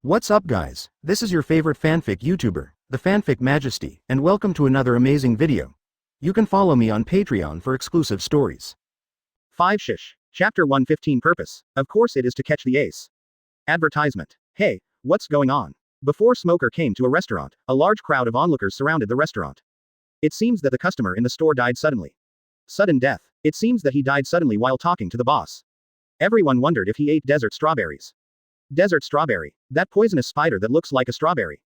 What's up guys, this is your favorite fanfic YouTuber, the Fanfic Majesty, and welcome to another amazing video. You can follow me on Patreon for exclusive stories. 5 Shish. Chapter 115 Purpose. Of course it is to catch the ace. Advertisement. Hey, what's going on? Before Smoker came to a restaurant, a large crowd of onlookers surrounded the restaurant. It seems that the customer in the store died suddenly. Sudden death. It seems that he died suddenly while talking to the boss. Everyone wondered if he ate desert strawberries. Desert strawberry. That poisonous spider that looks like a strawberry.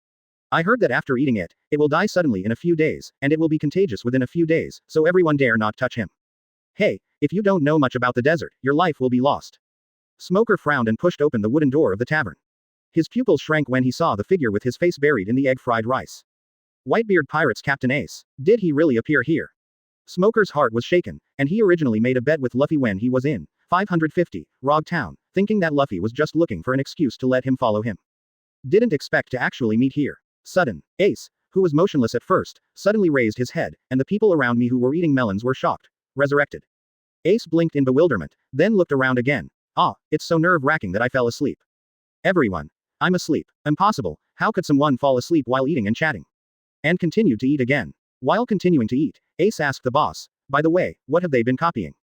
I heard that after eating it, it will die suddenly in a few days, and it will be contagious within a few days, so everyone dare not touch him. Hey, if you don't know much about the desert, your life will be lost. Smoker frowned and pushed open the wooden door of the tavern. His pupils shrank when he saw the figure with his face buried in the egg-fried rice. Whitebeard Pirates Captain Ace. Did he really appear here? Smoker's heart was shaken, and he originally made a bet with Luffy when he was in 550, Rog Town, thinking that Luffy was just looking for an excuse to let him follow him. Didn't expect to actually meet here. Sudden. Ace, who was motionless at first, suddenly raised his head, and the people around me who were eating melons were shocked. Resurrected. Ace blinked in bewilderment, then looked around again. Ah, it's so nerve-wracking that I fell asleep. Everyone. I'm asleep. Impossible. How could someone fall asleep while eating and chatting? And continued to eat again. While continuing to eat, Ace asked the boss, by the way, what have they been copying?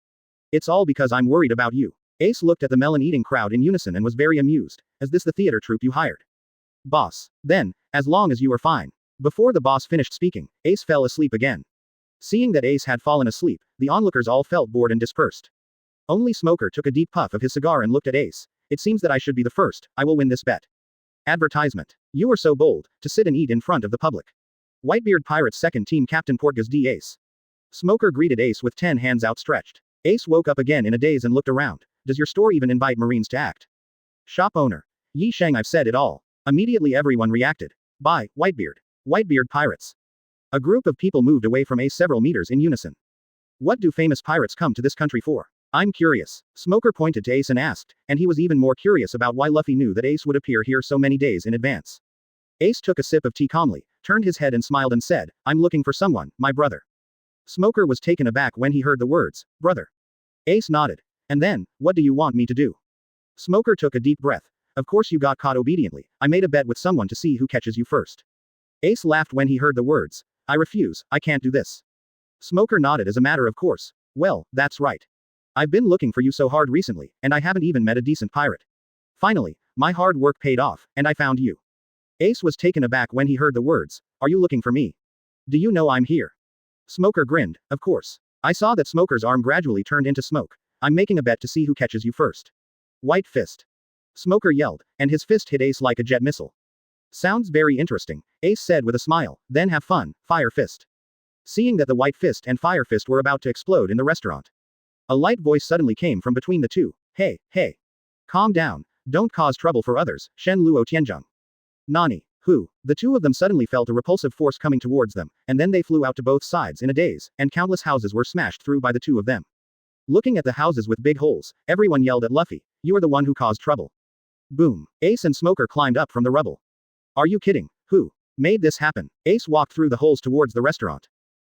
It's all because I'm worried about you. Ace looked at the melon-eating crowd in unison and was very amused. Is this the theater troupe you hired? Boss. Then, as long as you are fine. Before the boss finished speaking, Ace fell asleep again. Seeing that Ace had fallen asleep, the onlookers all felt bored and dispersed. Only Smoker took a deep puff of his cigar and looked at Ace. It seems that I should be the first, I will win this bet. Advertisement. You are so bold, to sit and eat in front of the public. Whitebeard Pirates Second Team Captain Portgas D. Ace. Smoker greeted Ace with 10 hands outstretched. Ace woke up again in a daze and looked around. Does your store even invite Marines to act? Shop owner. Yi Sheng, I've said it all. Immediately everyone reacted. By Whitebeard. Whitebeard Pirates. A group of people moved away from Ace several meters in unison. What do famous pirates come to this country for? I'm curious. Smoker pointed to Ace and asked, and he was even more curious about why Luffy knew that Ace would appear here so many days in advance. Ace took a sip of tea calmly, turned his head and smiled and said, I'm looking for someone, my brother. Smoker was taken aback when he heard the words, brother. Ace nodded. And then, what do you want me to do? Smoker took a deep breath. Of course you got caught obediently. I made a bet with someone to see who catches you first. Ace laughed when he heard the words. I refuse, I can't do this. Smoker nodded as a matter of course. Well, that's right. I've been looking for you so hard recently, and I haven't even met a decent pirate. Finally, my hard work paid off, and I found you. Ace was taken aback when he heard the words. Are you looking for me? Do you know I'm here? Smoker grinned, of course. I saw that Smoker's arm gradually turned into smoke. I'm making a bet to see who catches you first. White fist. Smoker yelled, and his fist hit Ace like a jet missile. Sounds very interesting, Ace said with a smile, then have fun, fire fist. Seeing that the white fist and fire fist were about to explode in the restaurant. A light voice suddenly came from between the two. Hey, hey. Calm down, don't cause trouble for others, Shen Luo Tianzheng. Nani, who? The two of them suddenly felt a repulsive force coming towards them, and then they flew out to both sides in a daze, and countless houses were smashed through by the two of them. Looking at the houses with big holes, everyone yelled at Luffy, you are the one who caused trouble. Boom. Ace and Smoker climbed up from the rubble. Are you kidding? Who made this happen? Ace walked through the holes towards the restaurant.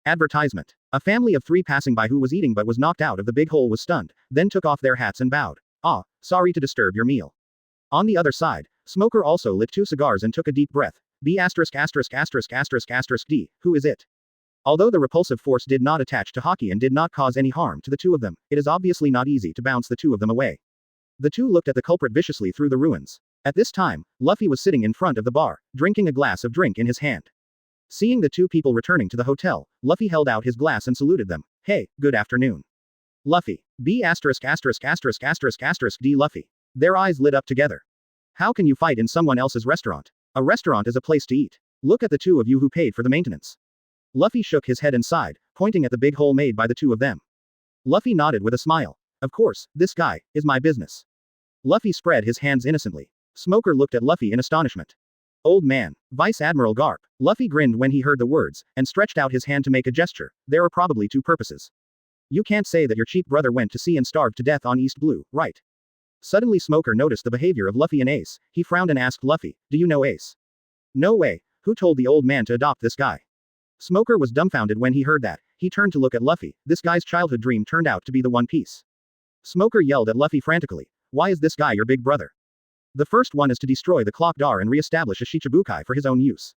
Advertisement. A family of 3 passing by who was eating but was knocked out of the big hole was stunned, then took off their hats and bowed. Ah, sorry to disturb your meal. On the other side, Smoker also lit 2 cigars and took a deep breath. B***************, D, who is it? Although the repulsive force did not attach to Haki and did not cause any harm to the two of them, it is obviously not easy to bounce the two of them away. The two looked at the culprit viciously through the ruins. At this time, Luffy was sitting in front of the bar, drinking a glass of drink in his hand. Seeing the two people returning to the hotel, Luffy held out his glass and saluted them. Hey, good afternoon. Luffy. B**********, D Luffy. Their eyes lit up together. How can you fight in someone else's restaurant? A restaurant is a place to eat. Look at the two of you who paid for the maintenance. Luffy shook his head and sighed, pointing at the big hole made by the two of them. Luffy nodded with a smile. Of course, this guy is my business. Luffy spread his hands innocently. Smoker looked at Luffy in astonishment. Old man, Vice Admiral Garp. Luffy grinned when he heard the words, and stretched out his hand to make a gesture. There are probably 2 purposes. You can't say that your cheap brother went to sea and starved to death on East Blue, right? Suddenly Smoker noticed the behavior of Luffy and Ace. He frowned and asked Luffy, do you know Ace? No way. Who told the old man to adopt this guy? Smoker was dumbfounded when he heard that. He turned to look at Luffy. This guy's childhood dream turned out to be the One Piece. Smoker yelled at Luffy frantically. Why is this guy your big brother? The first one is to destroy the clock dar and re-establish a Shichibukai for his own use.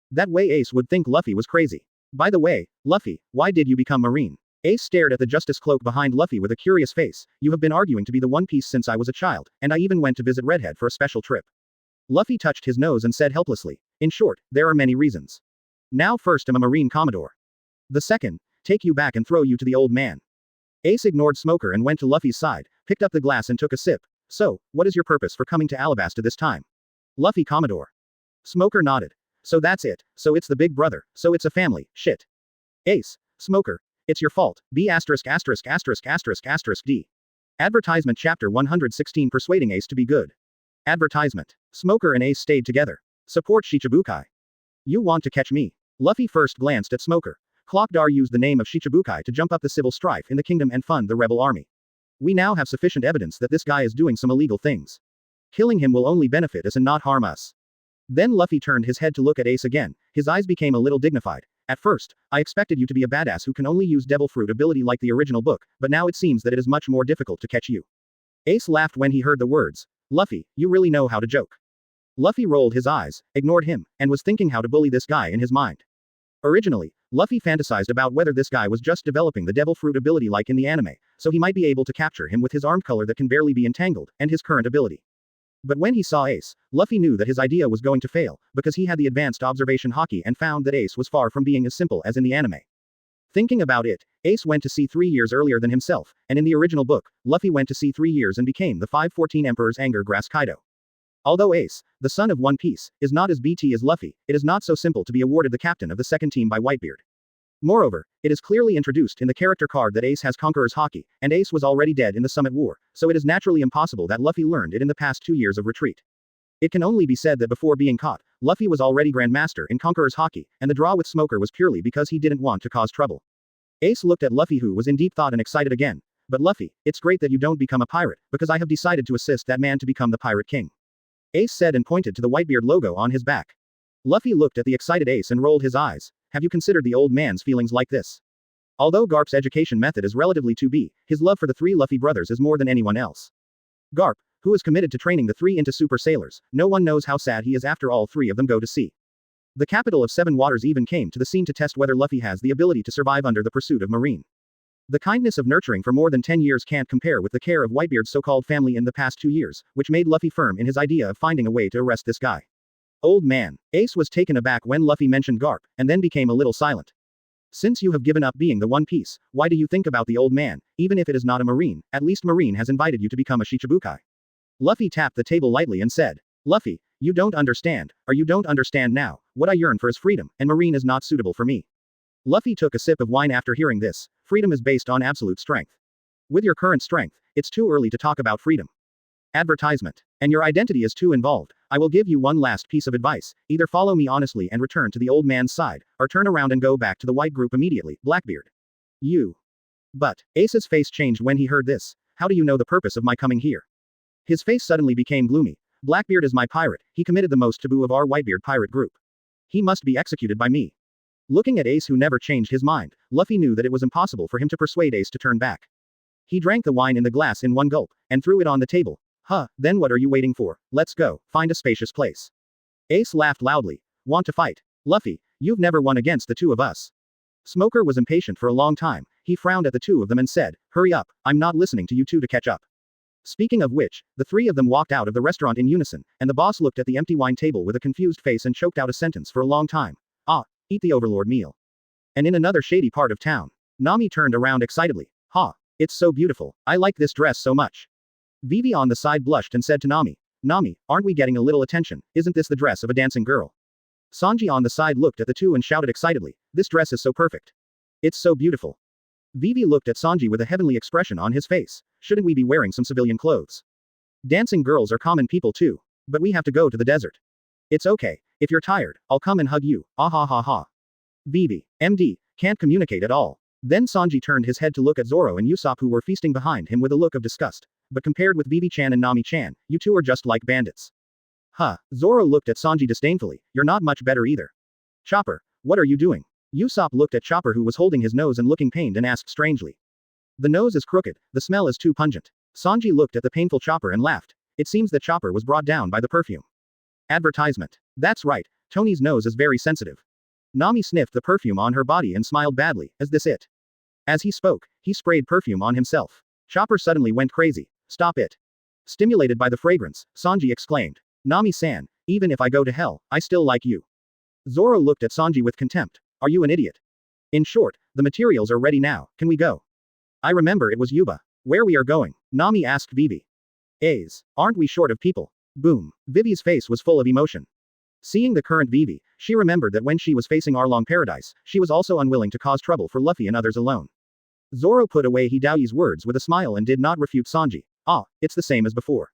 That way Ace would think Luffy was crazy. By the way, Luffy, why did you become Marine? Ace stared at the Justice Cloak behind Luffy with a curious face. You have been arguing to be the One Piece since I was a child, and I even went to visit Redhead for a special trip. Luffy touched his nose and said helplessly. In short, there are many reasons. Now first I'm a Marine Commodore. The second, take you back and throw you to the old man. Ace ignored Smoker and went to Luffy's side, picked up the glass and took a sip. So, what is your purpose for coming to Alabasta this time? Luffy Commodore. Smoker nodded. So that's it, so it's the big brother, so it's a family, shit. Ace, Smoker, it's your fault, B******************. D. Advertisement Chapter 116 Persuading Ace to be good. Advertisement. Smoker and Ace stayed together. Support Shichibukai. You want to catch me? Luffy first glanced at Smoker. Clockdar used the name of Shichibukai to jump up the civil strife in the kingdom and fund the rebel army. We now have sufficient evidence that this guy is doing some illegal things. Killing him will only benefit us and not harm us. Then Luffy turned his head to look at Ace again. His eyes became a little dignified. At first, I expected you to be a badass who can only use Devil Fruit ability like the original book, but now it seems that it is much more difficult to catch you. Ace laughed when he heard the words. Luffy, you really know how to joke. Luffy rolled his eyes, ignored him, and was thinking how to bully this guy in his mind. Originally, Luffy fantasized about whether this guy was just developing the Devil Fruit ability like in the anime, so he might be able to capture him with his arm color that can barely be entangled, and his current ability. But when he saw Ace, Luffy knew that his idea was going to fail, because he had the advanced observation haki and found that Ace was far from being as simple as in the anime. Thinking about it, Ace went to sea 3 years earlier than himself, and in the original book, Luffy went to sea 3 years and became the 514 Emperor's Anger Grass Kaido. Although Ace, the son of One Piece, is not as BT as Luffy, it is not so simple to be awarded the captain of the second team by Whitebeard. Moreover, it is clearly introduced in the character card that Ace has Conqueror's Haki, and Ace was already dead in the Summit War, so it is naturally impossible that Luffy learned it in the past 2 years of retreat. It can only be said that before being caught, Luffy was already Grandmaster in Conqueror's Haki, and the draw with Smoker was purely because he didn't want to cause trouble. Ace looked at Luffy who was in deep thought and excited again. But Luffy, it's great that you don't become a pirate, because I have decided to assist that man to become the Pirate King. Ace said and pointed to the Whitebeard logo on his back. Luffy looked at the excited Ace and rolled his eyes. Have you considered the old man's feelings like this? Although Garp's education method is relatively 2B, his love for the 3 Luffy brothers is more than anyone else. Garp, who is committed to training the 3 into super sailors, no one knows how sad he is after all 3 of them go to sea. The capital of 7 Waters even came to the scene to test whether Luffy has the ability to survive under the pursuit of Marine. The kindness of nurturing for more than 10 years can't compare with the care of Whitebeard's so-called family in the past 2 years, which made Luffy firm in his idea of finding a way to arrest this guy. Old man. Ace was taken aback when Luffy mentioned Garp, and then became a little silent. Since you have given up being the One Piece, why do you think about the old man, even if it is not a Marine? At least Marine has invited you to become a Shichibukai. Luffy tapped the table lightly and said, Luffy, you don't understand, or you don't understand now, what I yearn for is freedom, and Marine is not suitable for me. Luffy took a sip of wine after hearing this. Freedom is based on absolute strength. With your current strength, it's too early to talk about freedom. Advertisement. And your identity is too involved. I will give you one last piece of advice. Either follow me honestly and return to the old man's side, or turn around and go back to the white group immediately, Blackbeard. You. But, Ace's face changed when he heard this. How do you know the purpose of my coming here? His face suddenly became gloomy. Blackbeard is my pirate. He committed the most taboo of our Whitebeard pirate group. He must be executed by me. Looking at Ace who never changed his mind, Luffy knew that it was impossible for him to persuade Ace to turn back. He drank the wine in the glass in one gulp, and threw it on the table. Then what are you waiting for? Let's go, find a spacious place. Ace laughed loudly. Want to fight? Luffy, you've never won against the 2 of us. Smoker was impatient for a long time. He frowned at the 2 of them and said, hurry up, I'm not listening to you 2 to catch up. Speaking of which, the 3 of them walked out of the restaurant in unison, and the boss looked at the empty wine table with a confused face and choked out a sentence for a long time. Eat the overlord meal. And in another shady part of town, Nami turned around excitedly. It's so beautiful, I like this dress so much. Vivi on the side blushed and said to Nami, Nami, aren't we getting a little attention? Isn't this the dress of a dancing girl? Sanji on the side looked at the 2 and shouted excitedly, this dress is so perfect. It's so beautiful. Vivi looked at Sanji with a heavenly expression on his face. Shouldn't we be wearing some civilian clothes? Dancing girls are common people too. But we have to go to the desert. It's okay. If you're tired, I'll come and hug you. Ah ha ha ha. Vivi, MD, can't communicate at all. Then Sanji turned his head to look at Zoro and Usopp who were feasting behind him with a look of disgust. But compared with Vivi-chan and Nami-chan, you 2 are just like bandits. Zoro looked at Sanji disdainfully. You're not much better either. Chopper, what are you doing? Usopp looked at Chopper who was holding his nose and looking pained and asked strangely. The nose is crooked, the smell is too pungent. Sanji looked at the painful Chopper and laughed. It seems that Chopper was brought down by the perfume. Advertisement. That's right, Tony's nose is very sensitive. Nami sniffed the perfume on her body and smiled badly. Is this it? As he spoke, he sprayed perfume on himself. Chopper suddenly went crazy. Stop it. Stimulated by the fragrance, Sanji exclaimed. Nami-san, even if I go to hell, I still like you. Zoro looked at Sanji with contempt. Are you an idiot? In short, the materials are ready now, can we go? I remember it was Yuba. Where we are going? Nami asked Vivi. Ace, aren't we short of people? Boom. Vivi's face was full of emotion. Seeing the current Vivi, she remembered that when she was facing Arlong Paradise, she was also unwilling to cause trouble for Luffy and others alone. Zoro put away Hidao's words with a smile and did not refute Sanji. Ah, it's the same as before.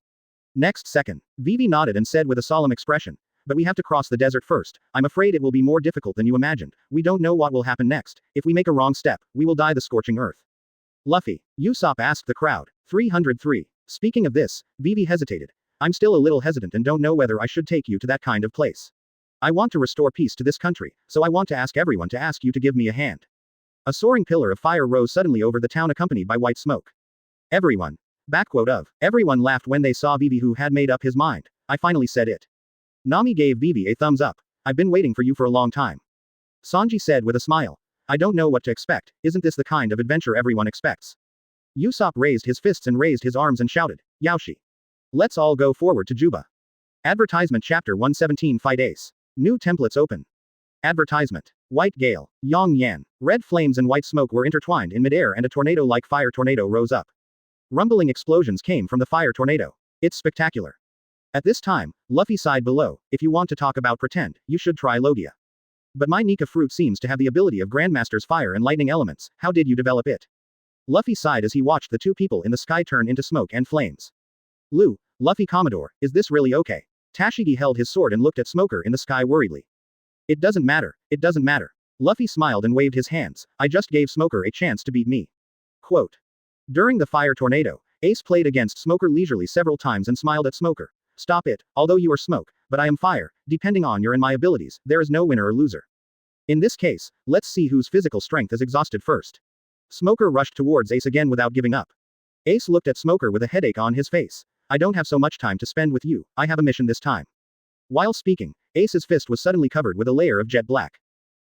Next second, Vivi nodded and said with a solemn expression, but we have to cross the desert first. I'm afraid it will be more difficult than you imagined. We don't know what will happen next. If we make a wrong step, we will die the scorching earth. Luffy. Usopp asked the crowd. 303. Speaking of this, Vivi hesitated. I'm still a little hesitant and don't know whether I should take you to that kind of place. I want to restore peace to this country, so I want to ask everyone to ask you to give me a hand. A soaring pillar of fire rose suddenly over the town accompanied by white smoke. Everyone. Everyone laughed when they saw Vivi, who had made up his mind. I finally said it. Nami gave Vivi a thumbs up. I've been waiting for you for a long time. Sanji said with a smile. I don't know what to expect. Isn't this the kind of adventure everyone expects? Usopp raised his fists and raised his arms and shouted, Yaoshi. Let's all go forward to Juba. Advertisement Chapter 117 Fight Ace. New templates open. Advertisement. White Gale. Yang Yan. Red flames and white smoke were intertwined in midair and a tornado-like fire tornado rose up. Rumbling explosions came from the fire tornado. It's spectacular. At this time, Luffy sighed below. If you want to talk about pretend, you should try Logia. But my Nika fruit seems to have the ability of Grandmaster's fire and lightning elements. How did you develop it? Luffy sighed as he watched the two people in the sky turn into smoke and flames. Luffy Commodore, is this really okay? Tashigi held his sword and looked at Smoker in the sky worriedly. It doesn't matter. Luffy smiled and waved his hands. I just gave Smoker a chance to beat me. Quote. During the fire tornado, Ace played against Smoker leisurely several times and smiled at Smoker. Stop it, although you are smoke, but I am fire. Depending on your and my abilities, there is no winner or loser. In this case, let's see whose physical strength is exhausted first. Smoker rushed towards Ace again without giving up. Ace looked at Smoker with a headache on his face. I don't have so much time to spend with you, I have a mission this time. While speaking, Ace's fist was suddenly covered with a layer of jet black.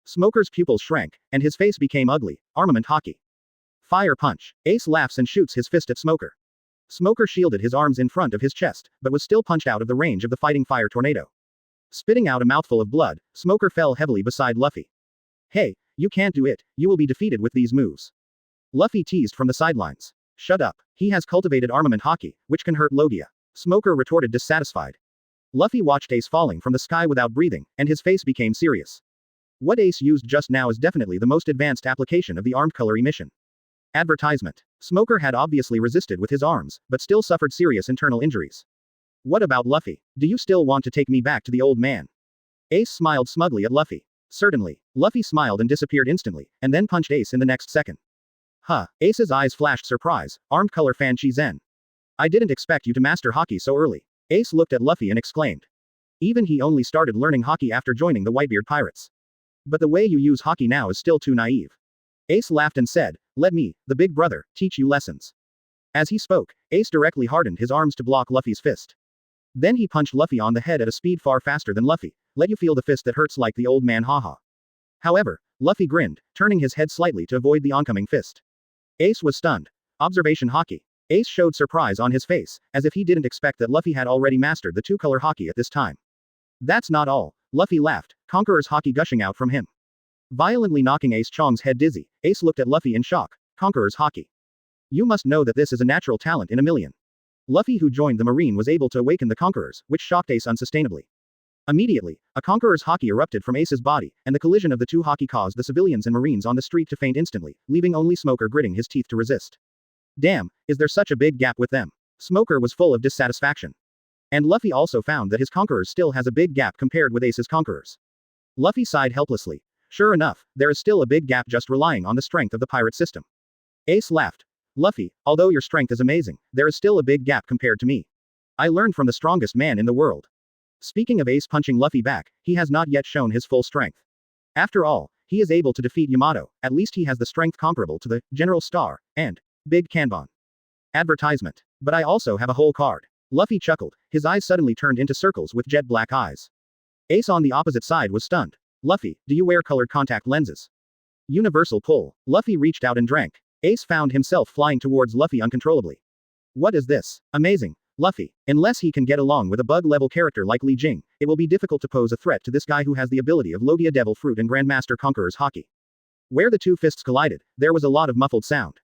Smoker's pupils shrank, and his face became ugly. Armament hockey. Fire punch. Ace laughs and shoots his fist at Smoker. Smoker shielded his arms in front of his chest, but was still punched out of the range of the fighting fire tornado. Spitting out a mouthful of blood, Smoker fell heavily beside Luffy. Hey, you can't do it, you will be defeated with these moves. Luffy teased from the sidelines. Shut up, he has cultivated armament hockey, which can hurt Logia. Smoker retorted dissatisfied. Luffy watched Ace falling from the sky without breathing, and his face became serious. What Ace used just now is definitely the most advanced application of the armed color emission. Advertisement. Smoker had obviously resisted with his arms, but still suffered serious internal injuries. What about Luffy? Do you still want to take me back to the old man? Ace smiled smugly at Luffy. Certainly. Luffy smiled and disappeared instantly, and then punched Ace in the next second. Huh. Ace's eyes flashed surprise. Armed color fan Shizen. I didn't expect you to master hockey so early. Ace looked at Luffy and exclaimed. Even he only started learning hockey after joining the Whitebeard Pirates. But the way you use hockey now is still too naive. Ace laughed and said, let me, the big brother, teach you lessons. As he spoke, Ace directly hardened his arms to block Luffy's fist. Then he punched Luffy on the head at a speed far faster than Luffy. Let you feel the fist that hurts like the old man, haha. However, Luffy grinned, turning his head slightly to avoid the oncoming fist. Ace was stunned. Observation hockey. Ace showed surprise on his face, as if he didn't expect that Luffy had already mastered the two-color hockey at this time. That's not all. Luffy laughed, Conqueror's hockey gushing out from him. Violently knocking Ace Chong's head dizzy, Ace looked at Luffy in shock. Conqueror's hockey. You must know that this is a natural talent in a million. Luffy, who joined the Marine, was able to awaken the Conquerors, which shocked Ace unsustainably. Immediately, a Conqueror's hockey erupted from Ace's body, and the collision of the two hockey caused the civilians and Marines on the street to faint instantly, leaving only Smoker gritting his teeth to resist. Damn, is there such a big gap with them? Smoker was full of dissatisfaction. And Luffy also found that his Conquerors still has a big gap compared with Ace's Conquerors. Luffy sighed helplessly. Sure enough, there is still a big gap just relying on the strength of the pirate system. Ace laughed. Luffy, although your strength is amazing, there is still a big gap compared to me. I learned from the strongest man in the world. Speaking of Ace punching Luffy back, he has not yet shown his full strength. After all, he is able to defeat Yamato, at least he has the strength comparable to the General Star and Big Kanban. Advertisement. But I also have a whole card. Luffy chuckled, his eyes suddenly turned into circles with jet black eyes. Ace on the opposite side was stunned. Luffy, do you wear colored contact lenses? Universal pull. Luffy reached out and drank. Ace found himself flying towards Luffy uncontrollably. What is this? Amazing. Luffy. Unless he can get along with a bug-level character like Li Jing, it will be difficult to pose a threat to this guy who has the ability of Logia Devil Fruit and Grandmaster Conqueror's Haki. Where the two fists collided, there was a lot of muffled sound.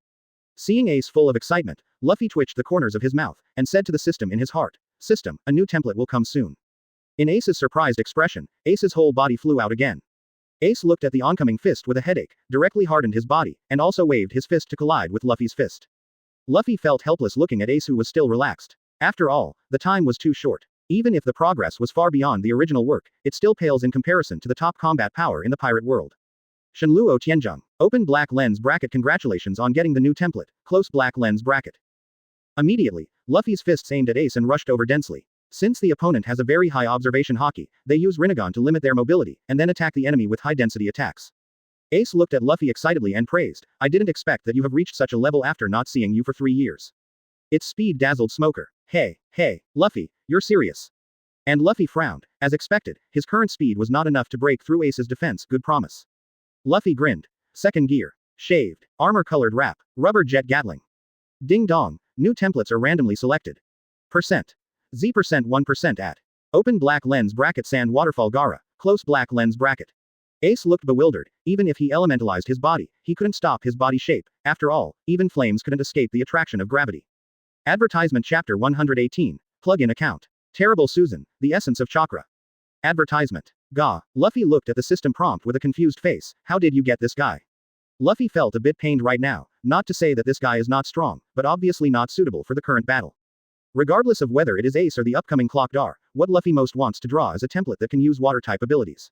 Seeing Ace full of excitement, Luffy twitched the corners of his mouth, and said to the system in his heart, System, a new template will come soon. In Ace's surprised expression, Ace's whole body flew out again. Ace looked at the oncoming fist with a headache, directly hardened his body, and also waved his fist to collide with Luffy's fist. Luffy felt helpless looking at Ace, who was still relaxed. After all, the time was too short. Even if the progress was far beyond the original work, it still pales in comparison to the top combat power in the pirate world. Shenluo Tianzheng. Open black lens bracket. Congratulations on getting the new template. Close black lens bracket. Immediately, Luffy's fists aimed at Ace and rushed over densely. Since the opponent has a very high observation haki, they use Rinnegan to limit their mobility, and then attack the enemy with high-density attacks. Ace looked at Luffy excitedly and praised, I didn't expect that you have reached such a level after not seeing you for 3 years. Its speed dazzled Smoker. Hey, Luffy, you're serious. And Luffy frowned. As expected, his current speed was not enough to break through Ace's defense. Good promise. Luffy grinned. Second gear. Shaved. Armor-colored wrap. Rubber jet Gatling. Ding dong, new templates are randomly selected. Percent. Z% 1% at. Open black lens bracket Sand Waterfall Gaara, close black lens bracket. Ace looked bewildered. Even if he elementalized his body, he couldn't stop his body shape. After all, even flames couldn't escape the attraction of gravity. Advertisement Chapter 118. Plug-in account. Terrible Susan, the essence of chakra. Advertisement. Gah. Luffy looked at the system prompt with a confused face. How did you get this guy? Luffy felt a bit pained right now, not to say that this guy is not strong, but obviously not suitable for the current battle. Regardless of whether it is Ace or the upcoming Clock Dar, what Luffy most wants to draw is a template that can use water-type abilities.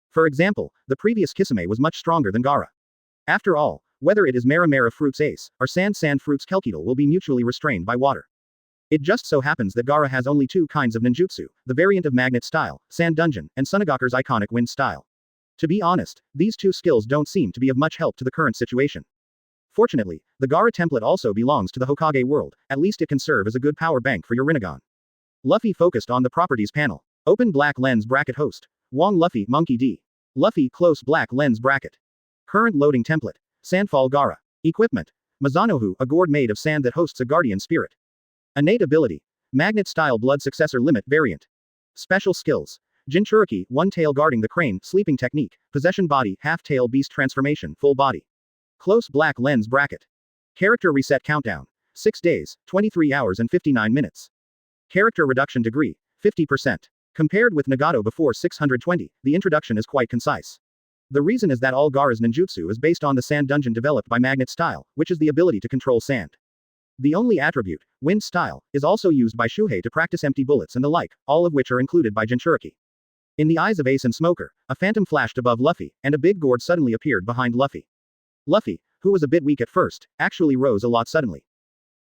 For example, the previous Kisame was much stronger than Gaara. After all, whether it is Mera Fruits Ace, or Sand Fruits Kelkidal will be mutually restrained by water. It just so happens that Gaara has only two kinds of ninjutsu, the variant of Magnet Style, Sand Dungeon, and Sunagaku's iconic Wind Style. To be honest, these two skills don't seem to be of much help to the current situation. Fortunately, the Gaara template also belongs to the Hokage world, at least it can serve as a good power bank for your Rinnegan. Luffy focused on the properties panel. Open black lens bracket host. Wong Luffy Monkey D. Luffy close black lens bracket. Current loading template. Sandfall Gaara. Equipment. Mizanohu, a gourd made of sand that hosts a guardian spirit. Innate ability. Magnet style blood successor limit variant. Special skills. Jinchuriki, one tail guarding the crane, sleeping technique, possession body, half tail beast transformation, full body. Close black lens bracket. Character reset countdown. 6 days, 23 hours and 59 minutes. Character reduction degree, 50%. Compared with Nagato before 620, the introduction is quite concise. The reason is that all Gaara's ninjutsu is based on the sand dungeon developed by Magnet Style, which is the ability to control sand. The only attribute, Wind Style, is also used by Shuhei to practice empty bullets and the like, all of which are included by Jinchuriki. In the eyes of Ace and Smoker, a phantom flashed above Luffy, and a big gourd suddenly appeared behind Luffy. Luffy, who was a bit weak at first, actually rose a lot suddenly.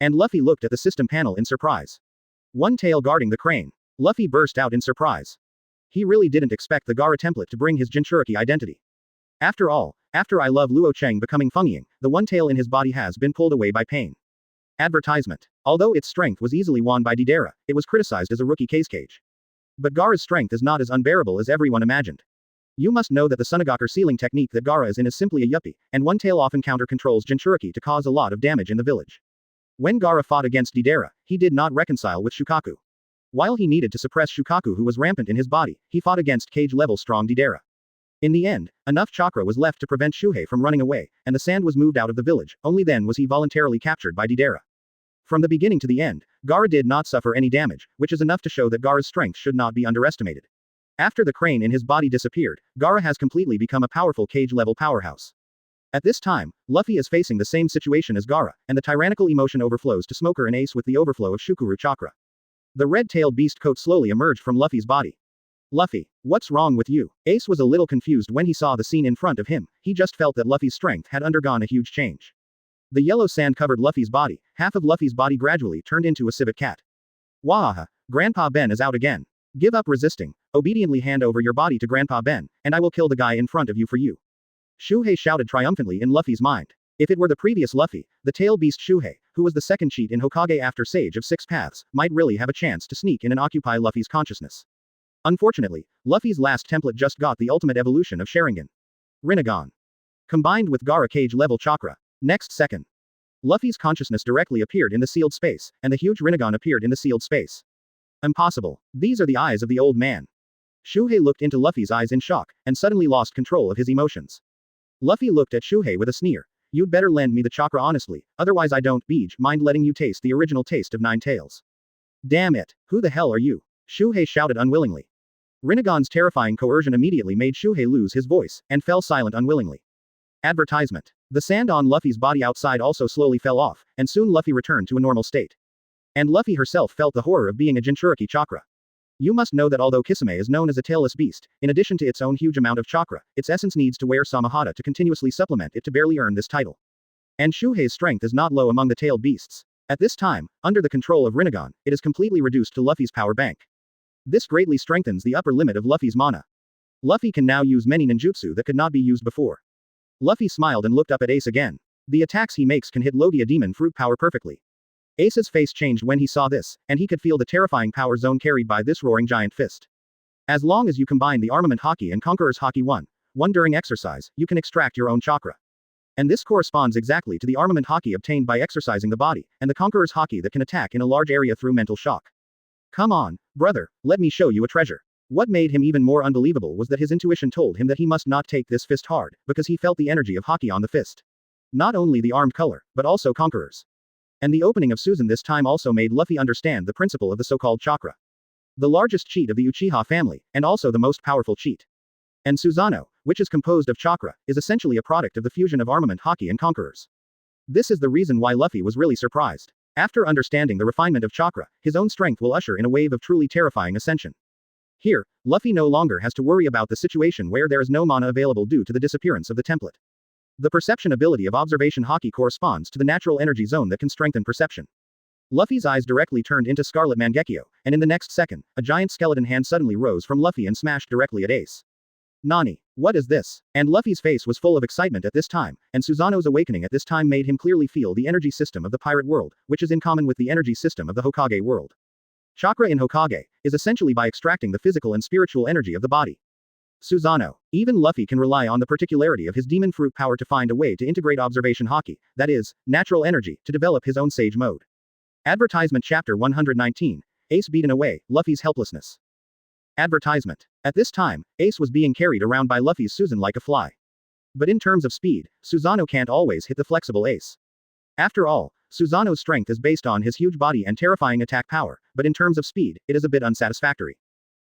And Luffy looked at the system panel in surprise. One tail guarding the crane. Luffy burst out in surprise. He really didn't expect the Gaara template to bring his Jinchuriki identity. After all, after I Love Luo Cheng becoming Fengying, the one tail in his body has been pulled away by pain. Advertisement. Although its strength was easily won by Deidara, it was criticized as a rookie cage. But Gaara's strength is not as unbearable as everyone imagined. You must know that the Sunagaku sealing technique that Gaara is in is simply a yuppie, and one tail often counter-controls Jinchuriki to cause a lot of damage in the village. When Gaara fought against Deidara, he did not reconcile with Shukaku. While he needed to suppress Shukaku who was rampant in his body, he fought against cage-level strong Deidara. In the end, enough chakra was left to prevent Shuhei from running away, and the sand was moved out of the village, only then was he voluntarily captured by Deidara. From the beginning to the end, Gaara did not suffer any damage, which is enough to show that Gaara's strength should not be underestimated. After the crane in his body disappeared, Gaara has completely become a powerful cage-level powerhouse. At this time, Luffy is facing the same situation as Gaara, and the tyrannical emotion overflows to Smoker and Ace with the overflow of Shukuru chakra. The red-tailed beast coat slowly emerged from Luffy's body. Luffy, what's wrong with you? Ace was a little confused when he saw the scene in front of him, he just felt that Luffy's strength had undergone a huge change. The yellow sand covered Luffy's body, half of Luffy's body gradually turned into a civet cat. Wahaha, Grandpa Ben is out again. Give up resisting, obediently hand over your body to Grandpa Ben, and I will kill the guy in front of you for you. Shuhei shouted triumphantly in Luffy's mind. If it were the previous Luffy, the tail beast Shuhei, who was the second cheat in Hokage after Sage of Six Paths, might really have a chance to sneak in and occupy Luffy's consciousness. Unfortunately, Luffy's last template just got the ultimate evolution of Sharingan. Rinnegan. Combined with Aokiji level chakra. Next second. Luffy's consciousness directly appeared in the sealed space, and the huge Rinnegan appeared in the sealed space. Impossible. These are the eyes of the old man. Shuhei looked into Luffy's eyes in shock, and suddenly lost control of his emotions. Luffy looked at Shuhei with a sneer. You'd better lend me the chakra honestly, otherwise I don't mind letting you taste the original taste of Nine Tails. Damn it, who the hell are you? Shuhei shouted unwillingly. Rinnegan's terrifying coercion immediately made Shuhei lose his voice, and fell silent unwillingly. Advertisement. The sand on Luffy's body outside also slowly fell off, and soon Luffy returned to a normal state. And Luffy herself felt the horror of being a Jinchuriki chakra. You must know that although Kisame is known as a tailless beast, in addition to its own huge amount of chakra, its essence needs to wear Samahata to continuously supplement it to barely earn this title. And Shuhei's strength is not low among the tailed beasts. At this time, under the control of Rinnegan, it is completely reduced to Luffy's power bank. This greatly strengthens the upper limit of Luffy's mana. Luffy can now use many ninjutsu that could not be used before. Luffy smiled and looked up at Ace again. The attacks he makes can hit Logia demon fruit power perfectly. Ace's face changed when he saw this, and he could feel the terrifying power zone carried by this roaring giant fist. As long as you combine the Armament Haki and Conqueror's Haki 1 during exercise, you can extract your own chakra. And this corresponds exactly to the Armament Haki obtained by exercising the body, and the Conqueror's Haki that can attack in a large area through mental shock. Come on, brother, let me show you a treasure. What made him even more unbelievable was that his intuition told him that he must not take this fist hard, because he felt the energy of Haki on the fist. Not only the armed color, but also Conqueror's. And the opening of Susan this time also made Luffy understand the principle of the so-called chakra. The largest cheat of the Uchiha family, and also the most powerful cheat. And Susanoo, which is composed of chakra, is essentially a product of the fusion of Armament Haki and Conqueror's. This is the reason why Luffy was really surprised. After understanding the refinement of chakra, his own strength will usher in a wave of truly terrifying ascension. Here, Luffy no longer has to worry about the situation where there is no mana available due to the disappearance of the template. The perception ability of observation Haki corresponds to the natural energy zone that can strengthen perception. Luffy's eyes directly turned into Scarlet Mangekyo, and in the next second, a giant skeleton hand suddenly rose from Luffy and smashed directly at Ace. Nani, what is this? And Luffy's face was full of excitement at this time, and Susanoo's awakening at this time made him clearly feel the energy system of the pirate world, which is in common with the energy system of the Hokage world. Chakra in Hokage is essentially by extracting the physical and spiritual energy of the body. Susanoo. Even Luffy can rely on the particularity of his demon fruit power to find a way to integrate observation Haki, that is, natural energy, to develop his own sage mode. Advertisement Chapter 119. Ace beaten away, Luffy's helplessness. Advertisement. At this time, Ace was being carried around by Luffy's Susan like a fly. But in terms of speed, Susanoo can't always hit the flexible Ace. After all, Susanoo's strength is based on his huge body and terrifying attack power, but in terms of speed, it is a bit unsatisfactory.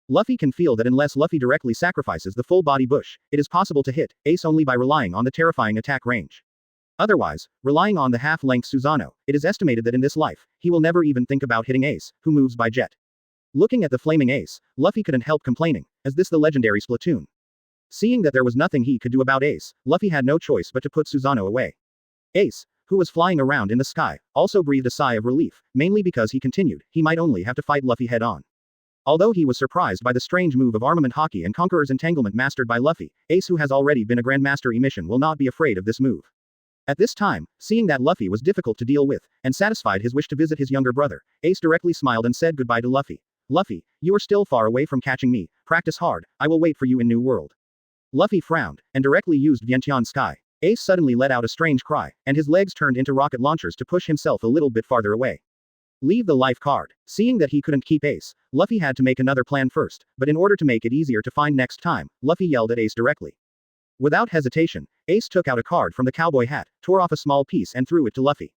Luffy can feel that unless Luffy directly sacrifices the full body bush, it is possible to hit Ace only by relying on the terrifying attack range. Otherwise, relying on the half-length Susanoo, it is estimated that in this life, he will never even think about hitting Ace, who moves by jet. Looking at the flaming Ace, Luffy couldn't help complaining, is this the legendary Splatoon? Seeing that there was nothing he could do about Ace, Luffy had no choice but to put Susanoo away. Ace, who was flying around in the sky, also breathed a sigh of relief, mainly because he continued, he might only have to fight Luffy head-on. Although he was surprised by the strange move of Armament Haki and Conqueror's entanglement mastered by Luffy, Ace, who has already been a Grandmaster emission, will not be afraid of this move. At this time, seeing that Luffy was difficult to deal with, and satisfied his wish to visit his younger brother, Ace directly smiled and said goodbye to Luffy. Luffy, you are still far away from catching me, practice hard, I will wait for you in New World. Luffy frowned, and directly used Vientiane Sky. Ace suddenly let out a strange cry, and his legs turned into rocket launchers to push himself a little bit farther away. Leave the life card. Seeing that he couldn't keep Ace, Luffy had to make another plan first, but in order to make it easier to find next time, Luffy yelled at Ace directly. Without hesitation, Ace took out a card from the cowboy hat, tore off a small piece and threw it to Luffy.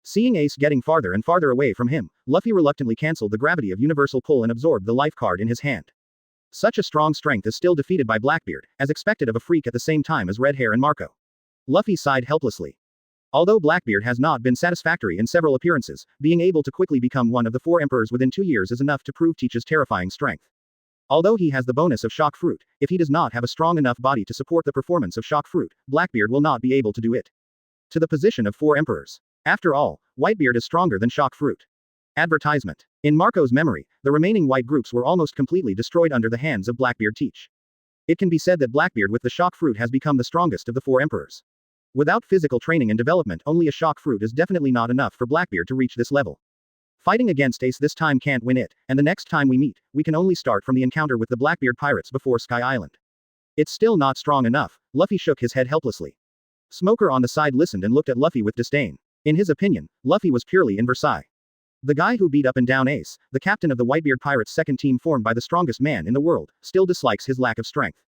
Seeing Ace getting farther and farther away from him, Luffy reluctantly cancelled the gravity of universal pull and absorbed the life card in his hand. Such a strong strength is still defeated by Blackbeard, as expected of a freak at the same time as Red Hair and Marco. Luffy sighed helplessly. Although Blackbeard has not been satisfactory in several appearances, being able to quickly become one of the 4 emperors within 2 years is enough to prove Teach's terrifying strength. Although he has the bonus of Shock Fruit, if he does not have a strong enough body to support the performance of Shock Fruit, Blackbeard will not be able to do it. To the position of 4 emperors. After all, Whitebeard is stronger than Shock Fruit. Advertisement. In Marco's memory, the remaining white groups were almost completely destroyed under the hands of Blackbeard Teach. It can be said that Blackbeard with the Shock Fruit has become the strongest of the 4 emperors. Without physical training and development, only a shock fruit is definitely not enough for Blackbeard to reach this level. Fighting against Ace this time can't win it, and the next time we meet, we can only start from the encounter with the Blackbeard pirates before Sky Island. It's still not strong enough. Luffy shook his head helplessly. Smoker on the side listened and looked at Luffy with disdain. In his opinion, Luffy was purely in Versailles. The guy who beat up and down Ace, the captain of the Whitebeard Pirates' second team formed by the strongest man in the world, still dislikes his lack of strength.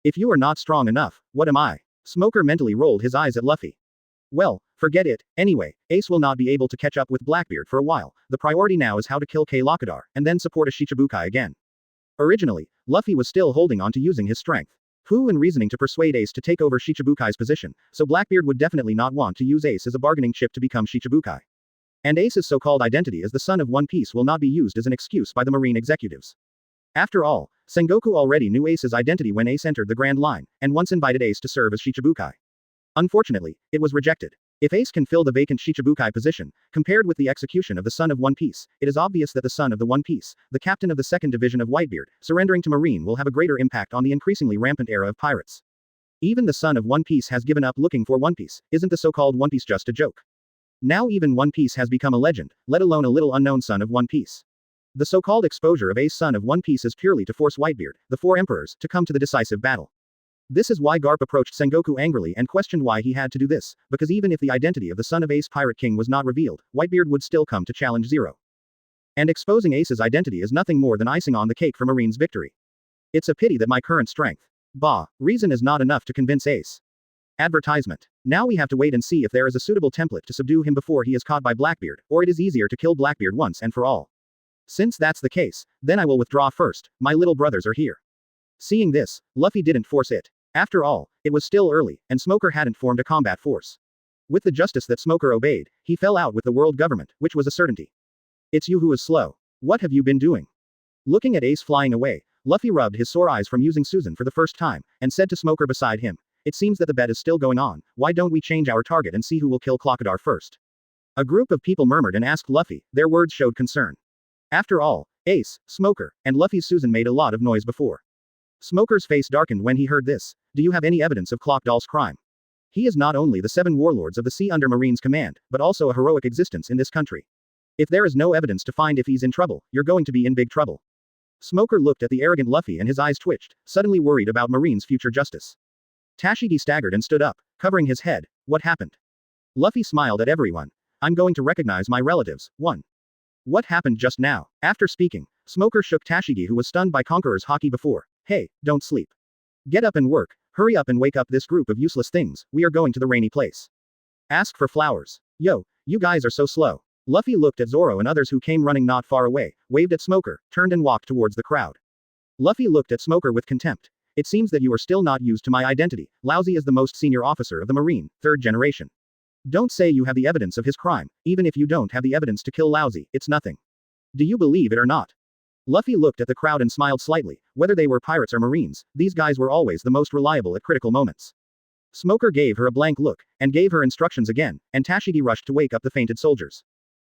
If you are not strong enough, what am I? Smoker mentally rolled his eyes at Luffy. Well, forget it. Anyway, Ace will not be able to catch up with Blackbeard for a while. The priority now is how to kill Crocodile, and then support a Shichibukai again. Originally, Luffy was still holding on to using his strength. Who and reasoning to persuade Ace to take over Shichibukai's position, so Blackbeard would definitely not want to use Ace as a bargaining chip to become Shichibukai. And Ace's so-called identity as the son of One Piece will not be used as an excuse by the Marine executives. After all, Sengoku already knew Ace's identity when Ace entered the Grand Line, and once invited Ace to serve as Shichibukai. Unfortunately, it was rejected. If Ace can fill the vacant Shichibukai position, compared with the execution of the son of One Piece, it is obvious that the son of the One Piece, the captain of the second division of Whitebeard, surrendering to Marine will have a greater impact on the increasingly rampant era of pirates. Even the son of One Piece has given up looking for One Piece. Isn't the so-called One Piece just a joke? Now even One Piece has become a legend, let alone a little unknown son of One Piece. The so-called exposure of Ace son of One Piece is purely to force Whitebeard, the four emperors, to come to the decisive battle. This is why Garp approached Sengoku angrily and questioned why he had to do this, because even if the identity of the son of Ace Pirate King was not revealed, Whitebeard would still come to challenge Zero. And exposing Ace's identity is nothing more than icing on the cake for Marine's victory. It's a pity that my current strength. Reason is not enough to convince Ace. Advertisement. Now we have to wait and see if there is a suitable template to subdue him before he is caught by Blackbeard, or it is easier to kill Blackbeard once and for all. Since that's the case, then I will withdraw first, my little brothers are here. Seeing this, Luffy didn't force it. After all, it was still early, and Smoker hadn't formed a combat force. With the justice that Smoker obeyed, he fell out with the world government, which was a certainty. It's you who is slow. What have you been doing? Looking at Ace flying away, Luffy rubbed his sore eyes from using Susan for the first time, and said to Smoker beside him, it seems that the bet is still going on, why don't we change our target and see who will kill Crocodile first? A group of people murmured and asked Luffy, their words showed concern. After all, Ace, Smoker, and Luffy's Susan made a lot of noise before. Smoker's face darkened when he heard this. Do you have any evidence of Crocodile's crime? He is not only the 7 warlords of the sea under Marine's command, but also a heroic existence in this country. If there is no evidence to find if he's in trouble, you're going to be in big trouble. Smoker looked at the arrogant Luffy and his eyes twitched, suddenly worried about Marine's future justice. Tashigi staggered and stood up, covering his head. What happened? Luffy smiled at everyone. I'm going to recognize my relatives. 1. What happened just now? After speaking, Smoker shook Tashigi, who was stunned by Conqueror's haki before. Hey, don't sleep. Get up and work. Hurry up and wake up this group of useless things. We are going to the rainy place. Ask for flowers. Yo, you guys are so slow. Luffy looked at Zoro and others who came running not far away, waved at Smoker, turned and walked towards the crowd. Luffy looked at Smoker with contempt. It seems that you are still not used to my identity. Lousy is the most senior officer of the Marine, 3rd generation. Don't say you have the evidence of his crime. Even if you don't have the evidence to kill Lousy, it's nothing. Do you believe it or not? Luffy looked at the crowd and smiled slightly. Whether they were pirates or Marines, these guys were always the most reliable at critical moments. Smoker gave her a blank look, and gave her instructions again, and Tashigi rushed to wake up the fainted soldiers.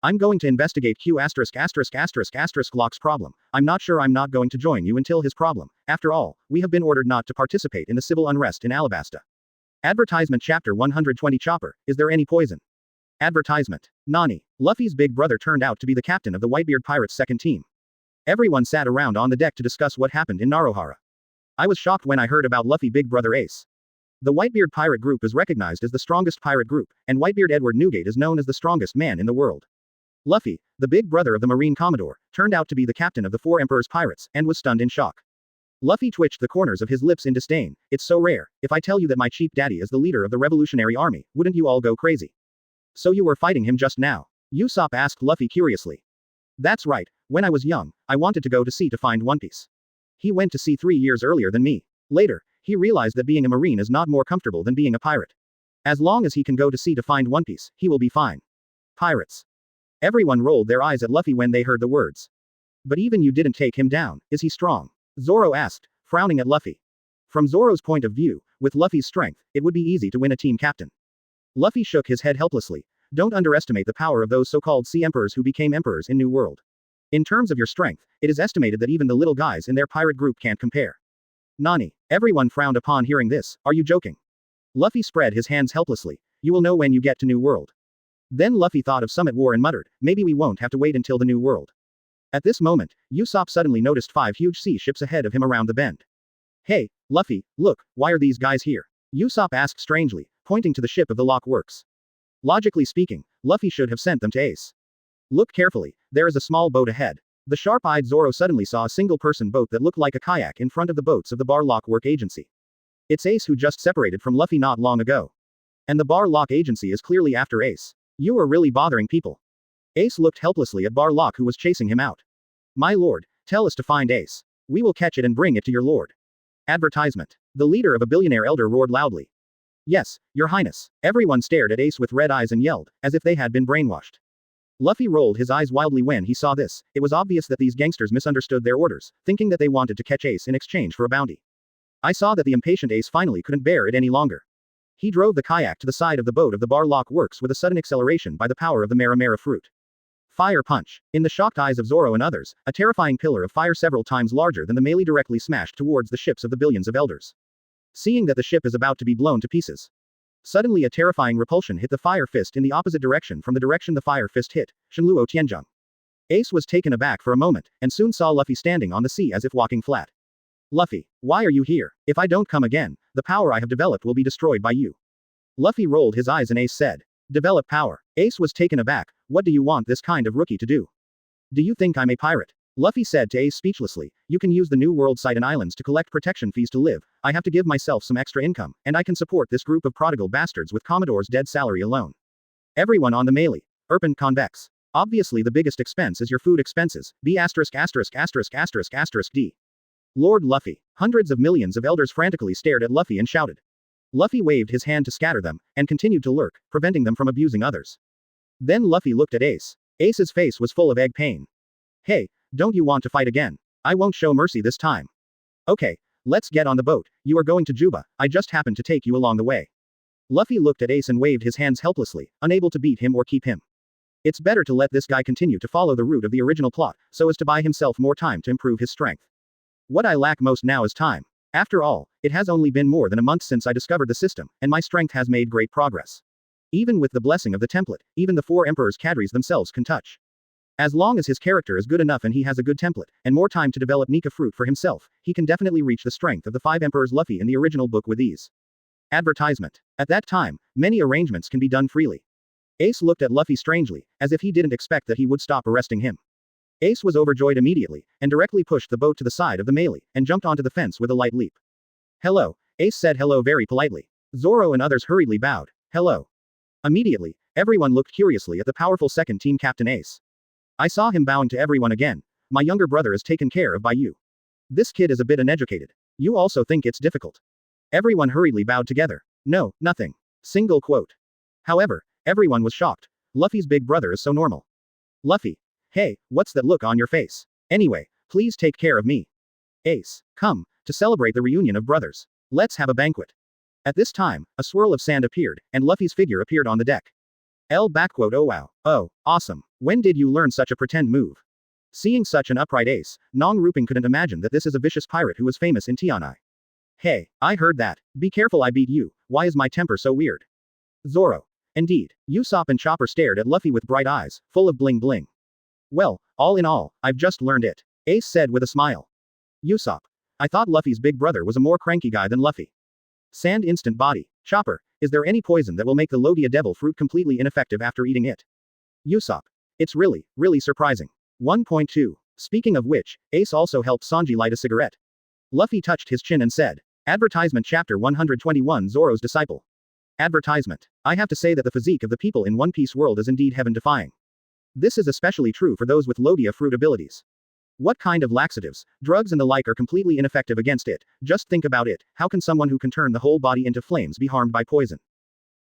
I'm going to investigate Locke's problem. I'm not sure I'm not going to join you until his problem. After all, we have been ordered not to participate in the civil unrest in Alabasta. Advertisement Chapter 120 Chopper, is there any poison? Advertisement. Nani. Luffy's big brother turned out to be the captain of the Whitebeard Pirates' second team. Everyone sat around on the deck to discuss what happened in Narohara. I was shocked when I heard about Luffy big brother Ace. The Whitebeard pirate group is recognized as the strongest pirate group, and Whitebeard Edward Newgate is known as the strongest man in the world. Luffy, the big brother of the Marine Commodore, turned out to be the captain of the 4 Emperor's pirates, and was stunned in shock. Luffy twitched the corners of his lips in disdain. It's so rare. If I tell you that my cheap daddy is the leader of the Revolutionary Army, wouldn't you all go crazy? So you were fighting him just now? Usopp asked Luffy curiously. That's right. When I was young, I wanted to go to sea to find One Piece. He went to sea 3 years earlier than me. Later, he realized that being a Marine is not more comfortable than being a pirate. As long as he can go to sea to find One Piece, he will be fine. Pirates. Everyone rolled their eyes at Luffy when they heard the words. But even you didn't take him down, is he strong? Zoro asked, frowning at Luffy. From Zoro's point of view, with Luffy's strength, it would be easy to win a team captain. Luffy shook his head helplessly. Don't underestimate the power of those so-called sea emperors who became emperors in New World. In terms of your strength, it is estimated that even the little guys in their pirate group can't compare. Nani. Everyone frowned upon hearing this. Are you joking? Luffy spread his hands helplessly. You will know when you get to New World. Then Luffy thought of Summit War and muttered, maybe we won't have to wait until the New World. At this moment, Usopp suddenly noticed 5 huge sea ships ahead of him around the bend. Hey, Luffy, look, why are these guys here? Usopp asked strangely, pointing to the ship of the Baroque Works. Logically speaking, Luffy should have sent them to Ace. Look carefully, there is a small boat ahead. The sharp-eyed Zoro suddenly saw a single-person boat that looked like a kayak in front of the boats of the Baroque Works Agency. It's Ace who just separated from Luffy not long ago. And the Baroque Agency is clearly after Ace. You are really bothering people. Ace looked helplessly at Baroque who was chasing him out. My lord, tell us to find Ace. We will catch it and bring it to your lord. Advertisement. The leader of a billionaire elder roared loudly. Yes, your highness. Everyone stared at Ace with red eyes and yelled, as if they had been brainwashed. Luffy rolled his eyes wildly when he saw this. It was obvious that these gangsters misunderstood their orders, thinking that they wanted to catch Ace in exchange for a bounty. I saw that the impatient Ace finally couldn't bear it any longer. He drove the kayak to the side of the boat of the Baroque Works with a sudden acceleration by the power of the Mera fruit. Fire punch. In the shocked eyes of Zoro and others, a terrifying pillar of fire several times larger than the melee directly smashed towards the ships of the billions of elders. Seeing that the ship is about to be blown to pieces. Suddenly a terrifying repulsion hit the fire fist in the opposite direction from the direction the fire fist hit, Shenluo Tianzheng. Ace was taken aback for a moment, and soon saw Luffy standing on the sea as if walking flat. Luffy, why are you here? If I don't come again, the power I have developed will be destroyed by you. Luffy rolled his eyes and Ace said. Develop power. Ace was taken aback. What do you want this kind of rookie to do? Do you think I'm a pirate? Luffy said to Ace speechlessly, you can use the New World site and islands to collect protection fees to live. I have to give myself some extra income, and I can support this group of prodigal bastards with Commodore's dead salary alone. Everyone on the melee. Erpen convex. Obviously the biggest expense is your food expenses. B******************* D. Lord Luffy. Hundreds of millions of elders frantically stared at Luffy and shouted. Luffy waved his hand to scatter them, and continued to lurk, preventing them from abusing others. Then Luffy looked at Ace. Ace's face was full of egg pain. Hey, don't you want to fight again? I won't show mercy this time. Okay, let's get on the boat. You are going to Yuba. I just happened to take you along the way. Luffy looked at Ace and waved his hands helplessly, unable to beat him or keep him. It's better to let this guy continue to follow the route of the original plot, so as to buy himself more time to improve his strength. What I lack most now is time. After all, it has only been more than a month since I discovered the system, and my strength has made great progress. Even with the blessing of the template, even the 4 Emperor's cadres themselves can touch. As long as his character is good enough and he has a good template, and more time to develop Nika fruit for himself, he can definitely reach the strength of the 5 Emperors Luffy in the original book with ease. Advertisement. At that time, many arrangements can be done freely. Ace looked at Luffy strangely, as if he didn't expect that he would stop arresting him. Ace was overjoyed immediately, and directly pushed the boat to the side of the melee, and jumped onto the fence with a light leap. Hello. Ace said hello very politely. Zoro and others hurriedly bowed. Hello. Immediately, everyone looked curiously at the powerful second team captain Ace. I saw him bowing to everyone again. My younger brother is taken care of by you. This kid is a bit uneducated. You also think it's difficult. Everyone hurriedly bowed together. No, nothing. Single quote. However, everyone was shocked. Luffy's big brother is so normal. Luffy. Hey, what's that look on your face? Anyway, please take care of me. Ace. Come, to celebrate the reunion of brothers. Let's have a banquet. At this time, a swirl of sand appeared, and Luffy's figure appeared on the deck. Oh wow. Oh, awesome. When did you learn such a pretend move? Seeing such an upright Ace, Nong Ruping couldn't imagine that this is a vicious pirate who is famous in Tianhu. Hey, I heard that. Be careful I beat you. Why is my temper so weird? Zoro. Indeed. Usopp and Chopper stared at Luffy with bright eyes, full of bling bling. Well, all in all, I've just learned it. Ace said with a smile. Usopp. I thought Luffy's big brother was a more cranky guy than Luffy. Sand instant body. Chopper. Is there any poison that will make the Logia devil fruit completely ineffective after eating it? Usopp. It's really surprising. 1.2. Speaking of which, Ace also helped Sanji light a cigarette. Luffy touched his chin and said. Advertisement Chapter 121 Zoro's Disciple. Advertisement. I have to say that the physique of the people in One Piece world is indeed heaven-defying. This is especially true for those with Logia fruit abilities. What kind of laxatives, drugs and the like are completely ineffective against it? Just think about it, how can someone who can turn the whole body into flames be harmed by poison?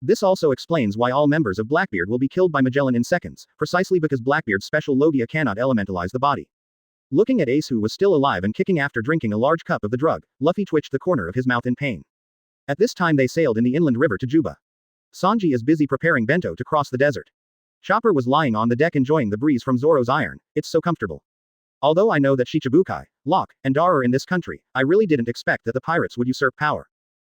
This also explains why all members of Blackbeard will be killed by Magellan in seconds, precisely because Blackbeard's special Logia cannot elementalize the body. Looking at Ace who was still alive and kicking after drinking a large cup of the drug, Luffy twitched the corner of his mouth in pain. At this time they sailed in the inland river to Yuba. Sanji is busy preparing bento to cross the desert. Chopper was lying on the deck enjoying the breeze from Zoro's iron, it's so comfortable. Although I know that Shichibukai, Locke, and Dar are in this country, I really didn't expect that the pirates would usurp power.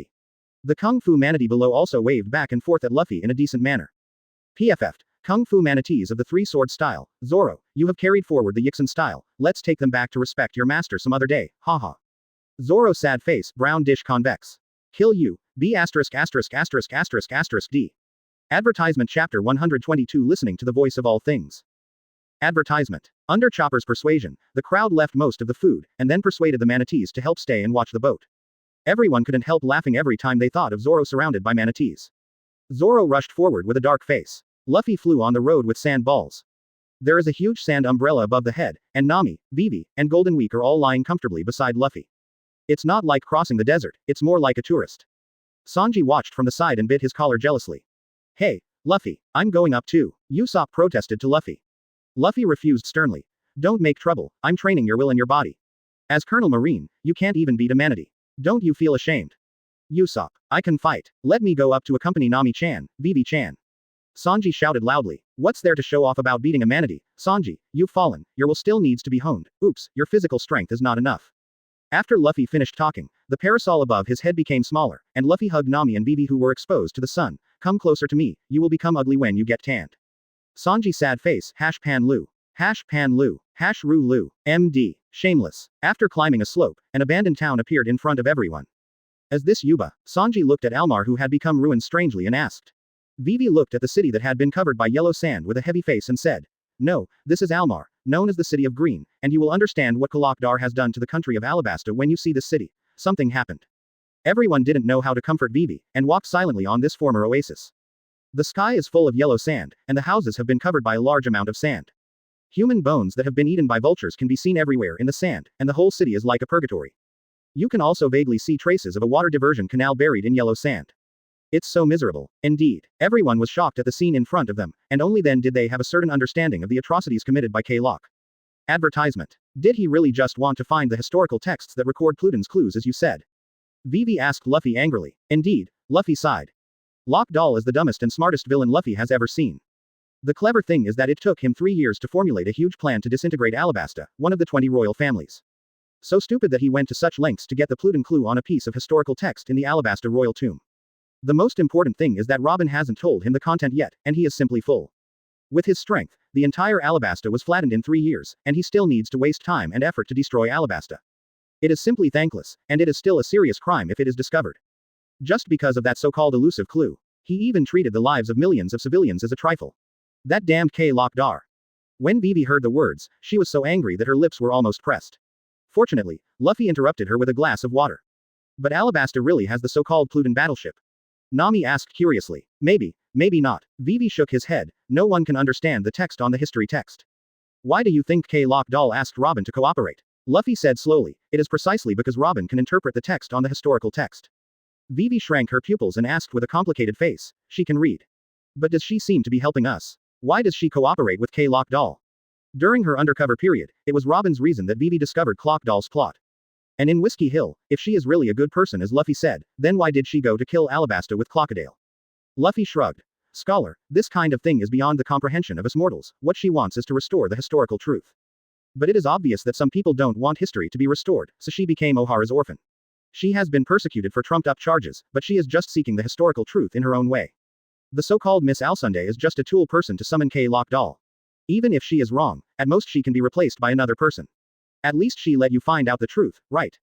Luffy. The Kung Fu manatee below also waved back and forth at Luffy in a decent manner. PFF. Kung Fu manatees of the three-sword style. Zoro, you have carried forward the Yixin style, let's take them back to respect your master some other day, haha. Zoro sad face, brown dish convex. Kill you, B*******************************************************************************************************************************************************************************************************************************************$ voice of all things. Advertisement. Under Chopper's persuasion, the crowd left most of the food, and then persuaded the manatees to help stay and watch the boat. Everyone couldn't help laughing every time they thought of Zoro surrounded by manatees. Zoro rushed forward with a dark face. Luffy flew on the road with sand balls. There is a huge sand umbrella above the head, and Nami, Vivi, and Golden Week are all lying comfortably beside Luffy. It's not like crossing the desert, it's more like a tourist. Sanji watched from the side and bit his collar jealously. Hey, Luffy, I'm going up too, Usopp protested to Luffy. Luffy refused sternly. Don't make trouble, I'm training your will and your body. As Colonel Marine, you can't even beat a manatee. Don't you feel ashamed? Usopp, I can fight, let me go up to accompany Nami-chan, Vivi-chan. Sanji shouted loudly. What's there to show off about beating a manatee? Sanji, you've fallen, your will still needs to be honed. Oops, your physical strength is not enough. After Luffy finished talking, the parasol above his head became smaller, and Luffy hugged Nami and Vivi who were exposed to the sun. Come closer to me, you will become ugly when you get tanned. Sanji sad face, #pan Lu. #pan Lu. #ru Lu. MD. Shameless. After climbing a slope, an abandoned town appeared in front of everyone. Is this Yuba? Sanji looked at Elmar who had become ruined strangely and asked. Vivi looked at the city that had been covered by yellow sand with a heavy face and said. No, this is Elmar, known as the City of Green, and you will understand what Crocodile has done to the country of Alabasta when you see this city. Something happened. Everyone didn't know how to comfort Vivi, and walked silently on this former oasis. The sky is full of yellow sand, and the houses have been covered by a large amount of sand. Human bones that have been eaten by vultures can be seen everywhere in the sand, and the whole city is like a purgatory. You can also vaguely see traces of a water diversion canal buried in yellow sand. It's so miserable. Indeed, everyone was shocked at the scene in front of them, and only then did they have a certain understanding of the atrocities committed by K-Lock. Advertisement. Did he really just want to find the historical texts that record Pluton's clues as you said? Vivi asked Luffy angrily. Indeed, Luffy sighed. Lockdoll is the dumbest and smartest villain Luffy has ever seen. The clever thing is that it took him 3 years to formulate a huge plan to disintegrate Alabasta, one of the 20 royal families. So stupid that he went to such lengths to get the Pluton clue on a piece of historical text in the Alabasta royal tomb. The most important thing is that Robin hasn't told him the content yet, and he is simply full. With his strength, the entire Alabasta was flattened in 3 years, and he still needs to waste time and effort to destroy Alabasta. It is simply thankless, and it is still a serious crime if it is discovered. Just because of that so-called elusive clue. He even treated the lives of millions of civilians as a trifle. That damned K-Lock-Dar. When Vivi heard the words, she was so angry that her lips were almost pressed. Fortunately, Luffy interrupted her with a glass of water. But Alabasta really has the so-called Pluton battleship. Nami asked curiously. Maybe, maybe not. Vivi shook his head. No one can understand the text on the history text. Why do you think K-Lock-Doll asked Robin to cooperate? Luffy said slowly. It is precisely because Robin can interpret the text on the historical text. Vivi shrank her pupils and asked with a complicated face. She can read. But does she seem to be helping us? Why does she cooperate with K-Lock-Doll? During her undercover period, it was Robin's reason that Vivi discovered Clockdoll's plot. And in Whiskey Hill, if she is really a good person as Luffy said, then why did she go to kill Alabasta with Crocodile? Luffy shrugged. Scholar, this kind of thing is beyond the comprehension of us mortals. What she wants is to restore the historical truth. But it is obvious that some people don't want history to be restored, so she became Ohara's orphan. She has been persecuted for trumped-up charges, but she is just seeking the historical truth in her own way. The so-called Miss Alsunday is just a tool person to summon K-Lock-Doll. Even if she is wrong, at most she can be replaced by another person. At least she let you find out the truth, right?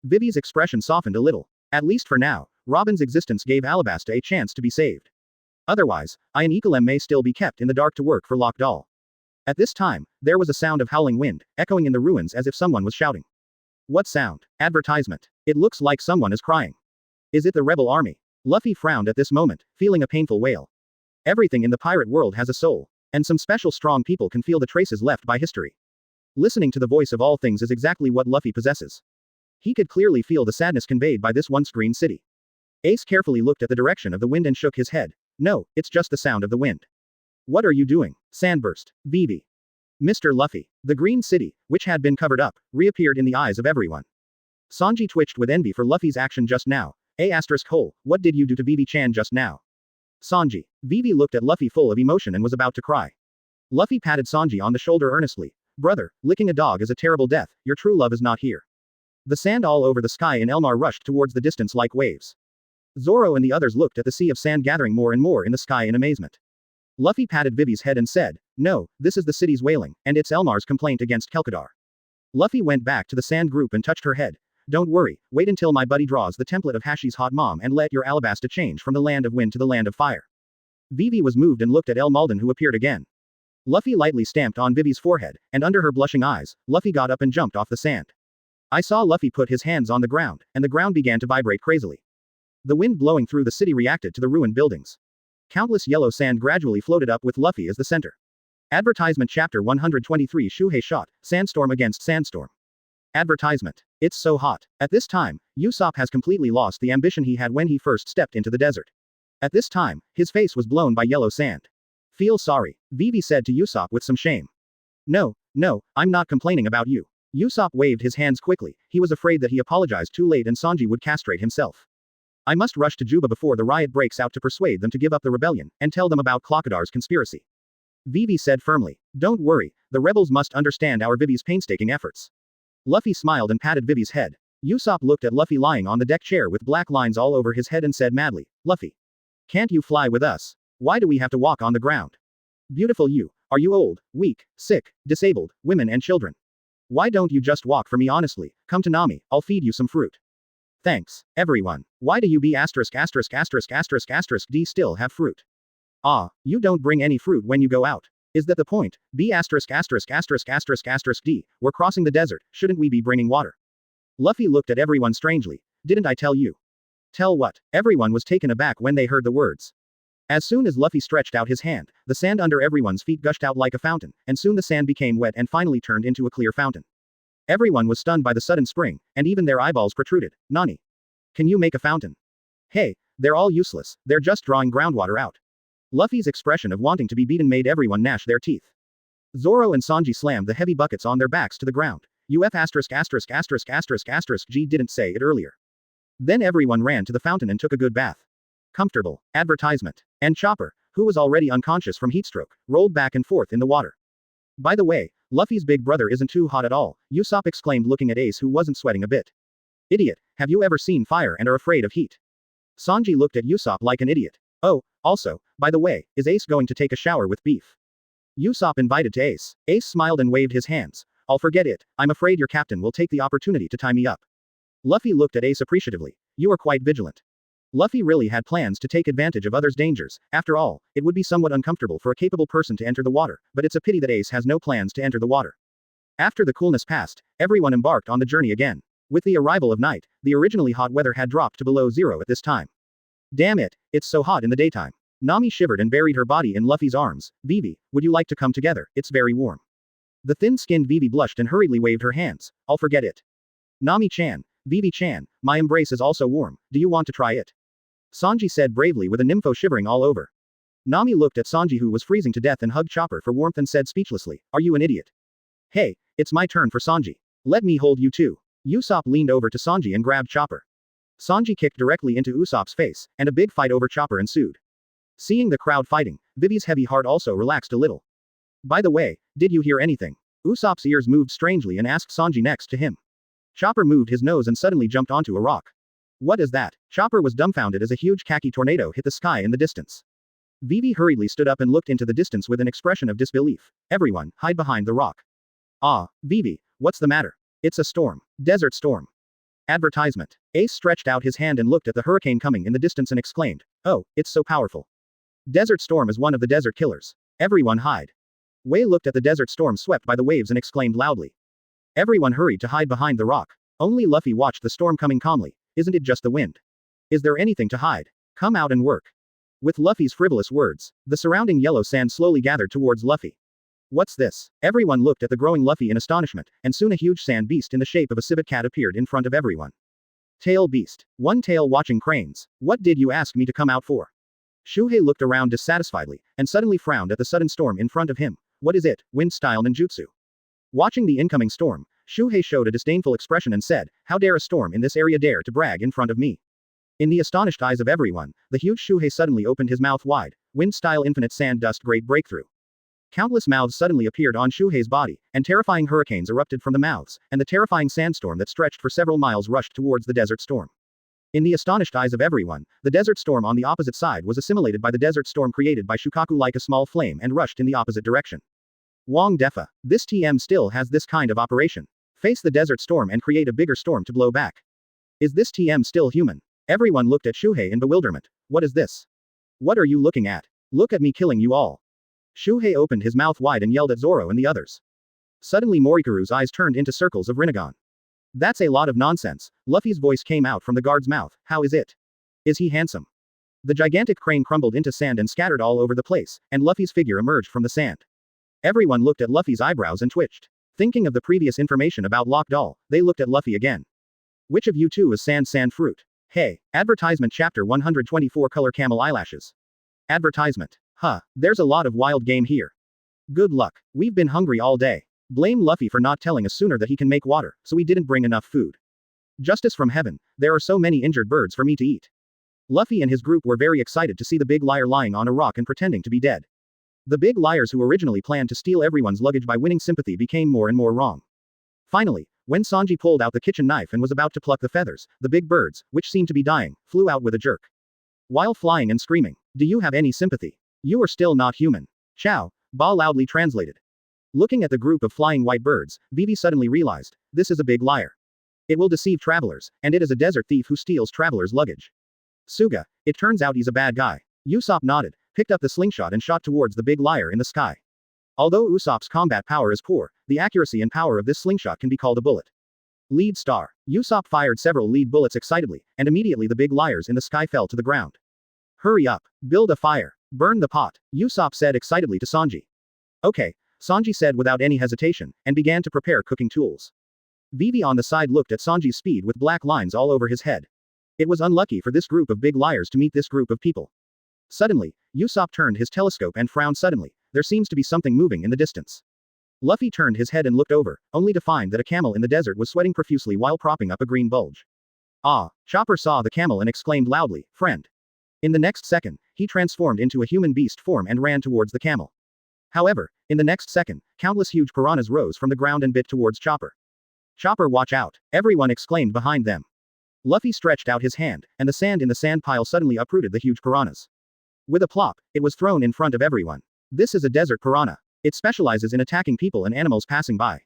Vivi's expression softened a little. At least for now, Robin's existence gave Alabasta a chance to be saved. Otherwise, Ian Ecolem may still be kept in the dark to work for Lockdoll. At this time, there was a sound of howling wind, echoing in the ruins as if someone was shouting. What sound? Advertisement. It looks like someone is crying. Is it the rebel army? Luffy frowned at this moment, feeling a painful wail. Everything in the pirate world has a soul, and some special strong people can feel the traces left by history. Listening to the voice of all things is exactly what Luffy possesses. He could clearly feel the sadness conveyed by this one-screen city. Ace carefully looked at the direction of the wind and shook his head. No, it's just the sound of the wind. What are you doing? Sandburst. Vivi. Mr. Luffy. The green city, which had been covered up, reappeared in the eyes of everyone. Sanji twitched with envy for Luffy's action just now. What did you do to Vivi-chan just now? Sanji. Vivi looked at Luffy full of emotion and was about to cry. Luffy patted Sanji on the shoulder earnestly. Brother, licking a dog is a terrible death, your true love is not here. The sand all over the sky in Elmar rushed towards the distance like waves. Zoro and the others looked at the sea of sand gathering more and more in the sky in amazement. Luffy patted Vivi's head and said, no, this is the city's wailing, and it's Elmar's complaint against Crocodile. Luffy went back to the sand group and touched her head. Don't worry, wait until my buddy draws the template of Hashi's hot mom and let your Alabasta change from the land of wind to the land of fire. Vivi was moved and looked at El Malden who appeared again. Luffy lightly stamped on Vivi's forehead, and under her blushing eyes, Luffy got up and jumped off the sand. I saw Luffy put his hands on the ground, and the ground began to vibrate crazily. The wind blowing through the city reacted to the ruined buildings. Countless yellow sand gradually floated up with Luffy as the center. Advertisement Chapter 123 Shuhei Shot, Sandstorm against Sandstorm. Advertisement. It's so hot. At this time, Usopp has completely lost the ambition he had when he first stepped into the desert. At this time, his face was blown by yellow sand. Feel sorry, Vivi said to Usopp with some shame. No, I'm not complaining about you. Usopp waved his hands quickly, he was afraid that he apologized too late and Sanji would castrate himself. I must rush to Juba before the riot breaks out to persuade them to give up the rebellion, and tell them about Crocodile's conspiracy. Vivi said firmly. Don't worry, the rebels must understand our Vivi's painstaking efforts. Luffy smiled and patted Vivi's head. Usopp looked at Luffy lying on the deck chair with black lines all over his head and said madly, Luffy. Can't you fly with us? Why do we have to walk on the ground? Beautiful you, are you old, weak, sick, disabled, women and children? Why don't you just walk for me honestly? Come to Nami, I'll feed you some fruit. Thanks, everyone. Why do you be D still have fruit? Ah, you don't bring any fruit when you go out. Is that the point? B D. We're crossing the desert, shouldn't we be bringing water? Luffy looked at everyone strangely. Didn't I tell you? Tell what? Everyone was taken aback when they heard the words. As soon as Luffy stretched out his hand, the sand under everyone's feet gushed out like a fountain, and soon the sand became wet and finally turned into a clear fountain. Everyone was stunned by the sudden spring, and even their eyeballs protruded. Nani? Can you make a fountain? Hey, they're all useless, they're just drawing groundwater out. Luffy's expression of wanting to be beaten made everyone gnash their teeth. Zoro and Sanji slammed the heavy buckets on their backs to the ground. G didn't say it earlier. Then everyone ran to the fountain and took a good bath. Comfortable. Advertisement. And Chopper, who was already unconscious from heatstroke, rolled back and forth in the water. By the way, Luffy's big brother isn't too hot at all, Usopp exclaimed looking at Ace who wasn't sweating a bit. Idiot, have you ever seen fire and are afraid of heat? Sanji looked at Usopp like an idiot. Oh, also, by the way, is Ace going to take a shower with beef? Usopp invited to Ace. Ace smiled and waved his hands. I'll forget it, I'm afraid your captain will take the opportunity to tie me up. Luffy looked at Ace appreciatively. You are quite vigilant. Luffy really had plans to take advantage of others' dangers. After all, it would be somewhat uncomfortable for a capable person to enter the water, but it's a pity that Ace has no plans to enter the water. After the coolness passed, everyone embarked on the journey again. With the arrival of night, the originally hot weather had dropped to below zero at this time. Damn it, it's so hot in the daytime. Nami shivered and buried her body in Luffy's arms. Vivi, would you like to come together? It's very warm. The thin-skinned Vivi blushed and hurriedly waved her hands. I'll forget it. Nami-chan, Vivi-chan, my embrace is also warm, do you want to try it? Sanji said bravely with a nympho shivering all over. Nami looked at Sanji who was freezing to death and hugged Chopper for warmth and said speechlessly, are you an idiot? Hey, it's my turn for Sanji. Let me hold you too. Usopp leaned over to Sanji and grabbed Chopper. Sanji kicked directly into Usopp's face, and a big fight over Chopper ensued. Seeing the crowd fighting, Vivi's heavy heart also relaxed a little. By the way, did you hear anything? Usopp's ears moved strangely and asked Sanji next to him. Chopper moved his nose and suddenly jumped onto a rock. What is that? Chopper was dumbfounded as a huge khaki tornado hit the sky in the distance. Vivi hurriedly stood up and looked into the distance with an expression of disbelief. Everyone, hide behind the rock. Ah, Vivi, what's the matter? It's a storm. Desert storm. Advertisement. Ace stretched out his hand and looked at the hurricane coming in the distance and exclaimed, oh, it's so powerful. Desert storm is one of the desert killers. Everyone hide. Wei looked at the desert storm swept by the waves and exclaimed loudly. Everyone hurried to hide behind the rock. Only Luffy watched the storm coming calmly. Isn't it just the wind? Is there anything to hide? Come out and work. With Luffy's frivolous words, the surrounding yellow sand slowly gathered towards Luffy. What's this? Everyone looked at the growing Luffy in astonishment, and soon a huge sand beast in the shape of a civet cat appeared in front of everyone. Tail beast. One tail watching cranes. What did you ask me to come out for? Shuhei looked around dissatisfiedly, and suddenly frowned at the sudden storm in front of him. What is it, wind-style ninjutsu? Watching the incoming storm, Shuhei showed a disdainful expression and said, how dare a storm in this area dare to brag in front of me? In the astonished eyes of everyone, the huge Shuhei suddenly opened his mouth wide. Wind-style infinite sand dust great breakthrough. Countless mouths suddenly appeared on Shuhei's body, and terrifying hurricanes erupted from the mouths, and the terrifying sandstorm that stretched for several miles rushed towards the desert storm. In the astonished eyes of everyone, the desert storm on the opposite side was assimilated by the desert storm created by Shukaku like a small flame and rushed in the opposite direction. Wong Defa. This TM still has this kind of operation. Face the desert storm and create a bigger storm to blow back. Is this TM still human? Everyone looked at Shuhei in bewilderment. What is this? What are you looking at? Look at me killing you all. Shuhei opened his mouth wide and yelled at Zoro and the others. Suddenly Morikuru's eyes turned into circles of Rinnegan. That's a lot of nonsense. Luffy's voice came out from the guard's mouth. How is it? Is he handsome? The gigantic crane crumbled into sand and scattered all over the place, and Luffy's figure emerged from the sand. Everyone looked at Luffy's eyebrows and twitched. Thinking of the previous information about Lock Doll, they looked at Luffy again. Which of you two is Sand Fruit? Hey, advertisement chapter 124 Color Camel Eyelashes. Advertisement. Huh, there's a lot of wild game here. Good luck, we've been hungry all day. Blame Luffy for not telling us sooner that he can make water, so we didn't bring enough food. Justice from heaven, there are so many injured birds for me to eat. Luffy and his group were very excited to see the big liar lying on a rock and pretending to be dead. The big liars who originally planned to steal everyone's luggage by winning sympathy became more and more wrong. Finally, when Sanji pulled out the kitchen knife and was about to pluck the feathers, the big birds, which seemed to be dying, flew out with a jerk. While flying and screaming, "Do you have any sympathy? You are still not human." Chow, Ba loudly translated. Looking at the group of flying white birds, Vivi suddenly realized, this is a big liar. It will deceive travelers, and it is a desert thief who steals travelers' luggage. Suga, it turns out he's a bad guy. Usopp nodded, picked up the slingshot and shot towards the big liar in the sky. Although Usopp's combat power is poor, the accuracy and power of this slingshot can be called a bullet. Lead star. Usopp fired several lead bullets excitedly, and immediately the big liars in the sky fell to the ground. Hurry up. Build a fire. Burn the pot, Usopp said excitedly to Sanji. Okay, Sanji said without any hesitation, and began to prepare cooking tools. Vivi on the side looked at Sanji's speed with black lines all over his head. It was unlucky for this group of big liars to meet this group of people. Suddenly, Usopp turned his telescope and frowned suddenly. There seems to be something moving in the distance. Luffy turned his head and looked over, only to find that a camel in the desert was sweating profusely while propping up a green bulge. Ah, Chopper saw the camel and exclaimed loudly, "Friend." In the next second, he transformed into a human beast form and ran towards the camel. However, in the next second, countless huge piranhas rose from the ground and bit towards Chopper. "Chopper, watch out," everyone exclaimed behind them. Luffy stretched out his hand, and the sand in the sand pile suddenly uprooted the huge piranhas. With a plop, it was thrown in front of everyone. This is a desert piranha. It specializes in attacking people and animals passing by.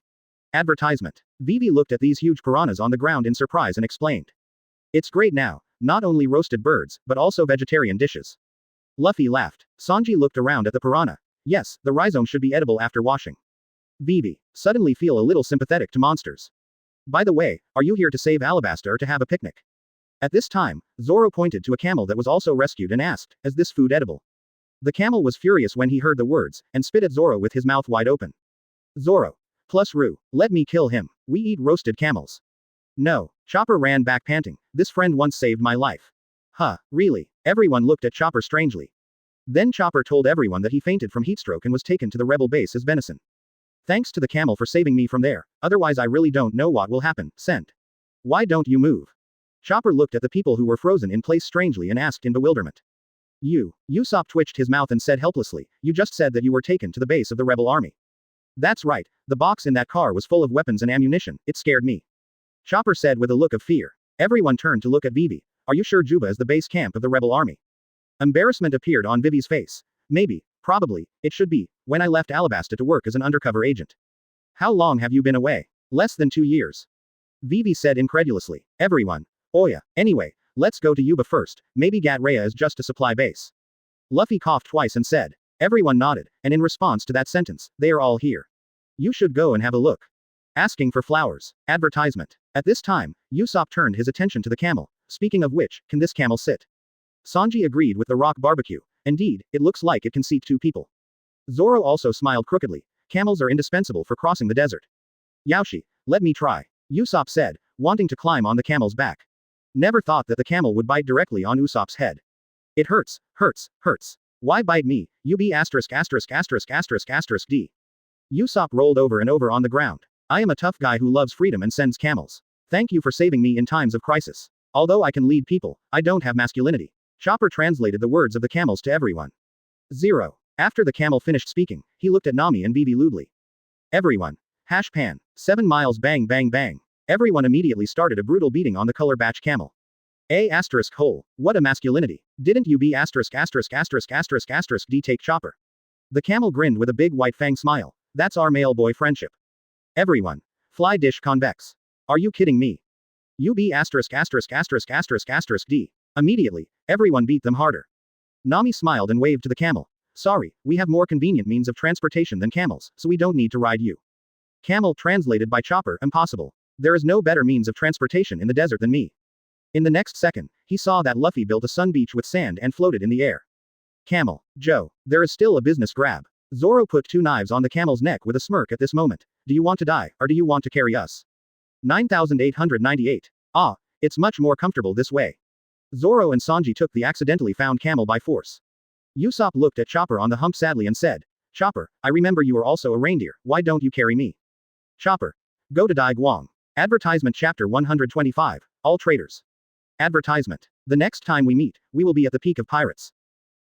Advertisement. Vivi looked at these huge piranhas on the ground in surprise and explained. It's great now, not only roasted birds, but also vegetarian dishes. Luffy laughed. Sanji looked around at the piranha. Yes, the rhizome should be edible after washing. Vivi, suddenly feel a little sympathetic to monsters. By the way, are you here to save Alabasta or to have a picnic? At this time, Zoro pointed to a camel that was also rescued and asked, is this food edible? The camel was furious when he heard the words, and spit at Zoro with his mouth wide open. Zoro. Plus Ru, let me kill him, we eat roasted camels. No, Chopper ran back panting, this friend once saved my life. Huh, really? Everyone looked at Chopper strangely. Then Chopper told everyone that he fainted from heatstroke and was taken to the rebel base as venison. Thanks to the camel for saving me from there, otherwise I really don't know what will happen, sent. Why don't you move? Chopper looked at the people who were frozen in place strangely and asked in bewilderment. Usopp twitched his mouth and said helplessly, you just said that you were taken to the base of the rebel army. That's right, the box in that car was full of weapons and ammunition, it scared me. Chopper said with a look of fear. Everyone turned to look at Vivi. Are you sure Juba is the base camp of the rebel army? Embarrassment appeared on Vivi's face. Maybe, probably, it should be, when I left Alabasta to work as an undercover agent. How long have you been away? Less than 2 years. Vivi said incredulously. Everyone. Oh yeah, anyway, let's go to Yuba first, maybe Gatreya is just a supply base. Luffy coughed twice and said. Everyone nodded, and in response to that sentence, they are all here. You should go and have a look. Asking for flowers. Advertisement. At this time, Usopp turned his attention to the camel. Speaking of which, can this camel sit? Sanji agreed with the rock barbecue. Indeed, it looks like it can seat 2 people. Zoro also smiled crookedly. Camels are indispensable for crossing the desert. Yaoshi, let me try. Usopp said, wanting to climb on the camel's back. Never thought that the camel would bite directly on Usopp's head. It hurts, hurts, hurts. Why bite me, UB***********D. Usopp rolled over and over on the ground. I am a tough guy who loves freedom and sends camels. Thank you for saving me in times of crisis. Although I can lead people, I don't have masculinity. Chopper translated the words of the camels to everyone. 0. After the camel finished speaking, he looked at Nami and Vivi lewdly. Everyone. Hash pan. 7 miles bang bang bang. Everyone immediately started a brutal beating on the color batch camel. Hole. What a masculinity. Didn't you be *********** D take Chopper? The camel grinned with a big white fang smile. That's our male boy friendship. Everyone. Fly dish convex. Are you kidding me? You be ********** D. Immediately, everyone beat them harder. Nami smiled and waved to the camel. Sorry, we have more convenient means of transportation than camels, so we don't need to ride you. Camel translated by Chopper, impossible. There is no better means of transportation in the desert than me. In the next second, he saw that Luffy built a sun beach with sand and floated in the air. Camel. Joe. There is still a business grab. Zoro put two knives on the camel's neck with a smirk at this moment. Do you want to die, or do you want to carry us? 9898. Ah, it's much more comfortable this way. Zoro and Sanji took the accidentally found camel by force. Usopp looked at Chopper on the hump sadly and said, Chopper, I remember you are also a reindeer, why don't you carry me? Chopper. Go to Dai Guang. Advertisement Chapter 125, All Traders. Advertisement. The next time we meet, we will be at the peak of pirates.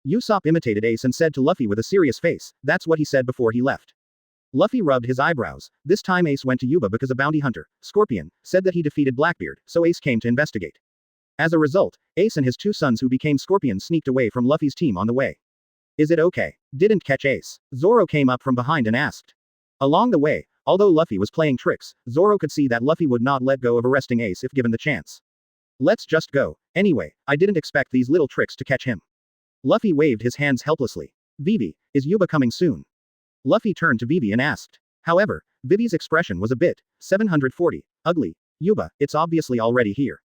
Usopp imitated Ace and said to Luffy with a serious face, that's what he said before he left. Luffy rubbed his eyebrows. This time Ace went to Yuba because a bounty hunter, Scorpion, said that he defeated Blackbeard, so Ace came to investigate. As a result, Ace and his two sons who became Scorpions sneaked away from Luffy's team on the way. Is it okay? Didn't catch Ace. Zoro came up from behind and asked. Along the way, although Luffy was playing tricks, Zoro could see that Luffy would not let go of arresting Ace if given the chance. Let's just go. Anyway, I didn't expect these little tricks to catch him. Luffy waved his hands helplessly. Vivi, is Yuba coming soon? Luffy turned to Vivi and asked. However, Vivi's expression was a bit, 740, ugly. Yuba, it's obviously already here.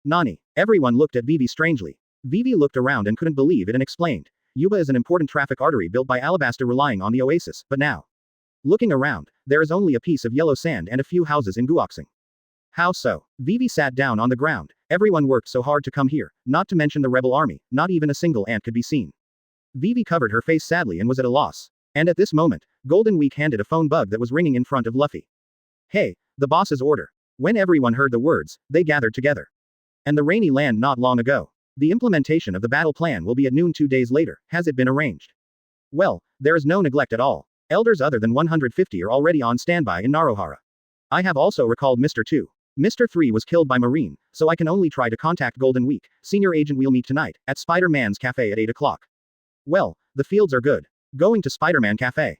Nani? Everyone looked at Vivi strangely. Vivi looked around and couldn't believe it and explained. Yuba is an important traffic artery built by Alabasta relying on the oasis, but now. Looking around, there is only a piece of yellow sand and a few houses in Guoxing. How so? Vivi sat down on the ground. Everyone worked so hard to come here, not to mention the rebel army, not even a single ant could be seen. Vivi covered her face sadly and was at a loss. And at this moment, Golden Week handed a phone bug that was ringing in front of Luffy. Hey, the boss's order. When everyone heard the words, they gathered together. And the rainy land not long ago. The implementation of the battle plan will be at noon 2 days later, has it been arranged? Well, there is no neglect at all. Elders other than 150 are already on standby in Narohara. I have also recalled Mr. 2. Mr. 3 was killed by Marine, so I can only try to contact Golden Week. Senior Agent we'll meet tonight, at Spider-Man's cafe at 8 o'clock. Well, the fields are good. Going to Spider-Man cafe.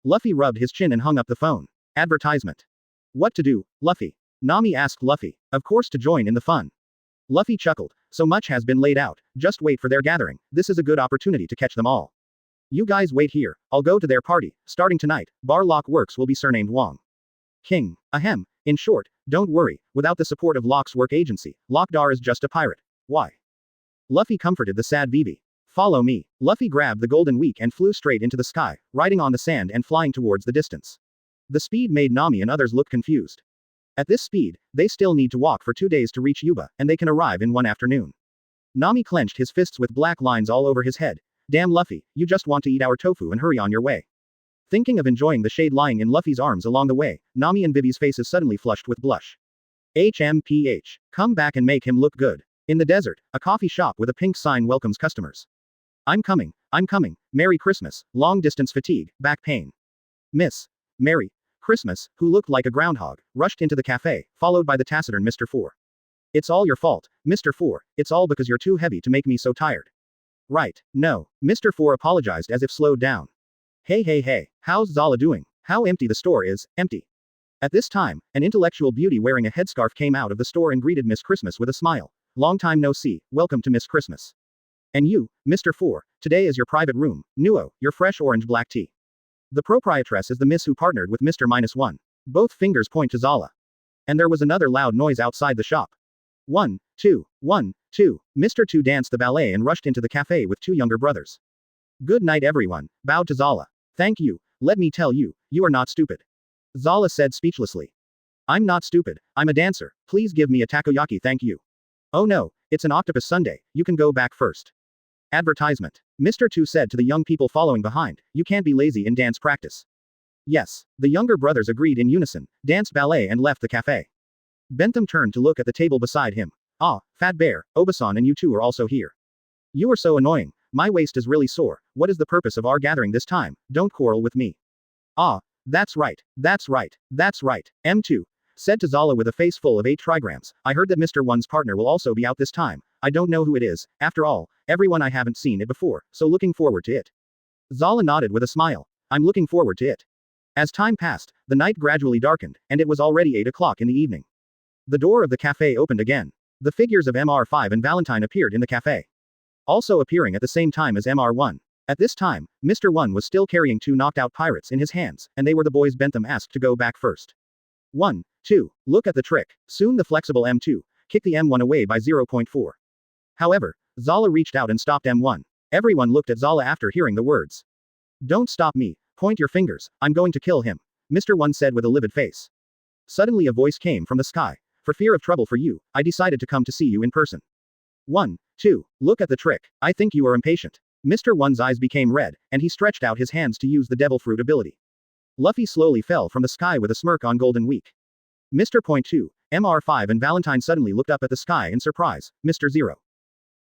Luffy rubbed his chin and hung up the phone. Advertisement. What to do, Luffy? Nami asked Luffy. Of course to join in the fun. Luffy chuckled. So much has been laid out, just wait for their gathering, this is a good opportunity to catch them all. You guys wait here, I'll go to their party, starting tonight, Baroque Works will be surnamed Wong. King. Ahem. In short, don't worry, without the support of Locke's work agency, Lockdar is just a pirate. Why? Luffy comforted the sad Vivi. Follow me. Luffy grabbed the Golden Week and flew straight into the sky, riding on the sand and flying towards the distance. The speed made Nami and others look confused. At this speed, they still need to walk for 2 days to reach Yuba, and they can arrive in one afternoon. Nami clenched his fists with black lines all over his head. Damn Luffy, you just want to eat our tofu and hurry on your way. Thinking of enjoying the shade lying in Luffy's arms along the way, Nami and Vivi's faces suddenly flushed with blush. HMPH. Come back and make him look good. In the desert, a coffee shop with a pink sign welcomes customers. I'm coming. Merry Christmas, long distance fatigue, back pain. Miss. Merry Christmas, who looked like a groundhog, rushed into the cafe, followed by the taciturn Mr. 4. It's all your fault, Mr. 4, it's all because you're too heavy to make me so tired. Right, no. Mr. 4 apologized as if slowed down. Hey, how's Zala doing? How empty the store is, empty. At this time, an intellectual beauty wearing a headscarf came out of the store and greeted Miss Christmas with a smile. Long time no see, welcome to Miss Christmas. And you, Mr. 4, today is your private room, Nuo, your fresh orange black tea. The proprietress is the miss who partnered with Mr. -1. Both fingers point to Zala. And there was another loud noise outside the shop. 1, 2, 1, 2. Mr. 2 danced the ballet and rushed into the cafe with 2 younger brothers. Good night everyone, bowed to Zala. Thank you, let me tell you, you are not stupid. Zala said speechlessly. I'm not stupid, I'm a dancer, please give me a takoyaki thank you. Oh no, it's an octopus sundae, you can go back first. Advertisement. Mr. 2 said to the young people following behind, you can't be lazy in dance practice. Yes. The younger brothers agreed in unison, danced ballet and left the cafe. Bentham turned to look at the table beside him. Ah, Fat Bear, Obasan and you two are also here. You are so annoying, my waist is really sore, what is the purpose of our gathering this time, don't quarrel with me. Ah, that's right, M2. Said to Zala with a face full of 8 trigrams, I heard that Mr. 1's partner will also be out this time, I don't know who it is, after all, everyone I haven't seen it before, so looking forward to it. Zala nodded with a smile. I'm looking forward to it. As time passed, the night gradually darkened, and it was already 8 o'clock in the evening. The door of the cafe opened again. The figures of MR5 and Valentine appeared in the cafe. Also appearing at the same time as MR1. At this time, Mr. 1 was still carrying 2 knocked out pirates in his hands, and they were the boys Bentham asked to go back first. 1, 2, look at the trick, soon the flexible M2, kicked the M1 away by 0.4. However, Zala reached out and stopped M1. Everyone looked at Zala after hearing the words. Don't stop me, point your fingers, I'm going to kill him, Mr. One said with a livid face. Suddenly a voice came from the sky. For fear of trouble for you, I decided to come to see you in person. 1, 2, look at the trick, I think you are impatient. Mr. One's eyes became red, and he stretched out his hands to use the devil fruit ability. Luffy slowly fell from the sky with a smirk on Golden Week. Mr. Point 2, MR5 and Valentine suddenly looked up at the sky in surprise. Mr. Zero.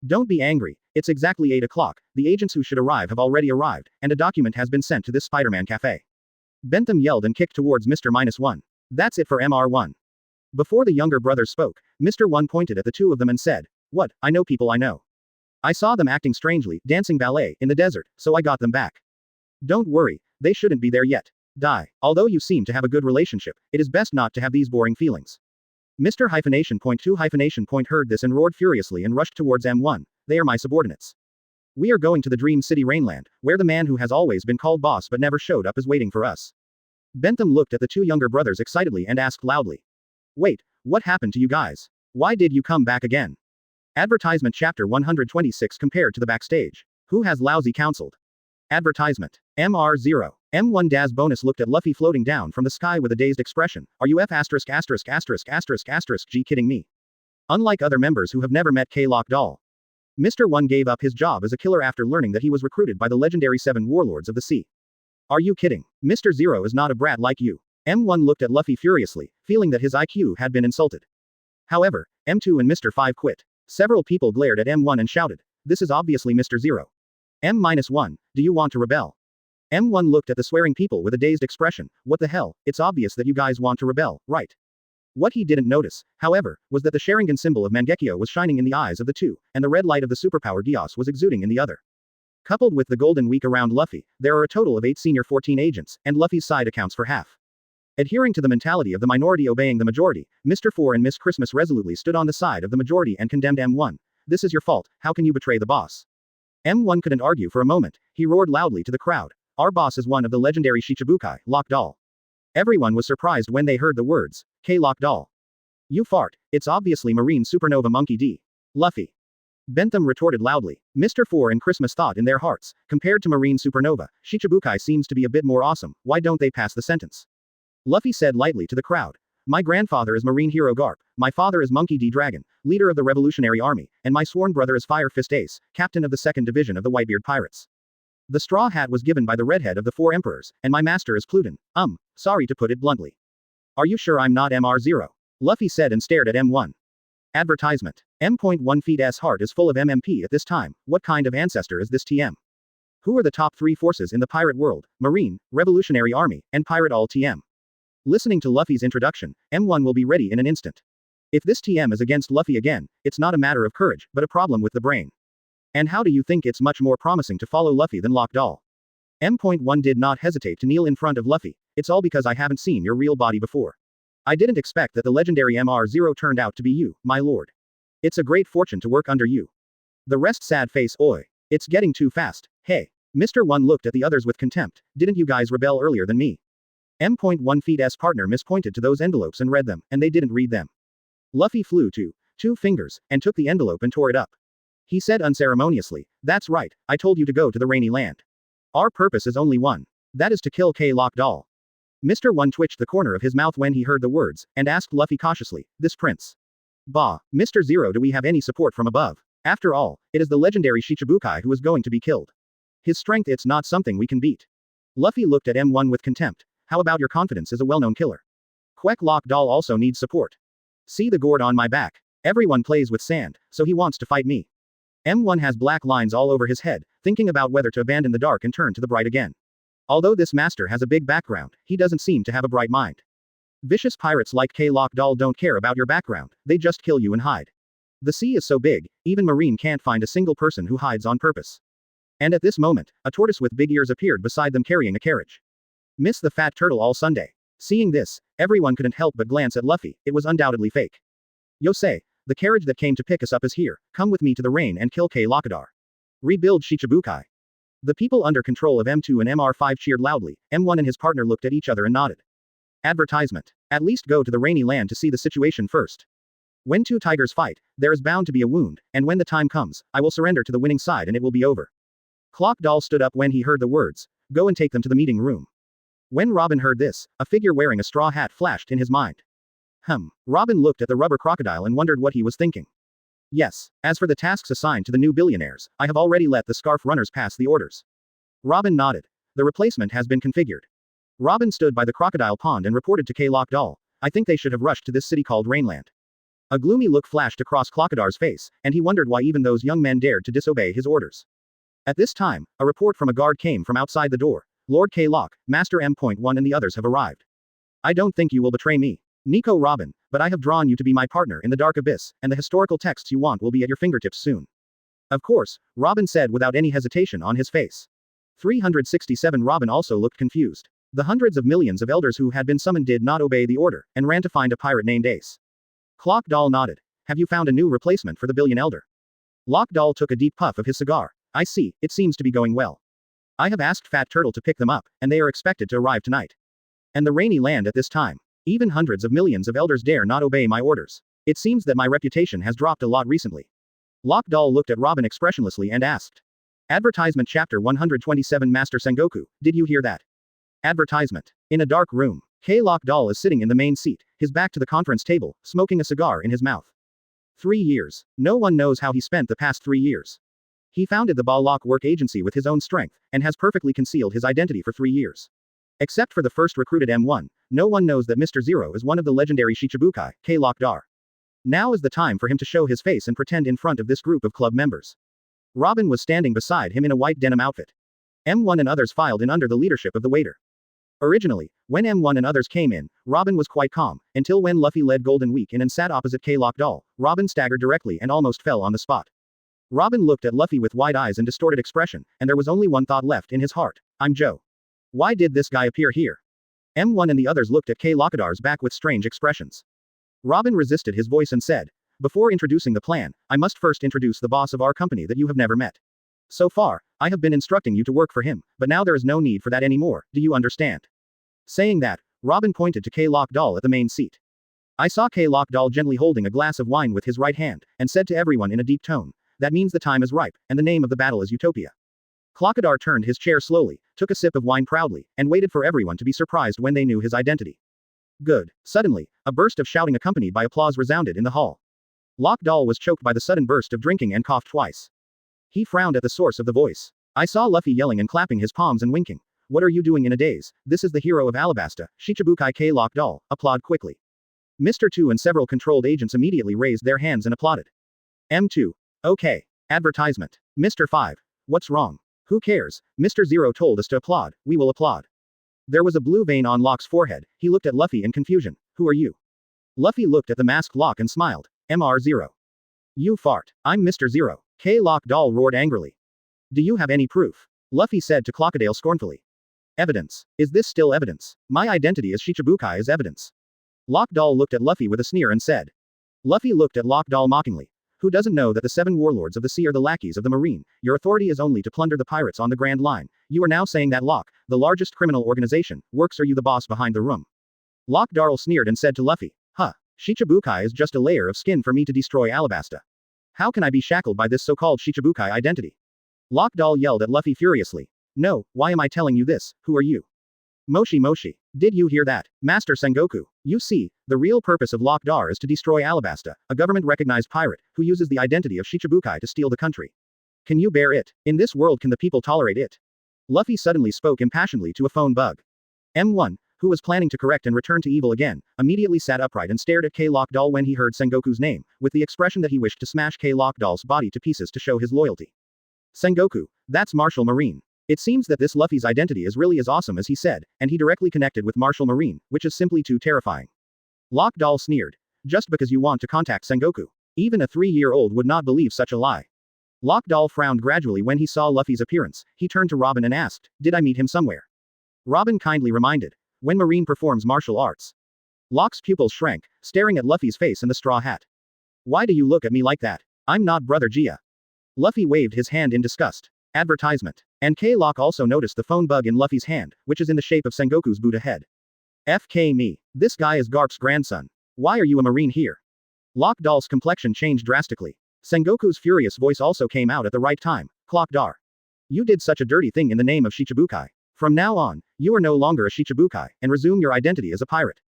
Don't be angry, it's exactly 8 o'clock, the agents who should arrive have already arrived, and a document has been sent to this Spider-Man cafe. Bentham yelled and kicked towards Mr. -1. That's it for MR1. Before the younger brothers spoke, Mr. One pointed at the two of them and said, what, I know people I know. I saw them acting strangely, dancing ballet, in the desert, so I got them back. Don't worry, they shouldn't be there yet. Die. Although you seem to have a good relationship, it is best not to have these boring feelings. Mr. -2 heard this and roared furiously and rushed towards M1. They are my subordinates. We are going to the Dream City Rainland, where the man who has always been called boss but never showed up is waiting for us. Bentham looked at the two younger brothers excitedly and asked loudly. Wait, what happened to you guys? Why did you come back again? Advertisement chapter 126 compared to the backstage. Who has lousy counseled? Advertisement. MR0. M1 Daz Bonus looked at Luffy floating down from the sky with a dazed expression. Are you G kidding me? Unlike other members who have never met K-Lock Doll. Mr. One gave up his job as a killer after learning that he was recruited by the legendary 7 warlords of the sea. Are you kidding? Mr. Zero is not a brat like you. M1 looked at Luffy furiously, feeling that his IQ had been insulted. However, M2 and Mr. 5 quit. Several people glared at M1 and shouted, this is obviously Mr. Zero. M-1, do you want to rebel? M1 looked at the swearing people with a dazed expression. What the hell, it's obvious that you guys want to rebel, right? What he didn't notice, however, was that the Sharingan symbol of Mangekyo was shining in the eyes of the two, and the red light of the superpower Geass was exuding in the other. Coupled with the Golden Week around Luffy, there are a total of 8 senior 14 agents, and Luffy's side accounts for half. Adhering to the mentality of the minority obeying the majority, Mr. 4 and Miss Christmas resolutely stood on the side of the majority and condemned M1. This is your fault, how can you betray the boss? M1 couldn't argue for a moment, he roared loudly to the crowd. Our boss is one of the legendary Shichibukai, Lock Doll. Everyone was surprised when they heard the words, K-Lock Doll. You fart, it's obviously Marine Supernova Monkey D. Luffy. Bentham retorted loudly. Mr. 4 and Christmas thought in their hearts, compared to Marine Supernova, Shichibukai seems to be a bit more awesome, why don't they pass the sentence? Luffy said lightly to the crowd. My grandfather is Marine Hero Garp, my father is Monkey D. Dragon, leader of the Revolutionary Army, and my sworn brother is Fire Fist Ace, captain of the 2nd Division of the Whitebeard Pirates. The straw hat was given by the redhead of the 4 emperors, and my master is Pluton. Sorry to put it bluntly. Are you sure I'm not MR0? Luffy said and stared at M1. Advertisement. M.1 Feet's heart is full of MMP at this time, what kind of ancestor is this TM? Who are the top 3 forces in the pirate world? Marine, Revolutionary Army, and Pirate all TM. Listening to Luffy's introduction, M1 will be ready in an instant. If this TM is against Luffy again, it's not a matter of courage, but a problem with the brain. And how do you think it's much more promising to follow Luffy than Lock Doll? M.1 did not hesitate to kneel in front of Luffy. It's all because I haven't seen your real body before. I didn't expect that the legendary MR0 turned out to be you, my lord. It's a great fortune to work under you. The rest sad face oi. It's getting too fast, hey. Mr. 1 looked at the others with contempt. Didn't you guys rebel earlier than me? M.1 Feet's partner mispointed to those envelopes and read them, and they didn't read them. Luffy flew to 2 fingers, and took the envelope and tore it up. He said unceremoniously, that's right, I told you to go to the rainy land. Our purpose is only one. That is to kill K-Lock Doll. Mr. 1 twitched the corner of his mouth when he heard the words, and asked Luffy cautiously, this prince. Bah, Mr. Zero, do we have any support from above? After all, it is the legendary Shichibukai who is going to be killed. His strength, it's not something we can beat. Luffy looked at M1 with contempt. How about your confidence as a well-known killer? Quack Lock Doll also needs support. See the gourd on my back. Everyone plays with sand, so he wants to fight me. M1 has black lines all over his head, thinking about whether to abandon the dark and turn to the bright again. Although this master has a big background, he doesn't seem to have a bright mind. Vicious pirates like K-Lock Doll don't care about your background, they just kill you and hide. The sea is so big, even Marine can't find a single person who hides on purpose. And at this moment, a tortoise with big ears appeared beside them carrying a carriage. Miss the fat turtle all Sunday. Seeing this, everyone couldn't help but glance at Luffy, it was undoubtedly fake. Yosei, the carriage that came to pick us up is here, come with me to the rain and kill K-Lockadar. Rebuild Shichibukai. The people under control of M2 and MR5 cheered loudly, M1 and his partner looked at each other and nodded. Advertisement. At least go to the rainy land to see the situation first. When 2 tigers fight, there is bound to be a wound, and when the time comes, I will surrender to the winning side and it will be over. Clock Doll stood up when he heard the words. Go and take them to the meeting room. When Robin heard this, a figure wearing a straw hat flashed in his mind. Robin looked at the rubber crocodile and wondered what he was thinking. Yes, as for the tasks assigned to the new billionaires, I have already let the scarf runners pass the orders. Robin nodded. The replacement has been configured. Robin stood by the crocodile pond and reported to K-Lock-Doll, I think they should have rushed to this city called Rainland. A gloomy look flashed across Crocodile's face, and he wondered why even those young men dared to disobey his orders. At this time, a report from a guard came from outside the door. Lord K-Lock, Master M.1 and the others have arrived. I don't think you will betray me. Nico Robin, but I have drawn you to be my partner in the dark abyss, and the historical texts you want will be at your fingertips soon. Of course, Robin said without any hesitation on his face. 367 Robin also looked confused. The hundreds of millions of elders who had been summoned did not obey the order, and ran to find a pirate named Ace. Clock Doll nodded. Have you found a new replacement for the billion elder? Lock Doll took a deep puff of his cigar. I see, it seems to be going well. I have asked Fat Turtle to pick them up, and they are expected to arrive tonight. And the rainy land at this time. Even hundreds of millions of elders dare not obey my orders. It seems that my reputation has dropped a lot recently. Lock Doll looked at Robin expressionlessly and asked. Advertisement Chapter 127 Master Sengoku, did you hear that? Advertisement. In a dark room, K-Lock Doll is sitting in the main seat, his back to the conference table, smoking a cigar in his mouth. 3 years. No one knows how he spent the past 3 years. He founded the Baroque Works agency with his own strength, and has perfectly concealed his identity for 3 years. Except for the first recruited M1, no one knows that Mr. Zero is one of the legendary Shichibukai, K-Lock Dar. Now is the time for him to show his face and pretend in front of this group of club members. Robin was standing beside him in a white denim outfit. M1 and others filed in under the leadership of the waiter. Originally, when M1 and others came in, Robin was quite calm, until when Luffy led Golden Week in and sat opposite K-Lock Doll, Robin staggered directly and almost fell on the spot. Robin looked at Luffy with wide eyes and distorted expression, and there was only one thought left in his heart. I'm Joe. Why did this guy appear here? M1 and the others looked at K-Lockadar's back with strange expressions. Robin resisted his voice and said, before introducing the plan, I must first introduce the boss of our company that you have never met. So far, I have been instructing you to work for him, but now there is no need for that anymore, do you understand? Saying that, Robin pointed to K-Lock Doll at the main seat. I saw K-Lock Doll gently holding a glass of wine with his right hand, and said to everyone in a deep tone, that means the time is ripe, and the name of the battle is Utopia. Crocodile turned his chair slowly, took a sip of wine proudly, and waited for everyone to be surprised when they knew his identity. Good. Suddenly, a burst of shouting accompanied by applause resounded in the hall. Lock Doll was choked by the sudden burst of drinking and coughed twice. He frowned at the source of the voice. I saw Luffy yelling and clapping his palms and winking. What are you doing in a daze? This is the hero of Alabasta, Shichibukai K-Lock Doll, applaud quickly. Mr. 2 and several controlled agents immediately raised their hands and applauded. M2. Okay. Advertisement. Mr. 5. What's wrong? Who cares? Mr. 0 told us to applaud, we will applaud. There was a blue vein on Lock's forehead, he looked at Luffy in confusion. Who are you? Luffy looked at the masked Lock and smiled. MR0. You fart. I'm Mr. 0. K-Lock Doll roared angrily. Do you have any proof? Luffy said to Crocodile scornfully. Evidence. Is this still evidence? My identity as Shichibukai is evidence. Lock Doll looked at Luffy with a sneer and said. Luffy looked at Lock Doll mockingly. Who doesn't know that the 7 warlords of the sea are the lackeys of the marine? Your authority is only to plunder the pirates on the Grand Line. You are now saying that Lock, the largest criminal organization, works. Are you the boss behind the room? Lock Darl sneered and said to Luffy. Huh. Shichibukai is just a layer of skin for me to destroy Alabasta. How can I be shackled by this so-called Shichibukai identity? Lock Doll yelled at Luffy furiously. No, why am I telling you this? Who are you? Moshi Moshi. Did you hear that, Master Sengoku? You see, the real purpose of Lock Dar is to destroy Alabasta, a government-recognized pirate, who uses the identity of Shichibukai to steal the country. Can you bear it? In this world can the people tolerate it? Luffy suddenly spoke impassionedly to a phone bug. M1, who was planning to correct and return to evil again, immediately sat upright and stared at K-Lock Doll when he heard Sengoku's name, with the expression that he wished to smash K-Lock Doll's body to pieces to show his loyalty. Sengoku, that's Martial Marine. It seems that this Luffy's identity is really as awesome as he said, and he directly connected with Martial Marine, which is simply too terrifying. Lock Doll sneered. Just because you want to contact Sengoku. Even a 3-year-old would not believe such a lie. Lock Doll frowned gradually when he saw Luffy's appearance. He turned to Robin and asked, did I meet him somewhere? Robin kindly reminded. When Marine performs martial arts. Lock's pupils shrank, staring at Luffy's face and the straw hat. Why do you look at me like that? I'm not Brother Gia. Luffy waved his hand in disgust. Advertisement. And K-Lock also noticed the phone bug in Luffy's hand, which is in the shape of Sengoku's Buddha head. FK me. This guy is Garp's grandson. Why are you a marine here? Lock Doll's complexion changed drastically. Sengoku's furious voice also came out at the right time. Clock Dar. You did such a dirty thing in the name of Shichibukai. From now on, you are no longer a Shichibukai, and resume your identity as a pirate.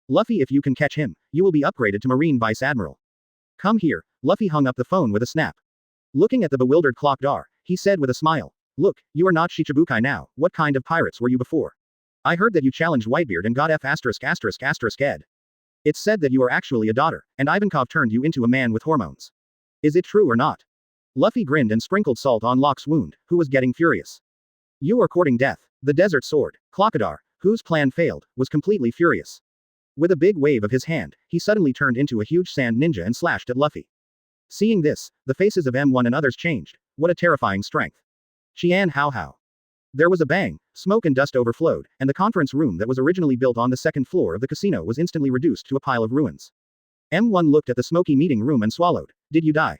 Luffy, if you can catch him, you will be upgraded to Marine Vice Admiral. Come here. Luffy hung up the phone with a snap. Looking at the bewildered Crocodile, he said with a smile. Look, you are not Shichibukai now, what kind of pirates were you before? I heard that you challenged Whitebeard and got F*********. It's said that you are actually a daughter, and Ivankov turned you into a man with hormones. Is it true or not? Luffy grinned and sprinkled salt on Locke's wound, who was getting furious. You are courting death. The Desert Sword, Crocodile, whose plan failed, was completely furious. With a big wave of his hand, he suddenly turned into a huge sand ninja and slashed at Luffy. Seeing this, the faces of M1 and others changed. What a terrifying strength. Qian Hao Hao. There was a bang, smoke and dust overflowed, and the conference room that was originally built on the second floor of the casino was instantly reduced to a pile of ruins. M1 looked at the smoky meeting room and swallowed. Did you die?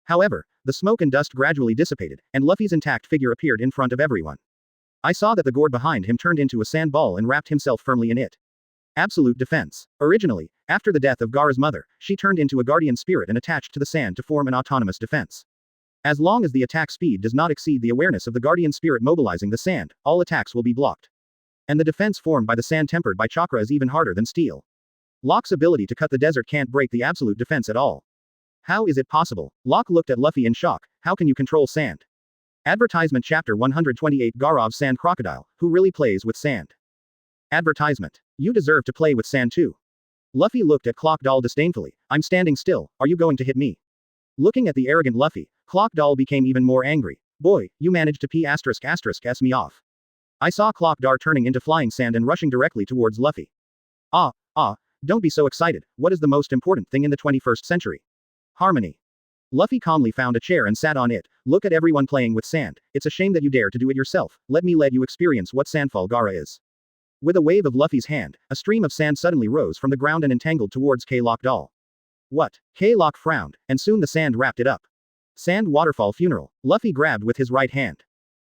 However, the smoke and dust gradually dissipated, and Luffy's intact figure appeared in front of everyone. I saw that the gourd behind him turned into a sand ball and wrapped himself firmly in it. Absolute defense. Originally, after the death of Gaara's mother, she turned into a guardian spirit and attached to the sand to form an autonomous defense. As long as the attack speed does not exceed the awareness of the guardian spirit mobilizing the sand, all attacks will be blocked. And the defense formed by the sand tempered by chakra is even harder than steel. Locke's ability to cut the desert can't break the absolute defense at all. How is it possible? Locke looked at Luffy in shock. How can you control sand? Advertisement Chapter 128 Garov's Sand Crocodile, who really plays with sand? Advertisement. You deserve to play with sand too. Luffy looked at Crocodile disdainfully. I'm standing still, are you going to hit me? Looking at the arrogant Luffy, Crocodile became even more angry. Boy, you managed to P******s me off. I saw Crocodile turning into flying sand and rushing directly towards Luffy. Don't be so excited, what is the most important thing in the 21st century? Harmony. Luffy calmly found a chair and sat on it. Look at everyone playing with sand, it's a shame that you dare to do it yourself, let you experience what Sandfall Gaara is. With a wave of Luffy's hand, a stream of sand suddenly rose from the ground and entangled towards Crocodile. What? K-Lock frowned, and soon the sand wrapped it up. Sand waterfall funeral. Luffy grabbed with his right hand.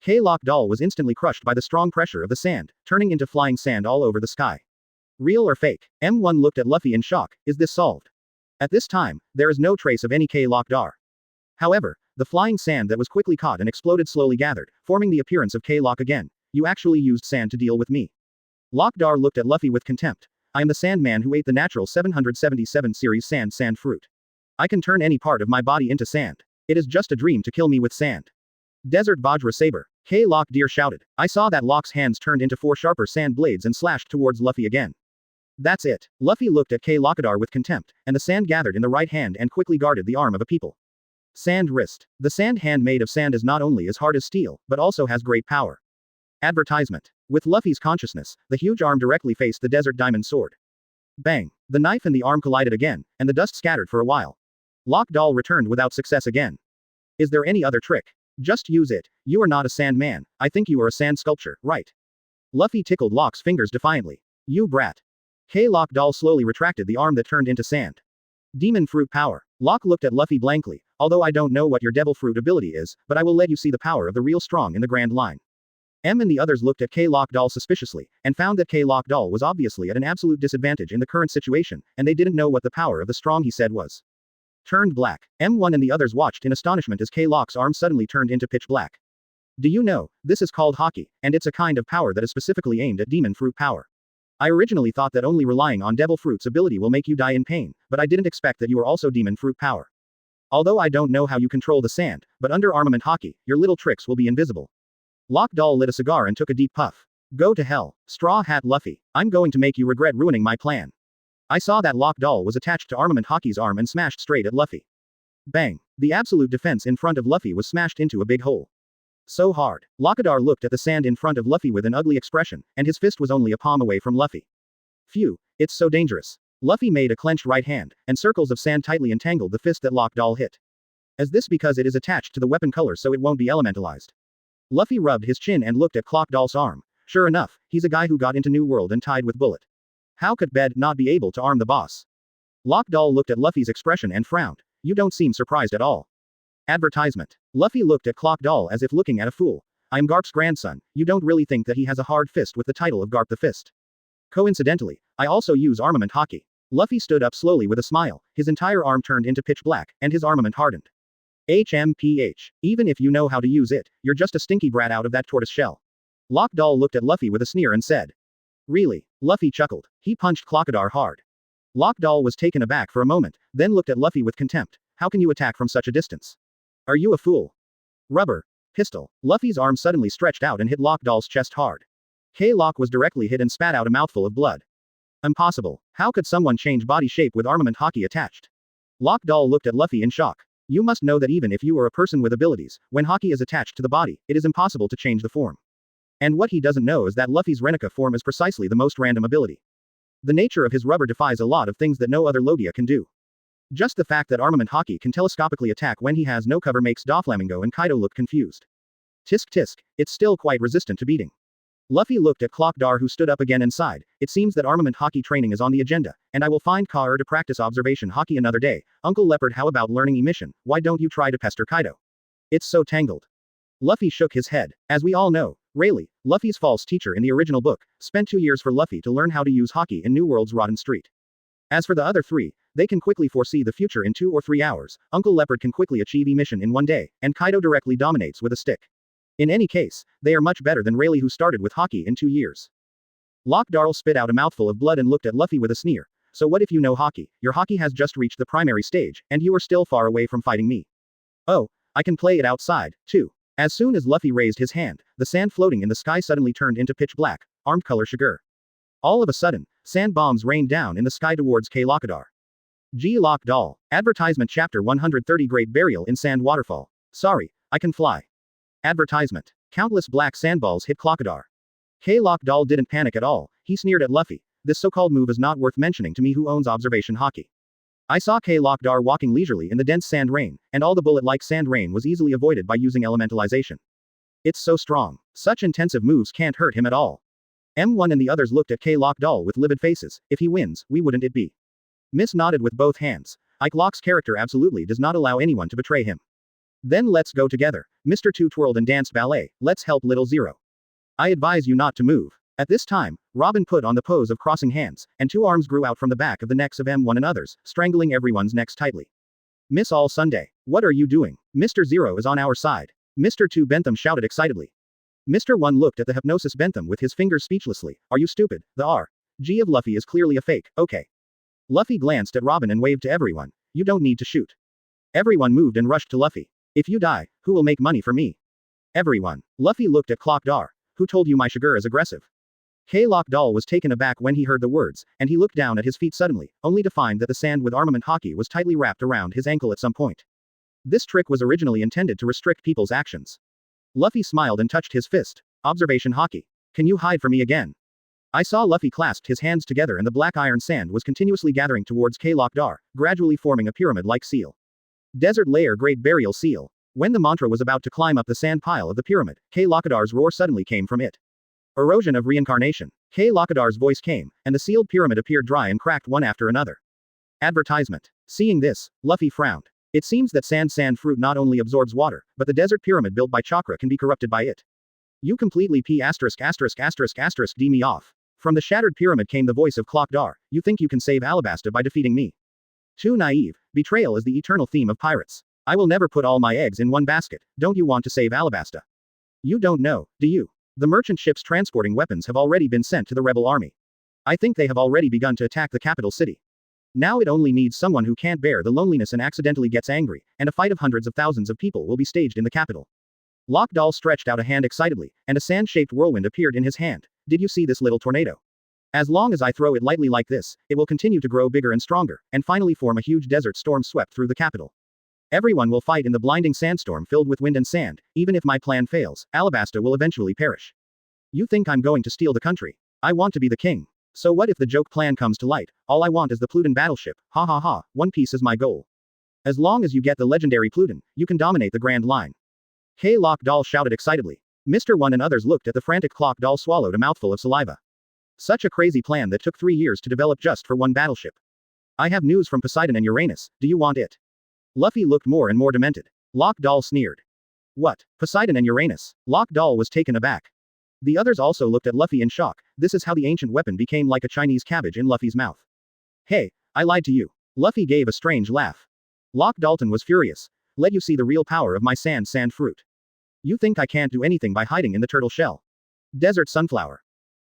Crocodile was instantly crushed by the strong pressure of the sand, turning into flying sand all over the sky. Real or fake? M1 looked at Luffy in shock. Is this solved? At this time, there is no trace of any Crocodile. However, the flying sand that was quickly caught and exploded slowly gathered, forming the appearance of K-Lock again. You actually used sand to deal with me. Lockdar looked at Luffy with contempt. I am the Sandman who ate the natural 777 series sand fruit. I can turn any part of my body into sand. It is just a dream to kill me with sand. Desert Vajra Saber. K-Lock Deer shouted. I saw that Lock's hands turned into 4 sharper sand blades and slashed towards Luffy again. That's it. Luffy looked at K-Lockadar with contempt, and the sand gathered in the right hand and quickly guarded the arm of a people. Sand wrist. The sand hand made of sand is not only as hard as steel, but also has great power. Advertisement. With Luffy's consciousness, the huge arm directly faced the desert diamond sword. Bang. The knife and the arm collided again, and the dust scattered for a while. Lockdoll returned without success again. Is there any other trick? Just use it. You are not a sand man, I think you are a sand sculpture, right? Luffy tickled Lock's fingers defiantly. You brat. Lockdoll slowly retracted the arm that turned into sand. Demon fruit power. Lock looked at Luffy blankly. Although I don't know what your devil fruit ability is, but I will let you see the power of the real strong in the grand line. M and the others looked at Lockdoll suspiciously, and found that Lockdoll was obviously at an absolute disadvantage in the current situation, and they didn't know what the power of the strong he said was. Turned black. M1 and the others watched in astonishment as Lock's arm suddenly turned into pitch black. Do you know, this is called hockey, and it's a kind of power that is specifically aimed at demon fruit power. I originally thought that only relying on devil fruit's ability will make you die in pain, but I didn't expect that you are also demon fruit power. Although I don't know how you control the sand, but under armament hockey, your little tricks will be invisible. Lockdoll lit a cigar and took a deep puff. Go to hell, Straw Hat Luffy. I'm going to make you regret ruining my plan. I saw that Lockdoll was attached to armament hockey's arm and smashed straight at Luffy. Bang. The absolute defense in front of Luffy was smashed into a big hole. So hard. Lockadar looked at the sand in front of Luffy with an ugly expression, and his fist was only a palm away from Luffy. Phew, it's so dangerous. Luffy made a clenched right hand, and circles of sand tightly entangled the fist that Lockdoll hit. As this because it is attached to the weapon color so it won't be elementalized. Luffy rubbed his chin and looked at Crocodile's arm. Sure enough, he's a guy who got into New World and tied with bullet. How could Bed not be able to arm the boss? Lockdoll looked at Luffy's expression and frowned. You don't seem surprised at all. Advertisement. Luffy looked at Crocodile as if looking at a fool. I'm Garp's grandson, you don't really think that he has a hard fist with the title of Garp the Fist. Coincidentally, I also use armament hockey. Luffy stood up slowly with a smile, his entire arm turned into pitch black, and his armament hardened. HMPH. Even if you know how to use it, you're just a stinky brat out of that tortoise shell. Lockdoll looked at Luffy with a sneer and said. Really? Luffy chuckled. He punched Crocodile hard. Lockdoll was taken aback for a moment, then looked at Luffy with contempt. How can you attack from such a distance? Are you a fool? Rubber. Pistol. Luffy's arm suddenly stretched out and hit Lockdoll's chest hard. K-Lock was directly hit and spat out a mouthful of blood. Impossible. How could someone change body shape with armament hockey attached? Lockdoll looked at Luffy in shock. You must know that even if you are a person with abilities, when hockey is attached to the body, it is impossible to change the form. And what he doesn't know is that Luffy's Renika form is precisely the most random ability. The nature of his rubber defies a lot of things that no other Logia can do. Just the fact that armament hockey can telescopically attack when he has no cover makes Doflamingo and Kaido look confused. Tisk tisk, it's still quite resistant to beating. Luffy looked at Clockdar who stood up again and sighed. It seems that armament hockey training is on the agenda, and I will find Kaur to practice observation hockey another day. Uncle Leopard, how about learning emission? Why don't you try to pester Kaido? It's so tangled. Luffy shook his head. As we all know, Rayleigh, Luffy's false teacher in the original book, spent 2 years for Luffy to learn how to use hockey in New World's Rotten Street. As for the other 3, they can quickly foresee the future in 2 or 3 hours, Uncle Leopard can quickly achieve emission in 1 day, and Kaido directly dominates with a stick. In any case, they are much better than Rayleigh who started with hockey in 2 years. Lockdarl spit out a mouthful of blood and looked at Luffy with a sneer. So what if you know hockey? Your hockey has just reached the primary stage, and you are still far away from fighting me. Oh, I can play it outside, too. As soon as Luffy raised his hand, the sand floating in the sky suddenly turned into pitch black, armed color sugar. All of a sudden, sand bombs rained down in the sky towards K-Lockadar. G. Lockdoll. Advertisement Chapter 130 Great Burial in Sand Waterfall. Sorry, I can fly. Advertisement. Countless black sandballs hit Clockadar. K-Lockdoll didn't panic at all, he sneered at Luffy. This so-called move is not worth mentioning to me who owns observation hockey. I saw K-Lockdar walking leisurely in the dense sand rain, and all the bullet-like sand rain was easily avoided by using elementalization. It's so strong. Such intensive moves can't hurt him at all. M1 and the others looked at K-Lockdoll with livid faces. If he wins, we wouldn't it be? Miss nodded with both hands. Ike Locke's character absolutely does not allow anyone to betray him. Then let's go together. Mr. Two twirled and danced ballet. Let's help Little Zero. I advise you not to move. At this time, Robin put on the pose of crossing hands, and 2 arms grew out from the back of the necks of M1 and others, strangling everyone's necks tightly. Miss All Sunday. What are you doing? Mr. Zero is on our side. Mr. 2 Bentham shouted excitedly. Mr. 1 looked at the hypnosis Bentham with his fingers speechlessly. Are you stupid? The R.G. of Luffy is clearly a fake, okay. Luffy glanced at Robin and waved to everyone. You don't need to shoot. Everyone moved and rushed to Luffy. If you die, who will make money for me? Everyone. Luffy looked at Clockdar. Who told you my sugar is aggressive? K-Lockdoll was taken aback when he heard the words, and he looked down at his feet suddenly, only to find that the sand with armament hockey was tightly wrapped around his ankle at some point. This trick was originally intended to restrict people's actions. Luffy smiled and touched his fist. Observation hockey. Can you hide from me again? I saw Luffy clasped his hands together and the black iron sand was continuously gathering towards K-Lockdar, gradually forming a pyramid-like seal. Desert Layer Great Burial Seal. When the mantra was about to climb up the sand pile of the pyramid, K-Lockadar's roar suddenly came from it. Erosion of reincarnation. K-Lockadar's voice came, and the sealed pyramid appeared dry and cracked one after another. Advertisement. Seeing this, Luffy frowned. It seems that sand fruit not only absorbs water, but the desert pyramid built by chakra can be corrupted by it. You completely d me off. From the shattered pyramid came the voice of Clockdar. You think you can save Alabasta by defeating me? Too naive. Betrayal is the eternal theme of pirates. I will never put all my eggs in one basket. Don't you want to save Alabasta? You don't know, do you? The merchant ships transporting weapons have already been sent to the rebel army. I think they have already begun to attack the capital city. Now it only needs someone who can't bear the loneliness and accidentally gets angry, and a fight of hundreds of thousands of people will be staged in the capital. Lockdoll stretched out a hand excitedly, and a sand-shaped whirlwind appeared in his hand. Did you see this little tornado? As long as I throw it lightly like this, it will continue to grow bigger and stronger, and finally form a huge desert storm swept through the capital. Everyone will fight in the blinding sandstorm filled with wind and sand. Even if my plan fails, Alabasta will eventually perish. You think I'm going to steal the country? I want to be the king. So what if the joke plan comes to light? All I want is the Pluton battleship. Ha ha ha, One Piece is my goal. As long as you get the legendary Pluton, you can dominate the Grand Line. K-Lockdoll shouted excitedly. Mr. 1 and others looked at the frantic Clockdoll swallowed a mouthful of saliva. Such a crazy plan that took 3 years to develop just for one battleship. I have news from Poseidon and Uranus, do you want it? Luffy looked more and more demented. Lockdoll sneered. What? Poseidon and Uranus? Lockdoll was taken aback. The others also looked at Luffy in shock. This is how the ancient weapon became like a Chinese cabbage in Luffy's mouth. Hey, I lied to you. Luffy gave a strange laugh. Lock Dalton was furious. Let you see the real power of my sand fruit. You think I can't do anything by hiding in the turtle shell? Desert sunflower.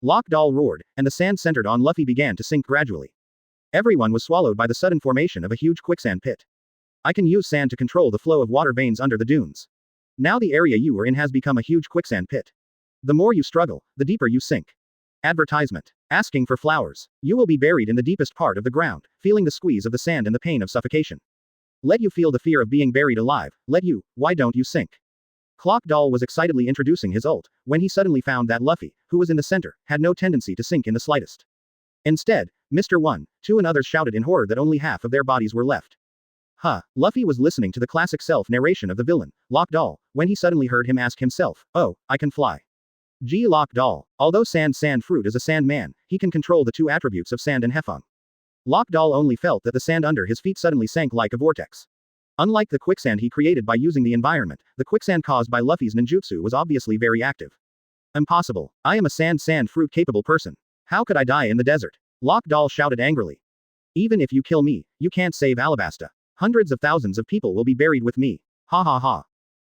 Lockdoll roared, and the sand centered on Luffy began to sink gradually. Everyone was swallowed by the sudden formation of a huge quicksand pit. I can use sand to control the flow of water veins under the dunes. Now the area you are in has become a huge quicksand pit. The more you struggle, the deeper you sink. Advertisement. Asking for flowers. You will be buried in the deepest part of the ground, feeling the squeeze of the sand and the pain of suffocation. Let you feel the fear of being buried alive. Why don't you sink? Clockdoll was excitedly introducing his ult, when he suddenly found that Luffy, who was in the center, had no tendency to sink in the slightest. Instead, Mr. 1, 2 and others shouted in horror that only half of their bodies were left. Luffy was listening to the classic self-narration of the villain, Lockdoll, when he suddenly heard him ask himself, "Oh, I can fly." Gee, Lockdoll. Although Sand Fruit is a sand man, he can control the two attributes of sand and Hefong. Lockdoll only felt that the sand under his feet suddenly sank like a vortex. Unlike the quicksand he created by using the environment, the quicksand caused by Luffy's ninjutsu was obviously very active. Impossible. I am a sand fruit capable person. How could I die in the desert? Lockdoll shouted angrily. Even if you kill me, you can't save Alabasta. Hundreds of thousands of people will be buried with me. Ha ha ha.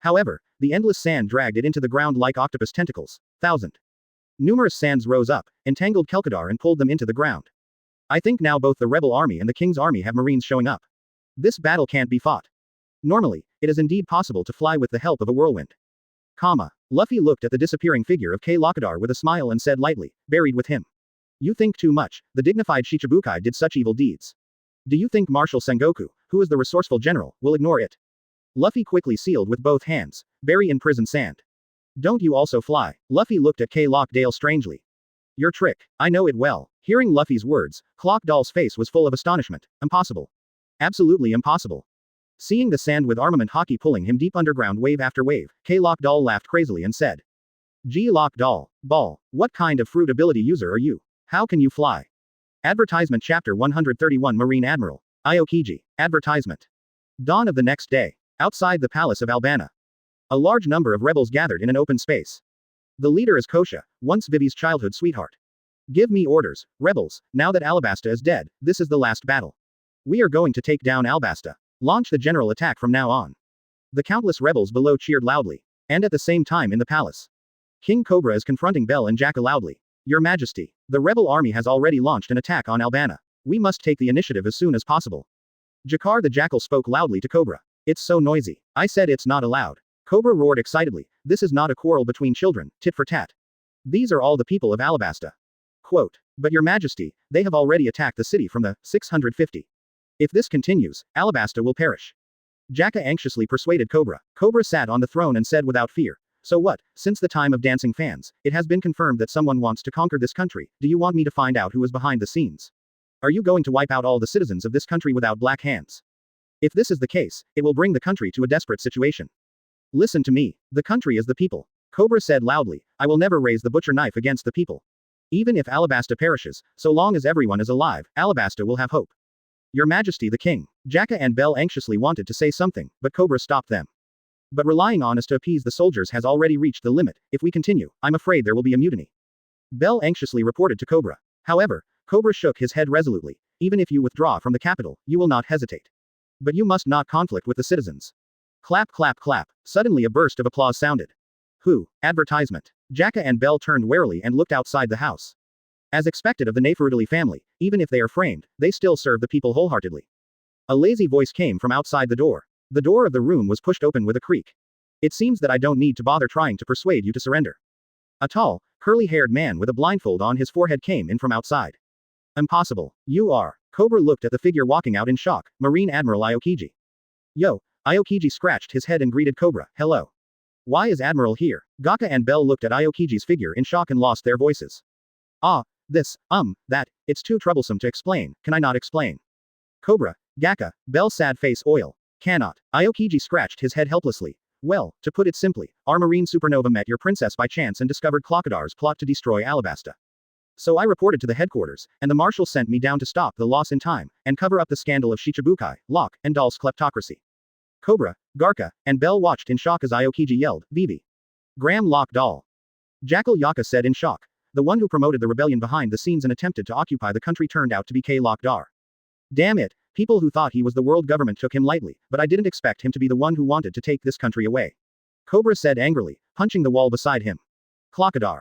However, the endless sand dragged it into the ground like octopus tentacles. Numerous sands rose up, entangled Kelkadar and pulled them into the ground. I think now both the rebel army and the king's army have marines showing up. This battle can't be fought. Normally, it is indeed possible to fly with the help of a whirlwind. Luffy looked at the disappearing figure of Lockadar with a smile and said lightly, buried with him. You think too much, the dignified Shichibukai did such evil deeds. Do you think Marshal Sengoku, who is the resourceful general, will ignore it? Luffy quickly sealed with both hands, bury in prison sand. Don't you also fly? Luffy looked at Lockdale strangely. Your trick, I know it well. Hearing Luffy's words, Clockdoll's face was full of astonishment. Impossible. Absolutely impossible. Seeing the sand with armament hockey pulling him deep underground wave after wave, Lockdoll laughed crazily and said. Gee Lockdoll, what kind of fruit ability user are you? How can you fly? Advertisement Chapter 131 Marine Admiral. Aokiji. Advertisement. Dawn of the next day. Outside the palace of Albana. A large number of rebels gathered in an open space. The leader is Kosha, once Vivi's childhood sweetheart. Give me orders, rebels, now that Alabasta is dead, this is the last battle. We are going to take down Alabasta. Launch the general attack from now on. The countless rebels below cheered loudly. And at the same time in the palace. King Cobra is confronting Bell and Jacka loudly. Your Majesty, the rebel army has already launched an attack on Albana. We must take the initiative as soon as possible. Jakar the Jackal spoke loudly to Cobra. It's so noisy. I said it's not allowed. Cobra roared excitedly. This is not a quarrel between children, tit for tat. These are all the people of Alabasta. Quote. But your Majesty, they have already attacked the city from the 650. If this continues, Alabasta will perish. Jacka anxiously persuaded Cobra. Cobra sat on the throne and said without fear. So what, since the time of dancing fans, it has been confirmed that someone wants to conquer this country, do you want me to find out who is behind the scenes? Are you going to wipe out all the citizens of this country without black hands? If this is the case, it will bring the country to a desperate situation. Listen to me, the country is the people. Cobra said loudly, I will never raise the butcher knife against the people. Even if Alabasta perishes, so long as everyone is alive, Alabasta will have hope. Your Majesty the King. Jacka and Bell anxiously wanted to say something, but Cobra stopped them. But relying on us to appease the soldiers has already reached the limit. If we continue, I'm afraid there will be a mutiny. Bell anxiously reported to Cobra. However, Cobra shook his head resolutely. Even if you withdraw from the capital, you will not hesitate. But you must not conflict with the citizens. Clap clap clap. Suddenly a burst of applause sounded. Who? Advertisement. Jacka and Bell turned warily and looked outside the house. As expected of the Neferudali family, even if they are framed, they still serve the people wholeheartedly. A lazy voice came from outside the door. The door of the room was pushed open with a creak. It seems that I don't need to bother trying to persuade you to surrender. A tall, curly-haired man with a blindfold on his forehead came in from outside. Impossible. You are. Cobra looked at the figure walking out in shock, Marine Admiral Aokiji. Yo, Aokiji scratched his head and greeted Cobra, hello. Why is Admiral here? Gakka and Bell looked at Aokiji's figure in shock and lost their voices. It's too troublesome to explain, can I not explain? Cobra, Gakka, Bell sad face oil. Cannot. Aokiji scratched his head helplessly. Well, to put it simply, our marine supernova met your princess by chance and discovered Crocodile's plot to destroy Alabasta. So I reported to the headquarters, and the marshal sent me down to stop the loss in time, and cover up the scandal of Shichibukai, Locke, and Doll's kleptocracy. Cobra, Garka, and Bell watched in shock as Aokiji yelled, Vivi. Graham Locke Doll. Jackal Yaka said in shock. The one who promoted the rebellion behind the scenes and attempted to occupy the country turned out to be Locke Dar. Damn it. People who thought he was the world government took him lightly, but I didn't expect him to be the one who wanted to take this country away. Cobra said angrily, punching the wall beside him. Crocodile,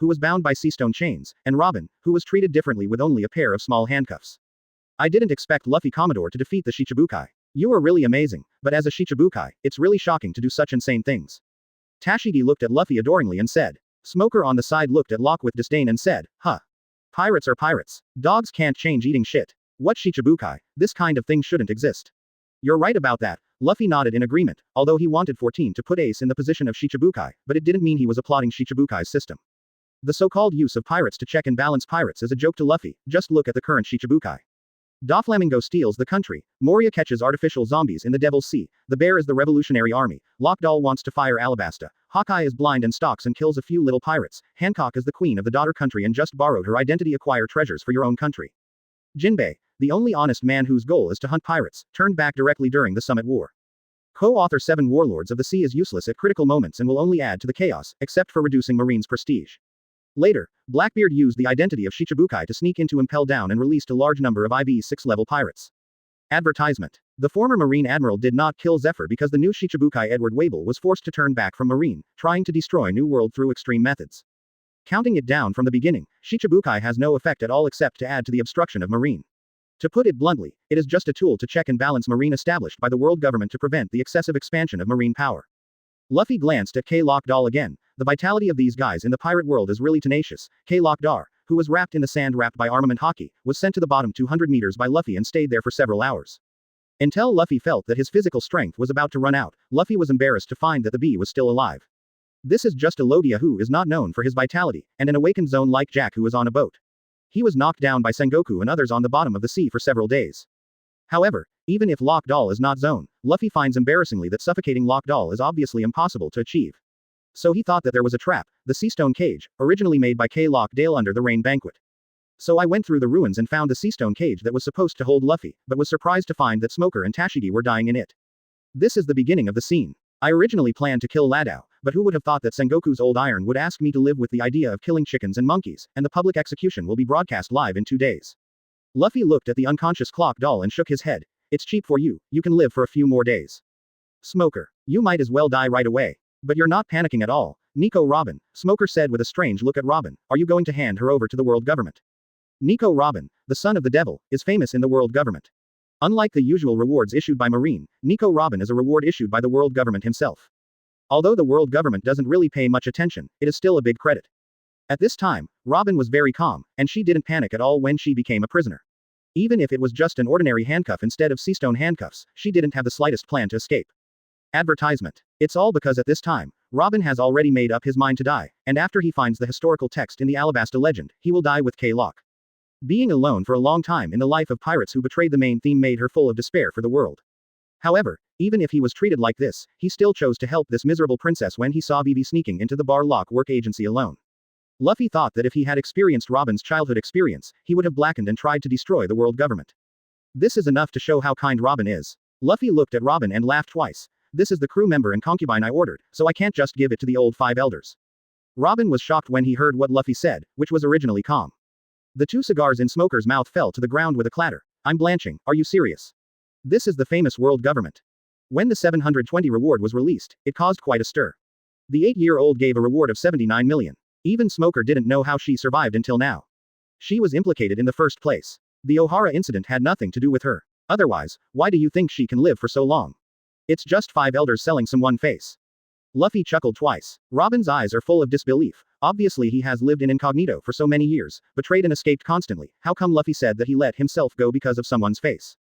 who was bound by sea stone chains, and Robin, who was treated differently with only a pair of small handcuffs. I didn't expect Luffy Commodore to defeat the Shichibukai. You are really amazing, but as a Shichibukai, it's really shocking to do such insane things. Tashigi looked at Luffy adoringly and said. Smoker on the side looked at Locke with disdain and said, huh. Pirates are pirates. Dogs can't change eating shit. What Shichibukai? This kind of thing shouldn't exist. You're right about that. Luffy nodded in agreement, although he wanted 14 to put Ace in the position of Shichibukai, but it didn't mean he was applauding Shichibukai's system. The so-called use of pirates to check and balance pirates is a joke to Luffy, just look at the current Shichibukai. Doflamingo steals the country, Moria catches artificial zombies in the Devil's Sea, the Bear is the Revolutionary Army, Lockdoll wants to fire Alabasta, Hawkeye is blind and stalks and kills a few little pirates, Hancock is the queen of the daughter country and just borrowed her identity acquire treasures for your own country. Jinbei, the only honest man whose goal is to hunt pirates, turned back directly during the Summit War. Co-author 7 Warlords of the Sea is useless at critical moments and will only add to the chaos, except for reducing Marine's prestige. Later, Blackbeard used the identity of Shichibukai to sneak into Impel Down and released a large number of IV 6-level pirates. Advertisement. The former Marine Admiral did not kill Zephyr because the new Shichibukai Edward Wable was forced to turn back from Marine, trying to destroy New World through extreme methods. Counting it down from the beginning, Shichibukai has no effect at all except to add to the obstruction of Marine. To put it bluntly, it is just a tool to check and balance Marine established by the world government to prevent the excessive expansion of Marine power. Luffy glanced at K-Lock-Doll again. The vitality of these guys in the pirate world is really tenacious. K-Lock-Dar, who was wrapped in the sand wrapped by armament hockey, was sent to the bottom 200 meters by Luffy and stayed there for several hours. Until Luffy felt that his physical strength was about to run out, Luffy was embarrassed to find that the bee was still alive. This is just a Logia who is not known for his vitality, and an awakened zone like Jack who is on a boat. He was knocked down by Sengoku and others on the bottom of the sea for several days. However, even if Lock Doll is not zone, Luffy finds embarrassingly that suffocating Lock Doll is obviously impossible to achieve. So he thought that there was a trap, the Seastone Cage, originally made by Lock Dale under the Rain Banquet. So I went through the ruins and found the Seastone Cage that was supposed to hold Luffy, but was surprised to find that Smoker and Tashigi were dying in it. This is the beginning of the scene. I originally planned to kill Ladao, but who would have thought that Sengoku's old iron would ask me to live with the idea of killing chickens and monkeys, and the public execution will be broadcast live in 2 days. Luffy looked at the unconscious Clock Doll and shook his head. It's cheap for you, you can live for a few more days. Smoker, you might as well die right away. But you're not panicking at all, Nico Robin, Smoker said with a strange look at Robin, are you going to hand her over to the world government? Nico Robin, the son of the devil, is famous in the world government. Unlike the usual rewards issued by Marine, Nico Robin is a reward issued by the world government himself. Although the world government doesn't really pay much attention, it is still a big credit. At this time, Robin was very calm, and she didn't panic at all when she became a prisoner. Even if it was just an ordinary handcuff instead of Seastone handcuffs, she didn't have the slightest plan to escape. Advertisement. It's all because at this time, Robin has already made up his mind to die, and after he finds the historical text in the Alabasta legend, he will die with K-Lock. Being alone for a long time in the life of pirates who betrayed the main theme made her full of despair for the world. However, even if he was treated like this, he still chose to help this miserable princess when he saw Vivi sneaking into the Baroque Works agency alone. Luffy thought that if he had experienced Robin's childhood experience, he would have blackened and tried to destroy the world government. This is enough to show how kind Robin is. Luffy looked at Robin and laughed twice. This is the crew member and concubine I ordered, so I can't just give it to the old 5 elders. Robin was shocked when he heard what Luffy said, which was originally calm. The 2 cigars in Smoker's mouth fell to the ground with a clatter. I'm blanching, are you serious? This is the famous world government. When the 720 reward was released, it caused quite a stir. The 8-year-old gave a reward of 79 million. Even Smoker didn't know how she survived until now. She was implicated in the first place. The Ohara incident had nothing to do with her. Otherwise, why do you think she can live for so long? It's just 5 elders selling someone face. Luffy chuckled twice. Robin's eyes are full of disbelief. Obviously he has lived in incognito for so many years, betrayed and escaped constantly. How come Luffy said that he let himself go because of someone's face?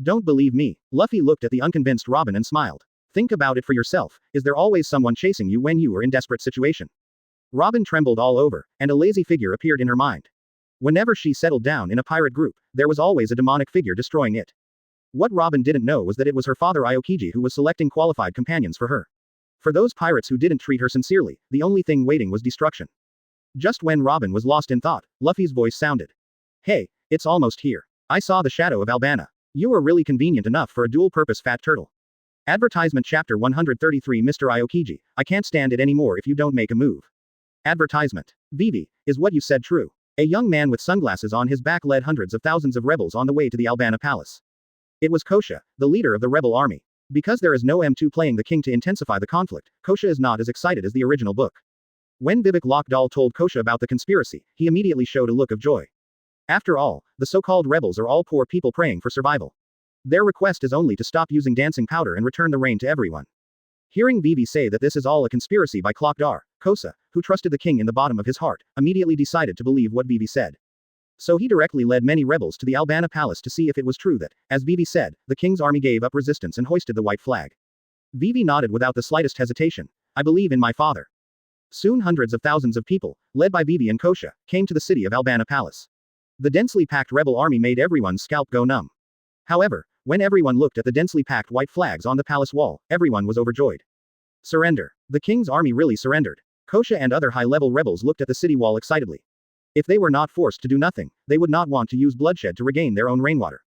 Don't believe me. Luffy looked at the unconvinced Robin and smiled. Think about it for yourself. Is there always someone chasing you when you are in desperate situation? Robin trembled all over, and a lazy figure appeared in her mind. Whenever she settled down in a pirate group, there was always a demonic figure destroying it. What Robin didn't know was that it was her father Aokiji who was selecting qualified companions for her. For those pirates who didn't treat her sincerely, the only thing waiting was destruction. Just when Robin was lost in thought, Luffy's voice sounded. Hey, it's almost here. I saw the shadow of Albana. You are really convenient enough for a dual-purpose fat turtle. Advertisement Chapter 133 Mr. Aokiji, I can't stand it anymore if you don't make a move. Advertisement. Vivi, is what you said true? A young man with sunglasses on his back led hundreds of thousands of rebels on the way to the Albana Palace. It was Kosha, the leader of the rebel army. Because there is no M2 playing the king to intensify the conflict, Kosha is not as excited as the original book. When Vivek Lockdoll told Kosha about the conspiracy, he immediately showed a look of joy. After all, the so-called rebels are all poor people praying for survival. Their request is only to stop using dancing powder and return the rain to everyone. Hearing Vivi say that this is all a conspiracy by Clockdar, Kosa, who trusted the king in the bottom of his heart, immediately decided to believe what Vivi said. So he directly led many rebels to the Albana Palace to see if it was true that, as Vivi said, the king's army gave up resistance and hoisted the white flag. Vivi nodded without the slightest hesitation. I believe in my father. Soon hundreds of thousands of people, led by Vivi and Kosha, came to the city of Albana Palace. The densely packed rebel army made everyone's scalp go numb. However, when everyone looked at the densely packed white flags on the palace wall, everyone was overjoyed. Surrender. The king's army really surrendered. Kosha and other high-level rebels looked at the city wall excitedly. If they were not forced to do nothing, they would not want to use bloodshed to regain their own rainwater.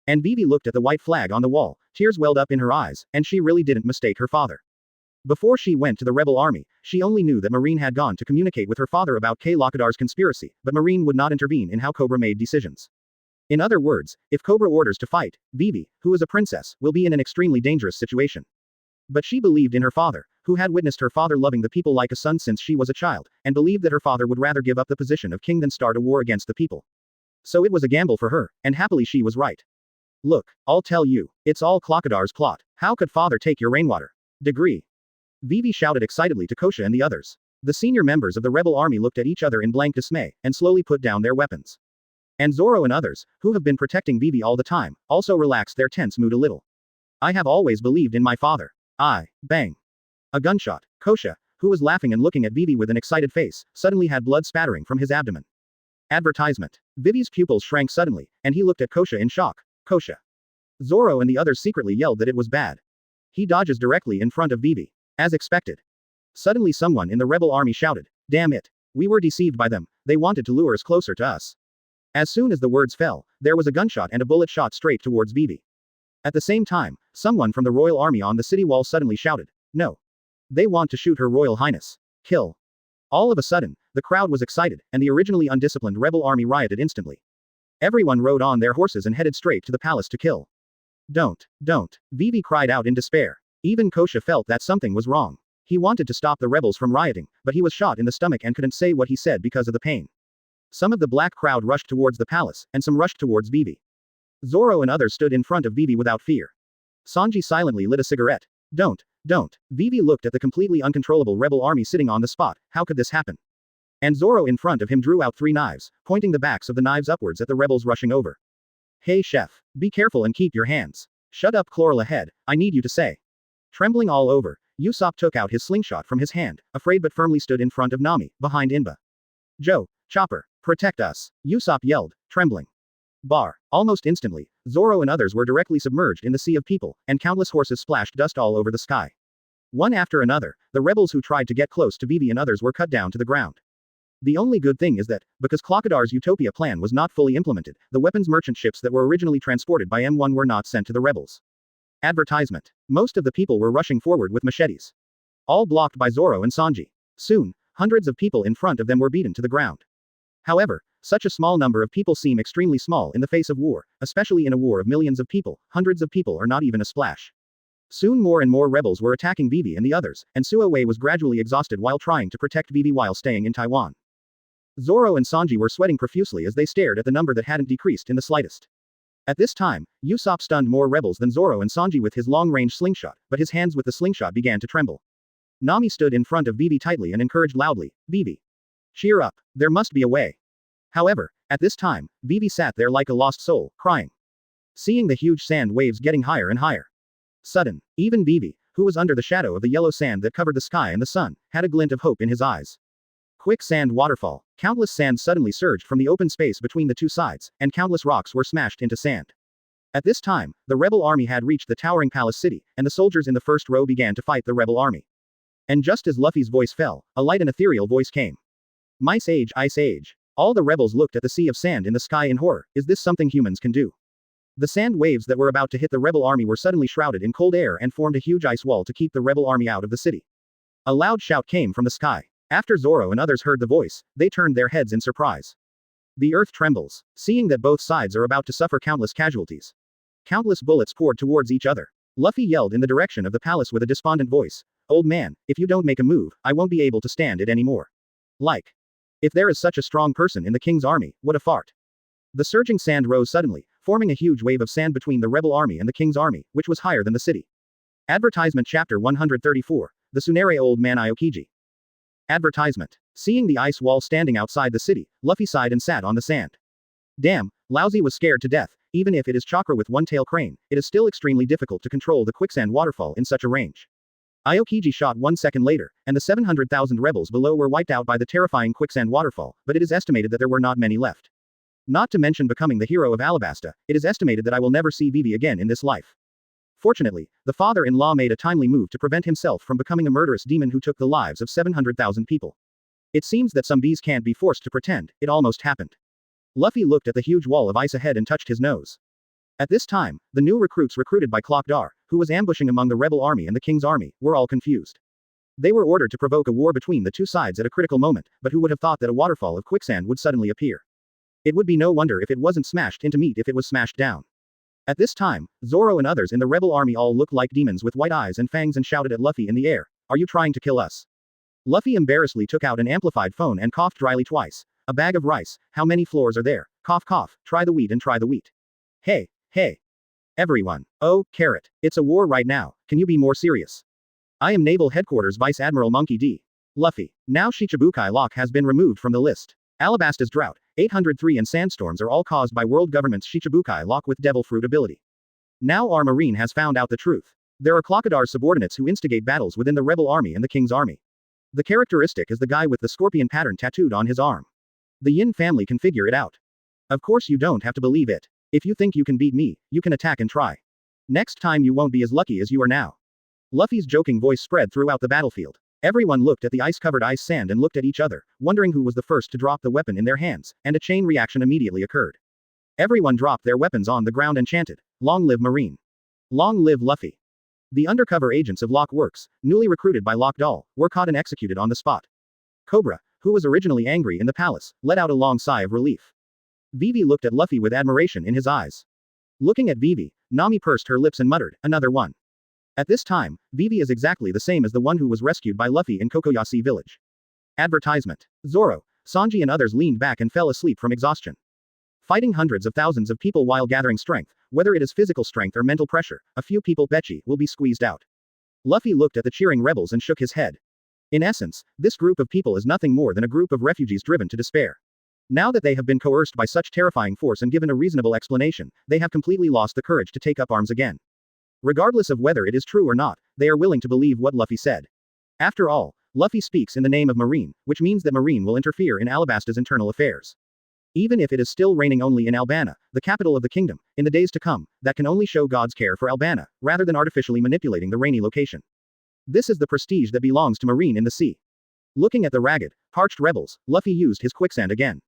And Vivi looked at the white flag on the wall, tears welled up in her eyes, and she really didn't mistake her father. Before she went to the rebel army, she only knew that Marine had gone to communicate with her father about Lockadar's conspiracy, but Marine would not intervene in how Cobra made decisions. In other words, if Cobra orders to fight, Vivi, who is a princess, will be in an extremely dangerous situation. But she believed in her father, who had witnessed her father loving the people like a son since she was a child, and believed that her father would rather give up the position of king than start a war against the people. So it was a gamble for her, and happily she was right. Look, I'll tell you, it's all Clockadar's plot. How could father take your rainwater? Degree. Vivi shouted excitedly to Kosha and the others. The senior members of the rebel army looked at each other in blank dismay, and slowly put down their weapons. And Zoro and others, who have been protecting Vivi all the time, also relaxed their tense mood a little. I have always believed in my father. Bang. A gunshot. Kosha, who was laughing and looking at Vivi with an excited face, suddenly had blood spattering from his abdomen. Advertisement. Vivi's pupils shrank suddenly, and he looked at Kosha in shock. Kosha. Zoro and the others secretly yelled that it was bad. He dodges directly in front of Vivi. As expected. Suddenly someone in the rebel army shouted, "Damn it. We were deceived by them, they wanted to lure us closer to us." As soon as the words fell, there was a gunshot and a bullet shot straight towards Vivi. At the same time, someone from the royal army on the city wall suddenly shouted, "No. They want to shoot Her Royal Highness. Kill." All of a sudden, the crowd was excited, and the originally undisciplined rebel army rioted instantly. Everyone rode on their horses and headed straight to the palace to kill. Don't. Vivi cried out in despair. Even Kosha felt that something was wrong. He wanted to stop the rebels from rioting, but he was shot in the stomach and couldn't say what he said because of the pain. Some of the black crowd rushed towards the palace, and some rushed towards Vivi. Zoro and others stood in front of Vivi without fear. Sanji silently lit a cigarette. Don't. Vivi looked at the completely uncontrollable rebel army sitting on the spot. How could this happen? And Zoro in front of him drew out 3 knives, pointing the backs of the knives upwards at the rebels rushing over. "Hey chef. Be careful and keep your hands." "Shut up Chloral ahead, I need you to say." Trembling all over, Usopp took out his slingshot from his hand, afraid but firmly stood in front of Nami, behind Inba. "Joe, Chopper, protect us," Usopp yelled, trembling. Bar. Almost instantly, Zoro and others were directly submerged in the sea of people, and countless horses splashed dust all over the sky. One after another, the rebels who tried to get close to Vivi and others were cut down to the ground. The only good thing is that, because Crocodile's Utopia plan was not fully implemented, the weapons merchant ships that were originally transported by M1 were not sent to the rebels. Advertisement. Most of the people were rushing forward with machetes. All blocked by Zoro and Sanji. Soon, hundreds of people in front of them were beaten to the ground. However, such a small number of people seem extremely small in the face of war, especially in a war of millions of people. Hundreds of people are not even a splash. Soon more and more rebels were attacking Vivi and the others, and Suo Wei was gradually exhausted while trying to protect Vivi while staying in Taiwan. Zoro and Sanji were sweating profusely as they stared at the number that hadn't decreased in the slightest. At this time, Usopp stunned more rebels than Zoro and Sanji with his long-range slingshot, but his hands with the slingshot began to tremble. Nami stood in front of Vivi tightly and encouraged loudly, "Vivi. Cheer up, there must be a way." However, at this time, Vivi sat there like a lost soul, crying. Seeing the huge sand waves getting higher and higher. Sudden, even Vivi, who was under the shadow of the yellow sand that covered the sky and the sun, had a glint of hope in his eyes. Quick sand waterfall. Countless sand suddenly surged from the open space between the two sides, and countless rocks were smashed into sand. At this time, the rebel army had reached the towering palace city, and the soldiers in the first row began to fight the rebel army. And just as Luffy's voice fell, a light and ethereal voice came. "Mice Age, Ice Age." All the rebels looked at the sea of sand in the sky in horror. Is this something humans can do? The sand waves that were about to hit the rebel army were suddenly shrouded in cold air and formed a huge ice wall to keep the rebel army out of the city. A loud shout came from the sky. After Zoro and others heard the voice, they turned their heads in surprise. The earth trembles, seeing that both sides are about to suffer countless casualties. Countless bullets poured towards each other. Luffy yelled in the direction of the palace with a despondent voice, "Old man, if you don't make a move, I won't be able to stand it anymore. Like. If there is such a strong person in the king's army, what a fart." The surging sand rose suddenly, forming a huge wave of sand between the rebel army and the king's army, which was higher than the city. Advertisement Chapter 134, The Tsunere Old Man Aokiji. Advertisement. Seeing the ice wall standing outside the city, Luffy sighed and sat on the sand. Damn, Lousy was scared to death. Even if it is Chakra with one-tail crane, it is still extremely difficult to control the quicksand waterfall in such a range. Aokiji shot 1 second later, and the 700,000 rebels below were wiped out by the terrifying quicksand waterfall, but it is estimated that there were not many left. Not to mention becoming the hero of Alabasta, it is estimated that I will never see Vivi again in this life. Fortunately, the father-in-law made a timely move to prevent himself from becoming a murderous demon who took the lives of 700,000 people. It seems that some bees can't be forced to pretend, it almost happened. Luffy looked at the huge wall of ice ahead and touched his nose. At this time, the new recruits recruited by Crocodile, who was ambushing among the rebel army and the king's army, were all confused. They were ordered to provoke a war between the two sides at a critical moment, but who would have thought that a waterfall of quicksand would suddenly appear? It would be no wonder if it wasn't smashed into meat if it was smashed down. At this time, Zoro and others in the rebel army all looked like demons with white eyes and fangs and shouted at Luffy in the air, "Are you trying to kill us?" Luffy embarrassedly took out an amplified phone and coughed dryly twice. "A bag of rice, how many floors are there? Cough cough, try the wheat and try the wheat. Hey. Everyone. Oh, carrot. It's a war right now, can you be more serious? I am Naval Headquarters Vice Admiral Monkey D. Luffy. Now Shichibukai Lock has been removed from the list. Alabasta's drought, 803 and sandstorms are all caused by world government's Shichibukai Lock with Devil Fruit ability. Now our marine has found out the truth. There are Crocodile's subordinates who instigate battles within the rebel army and the king's army. The characteristic is the guy with the scorpion pattern tattooed on his arm. The Yin family can figure it out. Of course you don't have to believe it. If you think you can beat me, you can attack and try. Next time you won't be as lucky as you are now. Luffy's joking voice spread throughout the battlefield. Everyone looked at the ice-covered ice sand and looked at each other, wondering who was the first to drop the weapon in their hands, and a chain reaction immediately occurred. Everyone dropped their weapons on the ground and chanted, "Long live Marine! Long live Luffy!" The undercover agents of Baroque Works, newly recruited by Lock Doll, were caught and executed on the spot. Cobra, who was originally angry in the palace, let out a long sigh of relief. Vivi looked at Luffy with admiration in his eyes. Looking at Vivi, Nami pursed her lips and muttered, "Another one." At this time, Vivi is exactly the same as the one who was rescued by Luffy in Kokoyashi village. Advertisement. Zoro, Sanji and others leaned back and fell asleep from exhaustion. Fighting hundreds of thousands of people while gathering strength, whether it is physical strength or mental pressure, a few people betchy will be squeezed out. Luffy looked at the cheering rebels and shook his head. In essence, this group of people is nothing more than a group of refugees driven to despair. Now that they have been coerced by such terrifying force and given a reasonable explanation, they have completely lost the courage to take up arms again. Regardless of whether it is true or not, they are willing to believe what Luffy said. After all, Luffy speaks in the name of Marine, which means that Marine will interfere in Alabasta's internal affairs. Even if it is still raining only in Albana, the capital of the kingdom, in the days to come, that can only show God's care for Albana, rather than artificially manipulating the rainy location. This is the prestige that belongs to Marine in the sea. Looking at the ragged, parched rebels, Luffy used his quicksand again.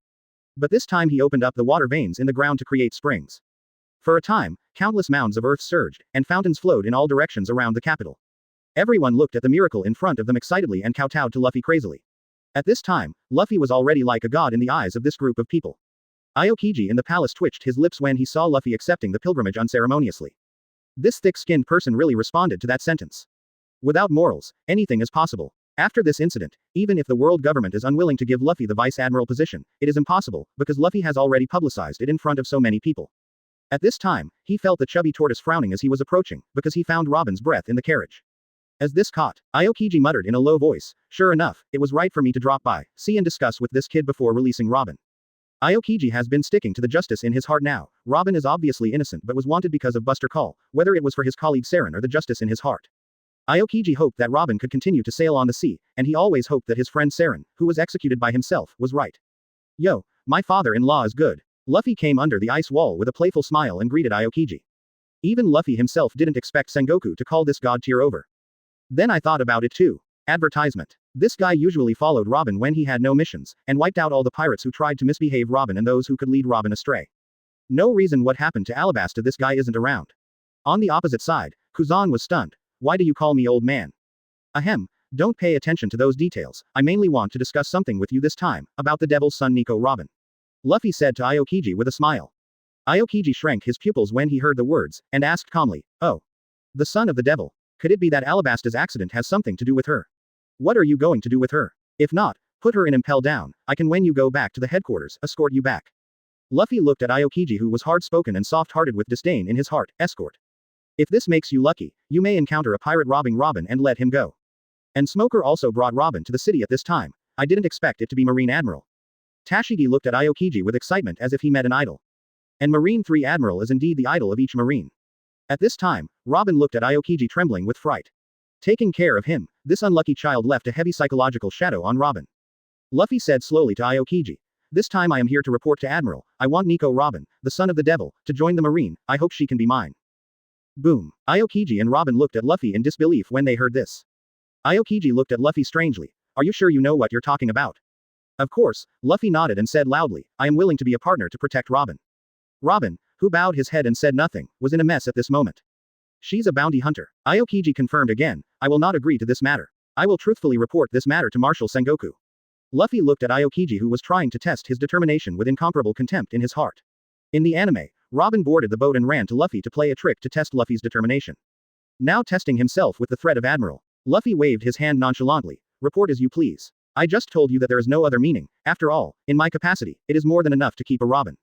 But this time he opened up the water veins in the ground to create springs. For a time, countless mounds of earth surged, and fountains flowed in all directions around the capital. Everyone looked at the miracle in front of them excitedly and kowtowed to Luffy crazily. At this time, Luffy was already like a god in the eyes of this group of people. Aokiji in the palace twitched his lips when he saw Luffy accepting the pilgrimage unceremoniously. This thick-skinned person really responded to that sentence. Without morals, anything is possible. After this incident, even if the world government is unwilling to give Luffy the vice admiral position, it is impossible, because Luffy has already publicized it in front of so many people. At this time, he felt the chubby tortoise frowning as he was approaching, because he found Robin's breath in the carriage. As this caught, Aokiji muttered in a low voice, "Sure enough, it was right for me to drop by, see and discuss with this kid before releasing Robin." Aokiji has been sticking to the justice in his heart now. Robin is obviously innocent but was wanted because of Buster Call, whether it was for his colleague Saren or the justice in his heart. Aokiji hoped that Robin could continue to sail on the sea, and he always hoped that his friend Saren, who was executed by himself, was right. "Yo, my father-in-law is good." Luffy came under the ice wall with a playful smile and greeted Aokiji. Even Luffy himself didn't expect Sengoku to call this god tier over. Then I thought about it too. Advertisement. This guy usually followed Robin when he had no missions, and wiped out all the pirates who tried to misbehave Robin and those who could lead Robin astray. No reason what happened to Alabasta this guy isn't around. On the opposite side, Kuzan was stunned. "Why do you call me old man?" "Ahem, don't pay attention to those details, I mainly want to discuss something with you this time, about the devil's son Nico Robin," Luffy said to Aokiji with a smile. Aokiji shrank his pupils when he heard the words, and asked calmly, "Oh. The son of the devil. Could it be that Alabasta's accident has something to do with her? What are you going to do with her? If not, put her in impel down, I can when you go back to the headquarters, escort you back." Luffy looked at Aokiji who was hard-spoken and soft-hearted with disdain in his heart, escort. "If this makes you lucky, you may encounter a pirate robbing Robin and let him go. And Smoker also brought Robin to the city at this time. I didn't expect it to be Marine Admiral." Tashigi looked at Aokiji with excitement as if he met an idol. And Marine 3 Admiral is indeed the idol of each Marine. At this time, Robin looked at Aokiji trembling with fright. Taking care of him, this unlucky child left a heavy psychological shadow on Robin. Luffy said slowly to Aokiji, "This time I am here to report to Admiral, I want Nico Robin, the son of the devil, to join the Marine, I hope she can be mine." Boom. Aokiji and Robin looked at Luffy in disbelief when they heard this. Aokiji looked at Luffy strangely. "Are you sure you know what you're talking about?" Of course, Luffy nodded and said loudly, "I am willing to be a partner to protect Robin." Robin, who bowed his head and said nothing, was in a mess at this moment. "She's a bounty hunter." Aokiji confirmed again, "I will not agree to this matter. I will truthfully report this matter to Marshal Sengoku." Luffy looked at Aokiji who was trying to test his determination with incomparable contempt in his heart. In the anime, Robin boarded the boat and ran to Luffy to play a trick to test Luffy's determination. Now testing himself with the threat of Admiral, Luffy waved his hand nonchalantly, "Report as you please. I just told you that there is no other meaning, after all, in my capacity, it is more than enough to keep a Robin."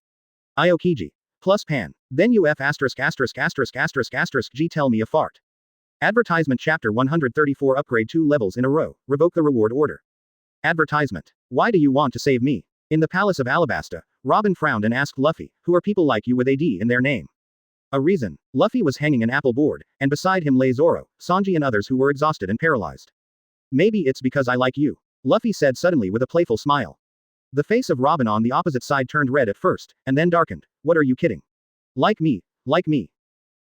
Aokiji. Plus pan. Then you G tell me a fart. Advertisement Chapter 134 Upgrade 2 levels in a row, revoke the reward order. Advertisement. Why do you want to save me? In the palace of Alabasta, Robin frowned and asked Luffy, who are people like you with AD in their name? A reason. Luffy was hanging an apple board, and beside him lay Zoro, Sanji and others who were exhausted and paralyzed. Maybe it's because I like you, Luffy said suddenly with a playful smile. The face of Robin on the opposite side turned red at first, and then darkened. What are you kidding? Like me, like me.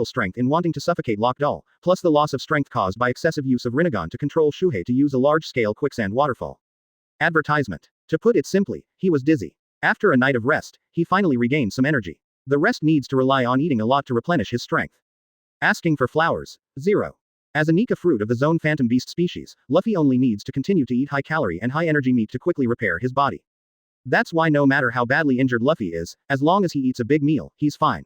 physical strength in wanting to suffocate Crocodile, plus the loss of strength caused by excessive use of Rinnegan to control Shuhei to use a large-scale quicksand waterfall. Advertisement. To put it simply, he was dizzy. After a night of rest, he finally regained some energy. The rest needs to rely on eating a lot to replenish his strength. Asking for flowers. 0. As a Nika fruit of the zone phantom beast species, Luffy only needs to continue to eat high-calorie and high-energy meat to quickly repair his body. That's why no matter how badly injured Luffy is, as long as he eats a big meal, he's fine.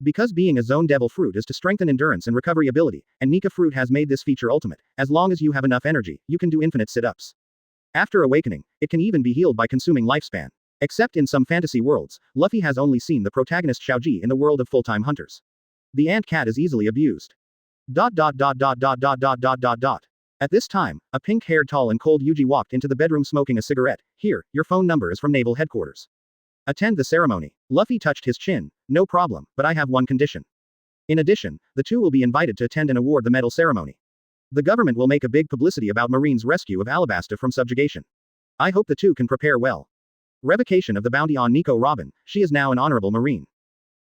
Because being a zone devil fruit is to strengthen endurance and recovery ability, and Nika fruit has made this feature ultimate. As long as you have enough energy, you can do infinite sit-ups. After awakening, it can even be healed by consuming lifespan. Except in some fantasy worlds, Luffy has only seen the protagonist Xiaoji in the world of full-time hunters. The ant cat is easily abused. At this time, a pink-haired tall and cold Yuji walked into the bedroom smoking a cigarette. Here, your phone number is from Naval Headquarters. Attend the ceremony. Luffy touched his chin. No problem, but I have one condition. In addition, the two will be invited to attend and award the medal ceremony. The government will make a big publicity about Marine's rescue of Alabasta from subjugation. I hope the two can prepare well. Revocation of the bounty on Nico Robin, she is now an honorable Marine.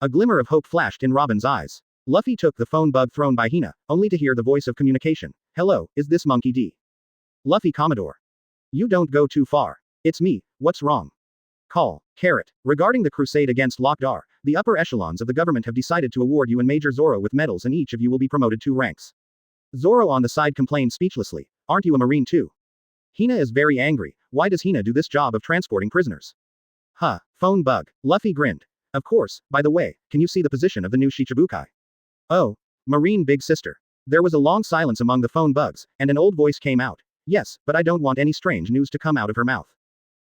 A glimmer of hope flashed in Robin's eyes. Luffy took the phone bug thrown by Hina, only to hear the voice of communication. Hello, is this Monkey D? Luffy Commodore. You don't go too far. It's me, what's wrong? Call. Regarding the crusade against Crocodile, the upper echelons of the government have decided to award you and Major Zoro with medals and each of you will be promoted 2 ranks. Zoro on the side complained speechlessly. Aren't you a Marine too? Hina is very angry. Why does Hina do this job of transporting prisoners? Huh, phone bug. Luffy grinned. Of course, by the way, can you see the position of the new Shichibukai? Oh, Marine big sister. There was a long silence among the phone bugs, and an old voice came out. Yes, but I don't want any strange news to come out of her mouth.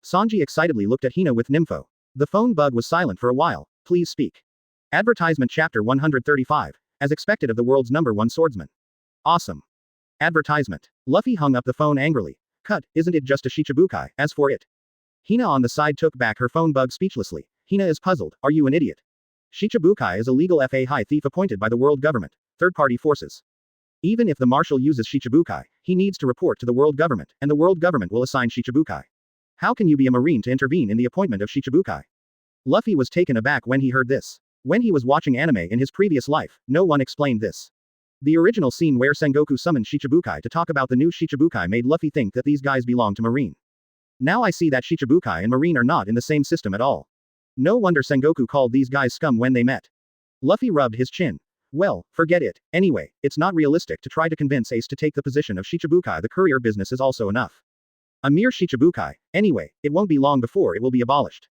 Sanji excitedly looked at Hina with Nympho. The phone bug was silent for a while. Please speak. Advertisement Chapter 135. As expected of the world's #1 swordsman. Awesome. Advertisement. Luffy hung up the phone angrily. Cut, isn't it just a Shichibukai? As for it. Hina on the side took back her phone bug speechlessly. Hina is puzzled. Are you an idiot? Shichibukai is a legal FA high thief appointed by the world government, third-party forces. Even if the marshal uses Shichibukai, he needs to report to the world government, and the world government will assign Shichibukai. How can you be a marine to intervene in the appointment of Shichibukai? Luffy was taken aback when he heard this. When he was watching anime in his previous life, no one explained this. The original scene where Sengoku summoned Shichibukai to talk about the new Shichibukai made Luffy think that these guys belong to marine. Now I see that Shichibukai and marine are not in the same system at all. No wonder Sengoku called these guys scum when they met. Luffy rubbed his chin. Well, forget it. Anyway, it's not realistic to try to convince Ace to take the position of Shichibukai. The courier business is also enough. A mere Shichibukai. Anyway, it won't be long before it will be abolished.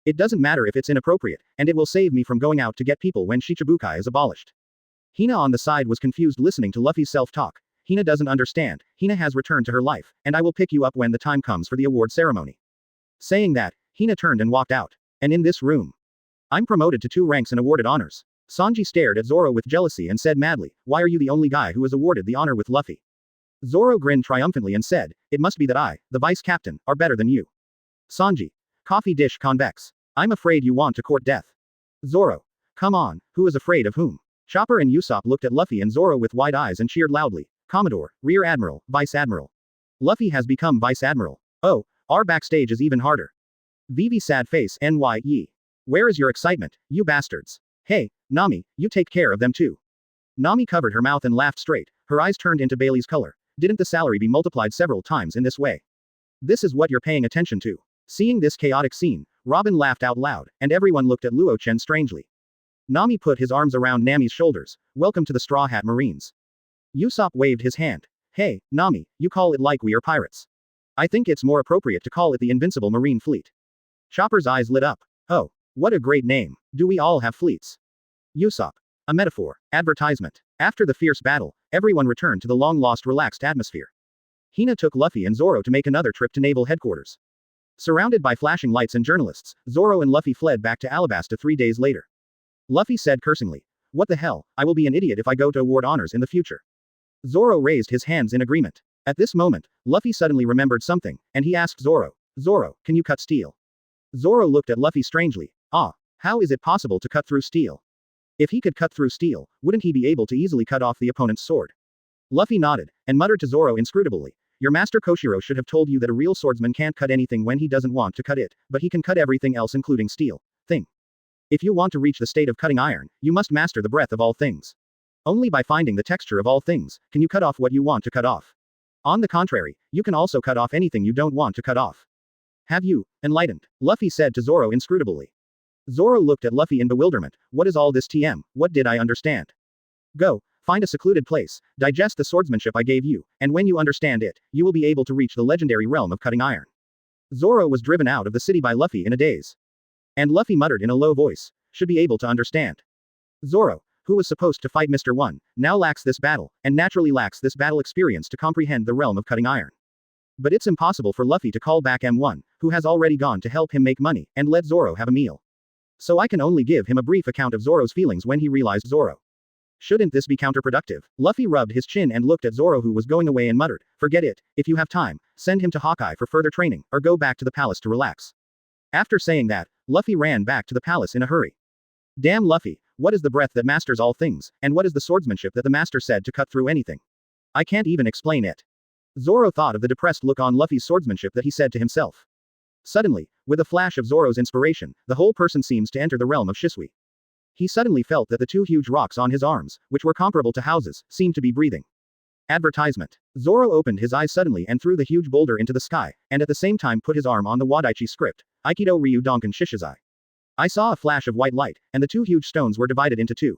It doesn't matter if it's inappropriate, and it will save me from going out to get people when Shichibukai is abolished. Hina on the side was confused listening to Luffy's self-talk. Hina doesn't understand. Hina has returned to her life, and I will pick you up when the time comes for the award ceremony. Saying that, Hina turned and walked out. And in this room, I'm promoted to 2 ranks and awarded honors. Sanji stared at Zoro with jealousy and said madly, why are you the only guy who was awarded the honor with Luffy? Zoro grinned triumphantly and said, it must be that I, the vice captain, are better than you. Sanji. Coffee dish convex. I'm afraid you want to court death. Zoro. Come on, who is afraid of whom? Chopper and Usopp looked at Luffy and Zoro with wide eyes and cheered loudly. Commodore, Rear Admiral, Vice Admiral. Luffy has become Vice Admiral. Oh, our backstage is even harder. Vivi sad face NYE. Where is your excitement, you bastards? Hey, Nami, you take care of them too. Nami covered her mouth and laughed straight, her eyes turned into Bailey's color. Didn't the salary be multiplied several times in this way? This is what you're paying attention to. Seeing this chaotic scene, Robin laughed out loud, and everyone looked at Luo Chen strangely. Nami put his arms around Nami's shoulders. Welcome to the Straw Hat Marines. Usopp waved his hand. Hey, Nami, you call it like we are pirates. I think it's more appropriate to call it the Invincible Marine Fleet. Chopper's eyes lit up. Oh, what a great name. Do we all have fleets? Usopp. A metaphor. Advertisement. After the fierce battle, everyone returned to the long-lost relaxed atmosphere. Hina took Luffy and Zoro to make another trip to naval headquarters. Surrounded by flashing lights and journalists, Zoro and Luffy fled back to Alabasta 3 days later. Luffy said cursingly, what the hell, I will be an idiot if I go to award honors in the future. Zoro raised his hands in agreement. At this moment, Luffy suddenly remembered something, and he asked Zoro, Zoro, can you cut steel? Zoro looked at Luffy strangely. Ah, how is it possible to cut through steel? If he could cut through steel, wouldn't he be able to easily cut off the opponent's sword? Luffy nodded, and muttered to Zoro inscrutably, your master Koshiro should have told you that a real swordsman can't cut anything when he doesn't want to cut it, but he can cut everything else including steel. Thing. If you want to reach the state of cutting iron, you must master the breadth of all things. Only by finding the texture of all things, can you cut off what you want to cut off. On the contrary, you can also cut off anything you don't want to cut off. Have you, enlightened? Luffy said to Zoro inscrutably. Zoro looked at Luffy in bewilderment. What is all this TM? What did I understand? Go, find a secluded place, digest the swordsmanship I gave you, and when you understand it, you will be able to reach the legendary realm of cutting iron. Zoro was driven out of the city by Luffy in a daze. And Luffy muttered in a low voice, should be able to understand. Zoro, who was supposed to fight Mr. 1, now lacks this battle, and naturally lacks this battle experience to comprehend the realm of cutting iron. But it's impossible for Luffy to call back M1, who has already gone to help him make money, and let Zoro have a meal. So I can only give him a brief account of Zoro's feelings when he realized Zoro. Shouldn't this be counterproductive? Luffy rubbed his chin and looked at Zoro who was going away and muttered, forget it, if you have time, send him to Hawkeye for further training, or go back to the palace to relax. After saying that, Luffy ran back to the palace in a hurry. Damn Luffy, what is the breath that masters all things, and what is the swordsmanship that the master said to cut through anything? I can't even explain it. Zoro thought of the depressed look on Luffy's swordsmanship that he said to himself. Suddenly, with a flash of Zoro's inspiration, the whole person seems to enter the realm of Shisui. He suddenly felt that the 2 huge rocks on his arms, which were comparable to houses, seemed to be breathing. Advertisement. Zoro opened his eyes suddenly and threw the huge boulder into the sky, and at the same time put his arm on the Wadaichi script, Aikido Ryu Donkan Shishizai. I saw a flash of white light, and the 2 huge stones were divided into 2.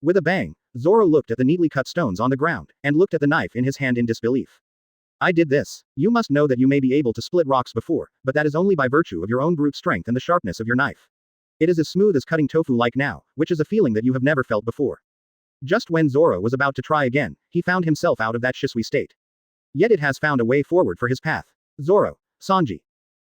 With a bang, Zoro looked at the neatly cut stones on the ground, and looked at the knife in his hand in disbelief. I did this. You must know that you may be able to split rocks before, but that is only by virtue of your own brute strength and the sharpness of your knife. It is as smooth as cutting tofu like now, which is a feeling that you have never felt before. Just when Zoro was about to try again, he found himself out of that Shisui state. Yet it has found a way forward for his path. Zoro. Sanji.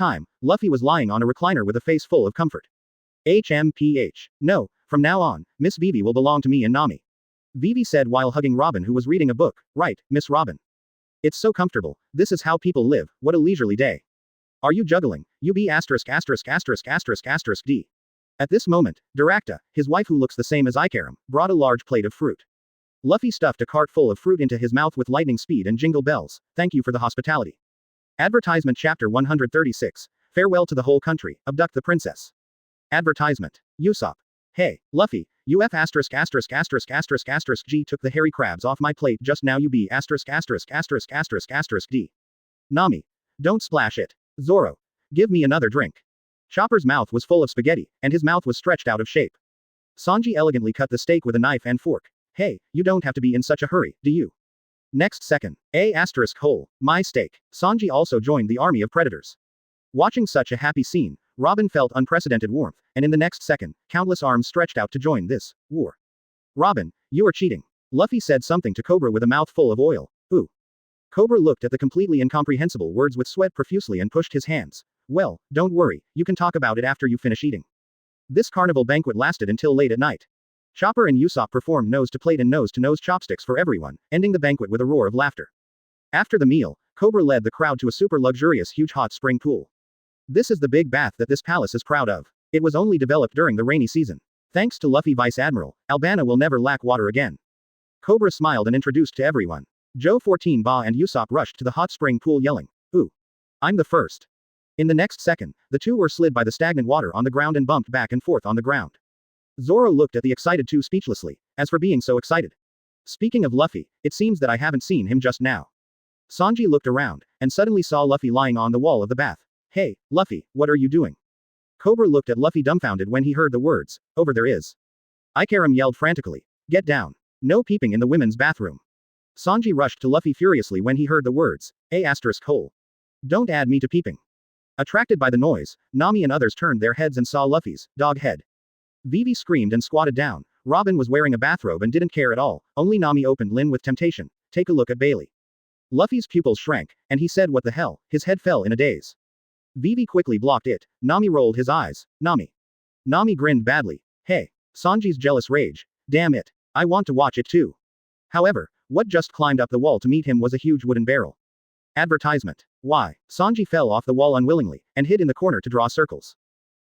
time, Luffy was lying on a recliner with a face full of comfort. HMPH. No, from now on, Miss Vivi will belong to me and Nami. Vivi said while hugging Robin, who was reading a book. Right, Miss Robin. It's so comfortable. This is how people live. What a leisurely day. Are you juggling? UB asterisk asterisk asterisk asterisk asterisk D. At this moment, Directa, his wife who looks the same as Ikaram, brought a large plate of fruit. Luffy stuffed a cart full of fruit into his mouth with lightning speed and jingle bells. Thank you for the hospitality. Advertisement Chapter 136. Farewell to the whole country. Abduct the princess. Advertisement. Usopp. Hey, Luffy, UF asterisk asterisk asterisk asterisk asterisk G took the hairy crabs off my plate just now. UB asterisk asterisk asterisk asterisk asterisk D. Nami. Don't splash it. Zoro. Give me another drink. Chopper's mouth was full of spaghetti, and his mouth was stretched out of shape. Sanji elegantly cut the steak with a knife and fork. Hey, you don't have to be in such a hurry, do you? Next second. A asterisk hole. My steak. Sanji also joined the army of predators. Watching such a happy scene, Robin felt unprecedented warmth, and in the next second, countless arms stretched out to join this war. Robin, you are cheating. Luffy said something to Cobra with a mouth full of oil. Ooh. Cobra looked at the completely incomprehensible words with sweat profusely and pushed his hands. Well, don't worry, you can talk about it after you finish eating. This carnival banquet lasted until late at night. Chopper and Usopp performed nose-to-plate and nose-to-nose chopsticks for everyone, ending the banquet with a roar of laughter. After the meal, Cobra led the crowd to a super luxurious huge hot spring pool. This is the big bath that this palace is proud of. It was only developed during the rainy season. Thanks to Luffy Vice Admiral, Albana will never lack water again. Cobra smiled and introduced to everyone. Joe 14 Ba and Usopp rushed to the hot spring pool yelling, "Ooh! I'm the first." In the next second, the two were slid by the stagnant water on the ground and bumped back and forth on the ground. Zoro looked at the excited two speechlessly. As for being so excited. Speaking of Luffy, it seems that I haven't seen him just now. Sanji looked around, and suddenly saw Luffy lying on the wall of the bath. Hey, Luffy, what are you doing? Cobra looked at Luffy dumbfounded when he heard the words, over there is. Ikaram yelled frantically. Get down. No peeping in the women's bathroom. Sanji rushed to Luffy furiously when he heard the words, A asterisk hole. Don't add me to peeping. Attracted by the noise, Nami and others turned their heads and saw Luffy's dog head. Vivi screamed and squatted down. Robin was wearing a bathrobe and didn't care at all. Only Nami opened Lin with temptation. Take a look at Bailey. Luffy's pupils shrank, and he said what the hell, his head fell in a daze. Vivi quickly blocked it. Nami rolled his eyes. Nami. Nami grinned badly. Hey. Sanji's jealous rage. Damn it. I want to watch it too. However, what just climbed up the wall to meet him was a huge wooden barrel. Advertisement. Why? Sanji fell off the wall unwillingly, and hid in the corner to draw circles.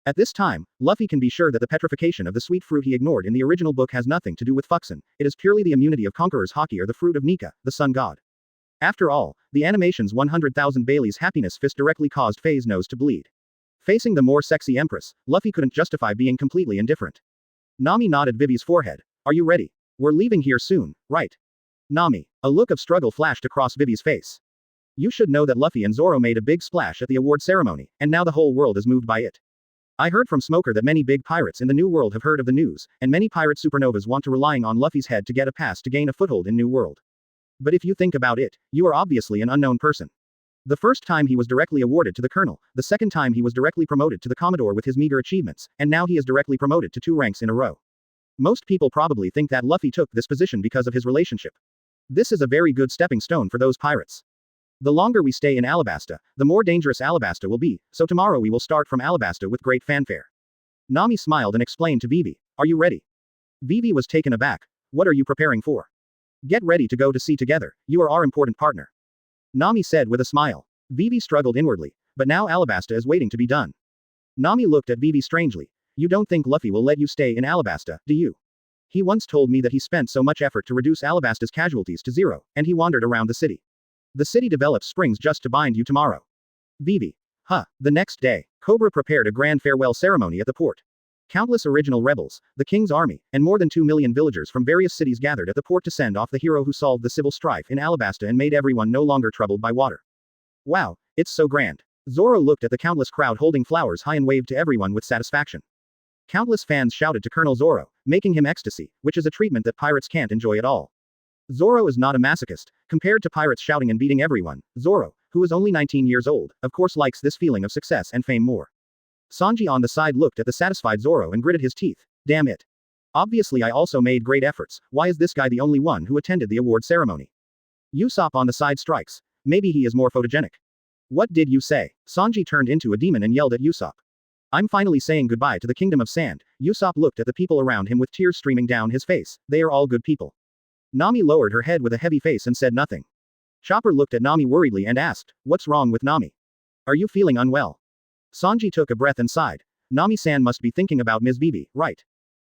At this time, Luffy can be sure that the petrification of the sweet fruit he ignored in the original book has nothing to do with Fuxin, it is purely the immunity of Conqueror's Haki or the fruit of Nika, the sun god. After all, the animation's 100,000 Bailey's happiness fist directly caused Faye's nose to bleed. Facing the more sexy Empress, Luffy couldn't justify being completely indifferent. Nami nodded Vivi's forehead. Are you ready? We're leaving here soon, right? Nami. A look of struggle flashed across Vivi's face. You should know that Luffy and Zoro made a big splash at the award ceremony, and now the whole world is moved by it. I heard from Smoker that many big pirates in the New World have heard of the news, and many pirate supernovas want to relying on Luffy's head to get a pass to gain a foothold in New World. But if you think about it, you are obviously an unknown person. The first time he was directly awarded to the colonel, the second time he was directly promoted to the commodore with his meager achievements, and now he is directly promoted to 2 ranks in a row. Most people probably think that Luffy took this position because of his relationship. This is a very good stepping stone for those pirates. The longer we stay in Alabasta, the more dangerous Alabasta will be, so tomorrow we will start from Alabasta with great fanfare. Nami smiled and explained to Vivi, are you ready? Vivi was taken aback. What are you preparing for? Get ready to go to sea together, you are our important partner. Nami said with a smile. Vivi struggled inwardly, but now Alabasta is waiting to be done. Nami looked at Vivi strangely. You don't think Luffy will let you stay in Alabasta, do you? He once told me that he spent so much effort to reduce Alabasta's casualties to zero, and he wandered around the city. The city develops springs just to bind you tomorrow. Vivi. Huh. The next day, Cobra prepared a grand farewell ceremony at the port. Countless original rebels, the king's army, and more than 2 million villagers from various cities gathered at the port to send off the hero who solved the civil strife in Alabasta and made everyone no longer troubled by water. Wow, it's so grand. Zoro looked at the countless crowd holding flowers high and waved to everyone with satisfaction. Countless fans shouted to Colonel Zoro, making him ecstasy, which is a treatment that pirates can't enjoy at all. Zoro is not a masochist. Compared to pirates shouting and beating everyone, Zoro, who is only 19 years old, of course likes this feeling of success and fame more. Sanji on the side looked at the satisfied Zoro and gritted his teeth. Damn it. Obviously I also made great efforts, why is this guy the only one who attended the award ceremony? Usopp on the side strikes. Maybe he is more photogenic. What did you say? Sanji turned into a demon and yelled at Usopp. I'm finally saying goodbye to the Kingdom of Sand. Usopp looked at the people around him with tears streaming down his face. They are all good people. Nami lowered her head with a heavy face and said nothing. Chopper looked at Nami worriedly and asked, what's wrong with Nami? Are you feeling unwell? Sanji took a breath and sighed. Nami-san must be thinking about Ms. Vivi, right?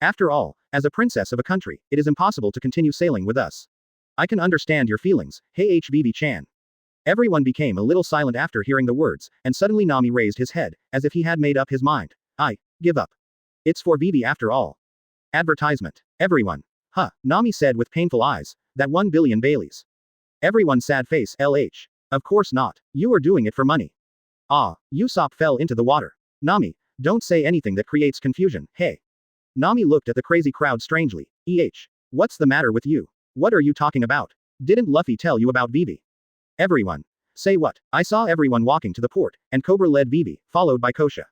After all, as a princess of a country, it is impossible to continue sailing with us. I can understand your feelings, hey Vivi-chan. Everyone became a little silent after hearing the words, and suddenly Nami raised his head, as if he had made up his mind. I give up. It's for Vivi after all. Advertisement. Everyone. Huh, Nami said with painful eyes. That 1 billion Baileys. Everyone sad face, LH. Of course not. You are doing it for money. Ah, Usopp fell into the water. Nami, don't say anything that creates confusion, hey. Nami looked at the crazy crowd strangely. What's the matter with you? What are you talking about? Didn't Luffy tell you about Vivi? Everyone. Say what? I saw everyone walking to the port, and Cobra led Vivi, followed by Kosha.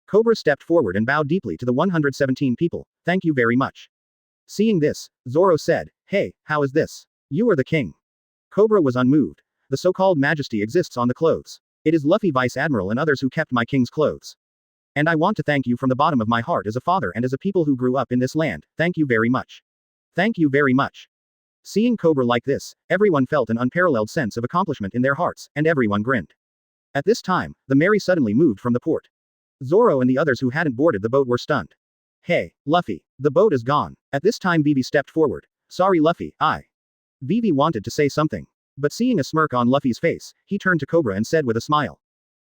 Cobra stepped forward and bowed deeply to the 117 people. Thank you very much. Seeing this, Zoro said, hey, how is this? You are the king. Cobra was unmoved. The so-called majesty exists on the clothes. It is Luffy Vice Admiral and others who kept my king's clothes. And I want to thank you from the bottom of my heart as a father and as a people who grew up in this land. Thank you very much. Thank you very much. Seeing Cobra like this, everyone felt an unparalleled sense of accomplishment in their hearts, and everyone grinned. At this time, the Mary suddenly moved from the port. Zoro and the others who hadn't boarded the boat were stunned. Hey, Luffy, the boat is gone. At this time Vivi stepped forward. Sorry Luffy, Vivi wanted to say something. But seeing a smirk on Luffy's face, he turned to Cobra and said with a smile.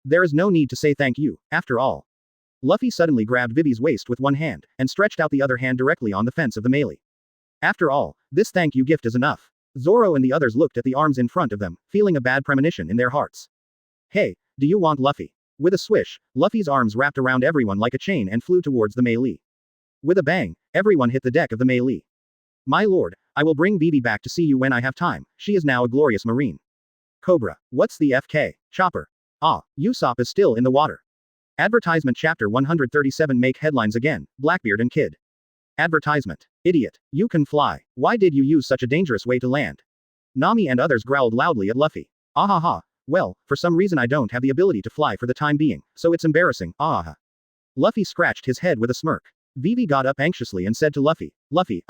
There is no need to say thank you, after all. Luffy suddenly grabbed Vivi's waist with one hand, and stretched out the other hand directly on the fence of the melee. After all, this thank you gift is enough. Zoro and the others looked at the arms in front of them, feeling a bad premonition in their hearts. Hey, do you want Luffy? With a swish, Luffy's arms wrapped around everyone like a chain and flew towards the melee. With a bang, everyone hit the deck of the melee. My lord, I will bring Vivi back to see you when I have time, she is now a glorious marine. Cobra, what's the FK? Chopper. Usopp is still in the water. Advertisement chapter 137 make headlines again, Blackbeard and Kid. Advertisement. Idiot. You can fly. Why did you use such a dangerous way to land? Nami and others growled loudly at Luffy. Ahaha. Well, for some reason I don't have the ability to fly for the time being, so it's embarrassing, ahaha. Luffy scratched his head with a smirk. Vivi got up anxiously and said to Luffy, Luffy,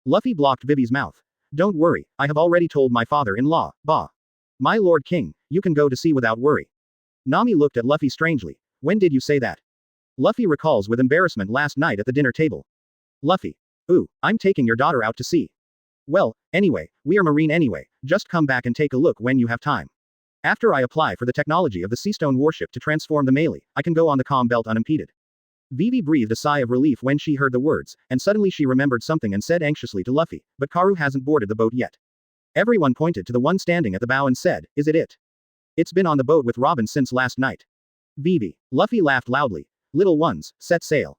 Luffy blocked Vivi's mouth. Don't worry, I have already told my father-in-law, Ba. My lord king, you can go to sea without worry. Nami looked at Luffy strangely. When did you say that? Luffy recalls with embarrassment last night at the dinner table. Luffy. Ooh, I'm taking your daughter out to sea. Well, anyway, we are marine anyway, just come back and take a look when you have time. After I apply for the technology of the Seastone warship to transform the melee, I can go on the calm belt unimpeded. Vivi breathed a sigh of relief when she heard the words, and suddenly she remembered something and said anxiously to Luffy, but Karu hasn't boarded the boat yet. Everyone pointed to the one standing at the bow and said, is it? It's been on the boat with Robin since last night. Vivi. Luffy laughed loudly. Little ones, set sail.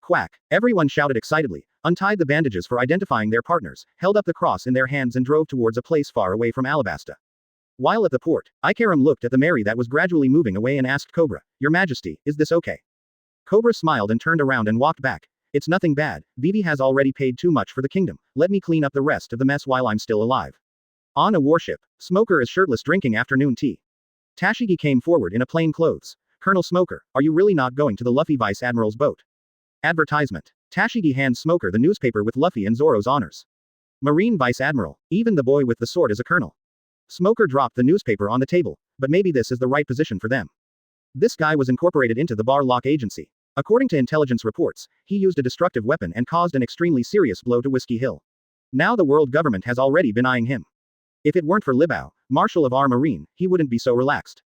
Quack. Everyone shouted excitedly, untied the bandages for identifying their partners, held up the cross in their hands and drove towards a place far away from Alabasta. While at the port, Ikaram looked at the Mary that was gradually moving away and asked Cobra, Your Majesty, is this okay? Cobra smiled and turned around and walked back. It's nothing bad, Vivi has already paid too much for the kingdom, let me clean up the rest of the mess while I'm still alive. On a warship, Smoker is shirtless drinking afternoon tea. Tashigi came forward in a plain clothes. Colonel Smoker, are you really not going to the Luffy Vice Admiral's boat? Advertisement. Tashigi hands Smoker the newspaper with Luffy and Zoro's honors. Marine Vice Admiral, even the boy with the sword is a colonel. Smoker dropped the newspaper on the table, but maybe this is the right position for them. This guy was incorporated into the Bar Lock Agency. According to intelligence reports, he used a destructive weapon and caused an extremely serious blow to Whiskey Hill. Now the world government has already been eyeing him. If it weren't for Libao, Marshal of our Marine, he wouldn't be so relaxed.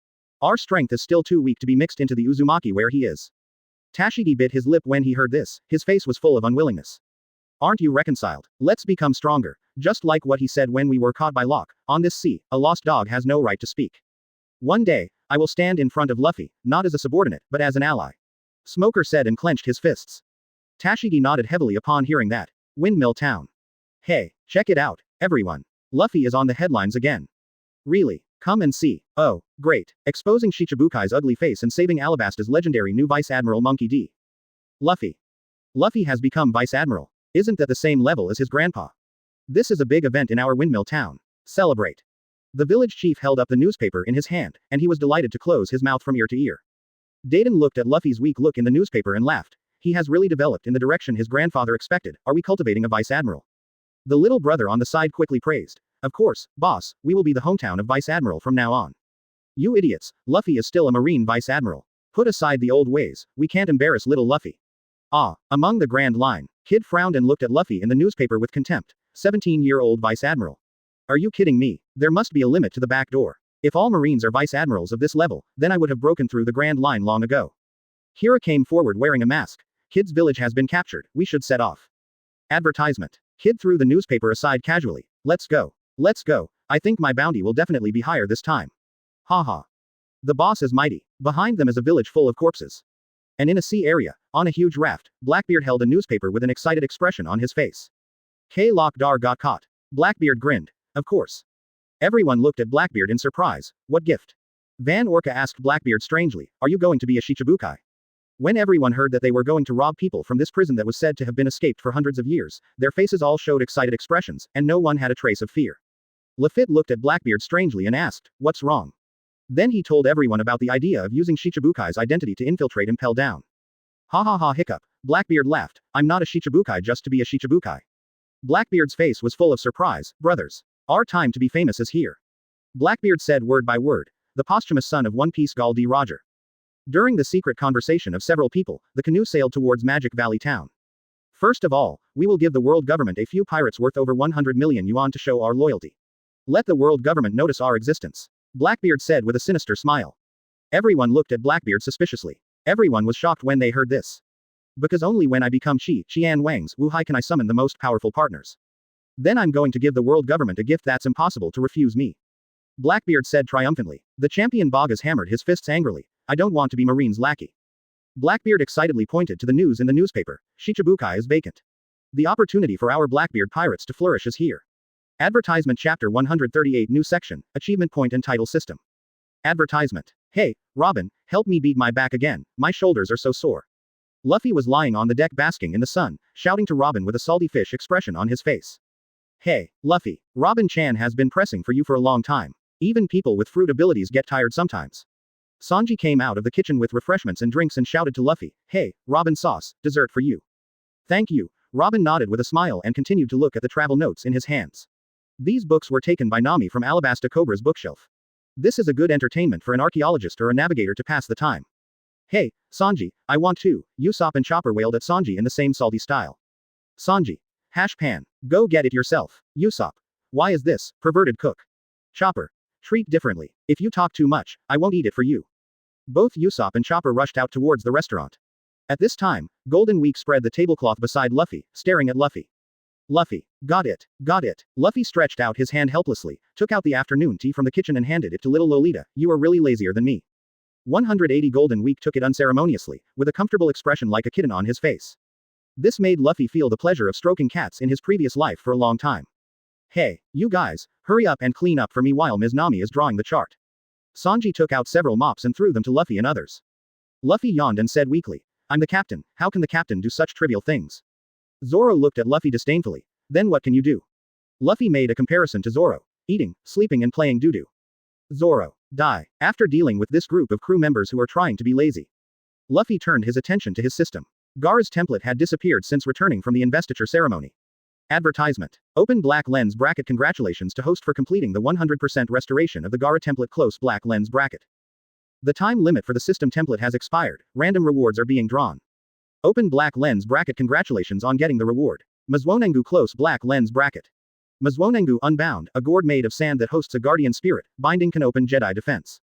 Our strength is still too weak to be mixed into the Uzumaki where he is. Tashigi bit his lip when he heard this, his face was full of unwillingness. Aren't you reconciled? Let's become stronger, just like what he said when we were caught by Locke. On this sea, a lost dog has no right to speak. One day, I will stand in front of Luffy, not as a subordinate, but as an ally. Smoker said and clenched his fists. Tashigi nodded heavily upon hearing that. Windmill Town. Hey, check it out, everyone. Luffy is on the headlines again. Really? Come and see. Oh, great. Exposing Shichibukai's ugly face and saving Alabasta's legendary new Vice Admiral Monkey D. Luffy. Luffy has become Vice Admiral. Isn't that the same level as his grandpa? This is a big event in our Windmill Town. Celebrate. The village chief held up the newspaper in his hand, and he was delighted to close his mouth from ear to ear. Dayton looked at Luffy's weak look in the newspaper and laughed. He has really developed in the direction his grandfather expected. Are we cultivating a Vice Admiral? The little brother on the side quickly praised. Of course, boss, we will be the hometown of Vice Admiral from now on. You idiots, Luffy is still a Marine Vice Admiral. Put aside the old ways, we can't embarrass little Luffy. Ah, among the grand line, Kid frowned and looked at Luffy in the newspaper with contempt. 17-year-old Vice Admiral. Are you kidding me? There must be a limit to the back door. If all Marines are Vice Admirals of this level, then I would have broken through the grand line long ago. Hira came forward wearing a mask. Kid's village has been captured, we should set off. Advertisement. Kid threw the newspaper aside casually. Let's go. Let's go. I think my bounty will definitely be higher this time. Haha. The boss is mighty. Behind them is a village full of corpses. And in a sea area, on a huge raft, Blackbeard held a newspaper with an excited expression on his face. K-Lock Dar got caught. Blackbeard grinned. Of course. Everyone looked at Blackbeard in surprise. What gift? Van Orca asked Blackbeard strangely, are you going to be a Shichibukai? When everyone heard that they were going to rob people from this prison that was said to have been escaped for hundreds of years, their faces all showed excited expressions, and no one had a trace of fear. Lafitte looked at Blackbeard strangely and asked, what's wrong? Then he told everyone about the idea of using Shichibukai's identity to infiltrate Impel Down. Ha ha ha hiccup. Blackbeard laughed. I'm not a Shichibukai just to be a Shichibukai. Blackbeard's face was full of surprise. Brothers. Our time to be famous is here. Blackbeard said word by word. The posthumous son of One Piece Gall D. Roger. During the secret conversation of several people, the canoe sailed towards Magic Valley Town. First of all, we will give the world government a few pirates worth over 100 million yuan to show our loyalty. Let the world government notice our existence. Blackbeard said with a sinister smile. Everyone looked at Blackbeard suspiciously. Everyone was shocked when they heard this. Because only when I become Qian Wang's Wuhai can I summon the most powerful partners. Then I'm going to give the world government a gift that's impossible to refuse me. Blackbeard said triumphantly. The champion Bogas hammered his fists angrily. I don't want to be Marine's lackey. Blackbeard excitedly pointed to the news in the newspaper. Shichibukai is vacant. The opportunity for our Blackbeard pirates to flourish is here. Advertisement Chapter 138 New Section, Achievement Point and Title System. Advertisement. Hey, Robin, help me beat my back again, my shoulders are so sore. Luffy was lying on the deck basking in the sun, shouting to Robin with a salty fish expression on his face. Hey, Luffy, Robin-chan has been pressing for you for a long time. Even people with fruit abilities get tired sometimes. Sanji came out of the kitchen with refreshments and drinks and shouted to Luffy, hey, Robin sauce, dessert for you. Thank you. Robin nodded with a smile and continued to look at the travel notes in his hands. These books were taken by Nami from Alabasta Cobra's bookshelf. This is a good entertainment for an archaeologist or a navigator to pass the time. Hey, Sanji, I want to. Usopp and Chopper wailed at Sanji in the same salty style. Sanji. Hash pan. Go get it yourself. Usopp. Why is this, perverted cook? Chopper. Treat differently. If you talk too much, I won't eat it for you. Both Usopp and Chopper rushed out towards the restaurant. At this time, Golden Week spread the tablecloth beside Luffy, staring at Luffy. Luffy. Got it. Got it. Luffy stretched out his hand helplessly, took out the afternoon tea from the kitchen and handed it to little Lolita. You are really lazier than me. 180 Golden Week took it unceremoniously, with a comfortable expression like a kitten on his face. This made Luffy feel the pleasure of stroking cats in his previous life for a long time. Hey, you guys, hurry up and clean up for me while Ms. Nami is drawing the chart. Sanji took out several mops and threw them to Luffy and others. Luffy yawned and said weakly, I'm the captain, how can the captain do such trivial things? Zoro looked at Luffy disdainfully. Then what can you do? Luffy made a comparison to Zoro. Eating, sleeping and playing doo-doo. Zoro. Die. After dealing with this group of crew members who are trying to be lazy, Luffy turned his attention to his system. Gaara's template had disappeared since returning from the investiture ceremony. Advertisement. Open black lens bracket. Congratulations to host for completing the 100% restoration of the Gaara template. Close black lens bracket. The time limit for the system template has expired, random rewards are being drawn. Open black lens bracket. Congratulations on getting the reward. Mazwonengu close black lens bracket. Mazwonengu Unbound, a gourd made of sand that hosts a guardian spirit, binding can open Jedi defense.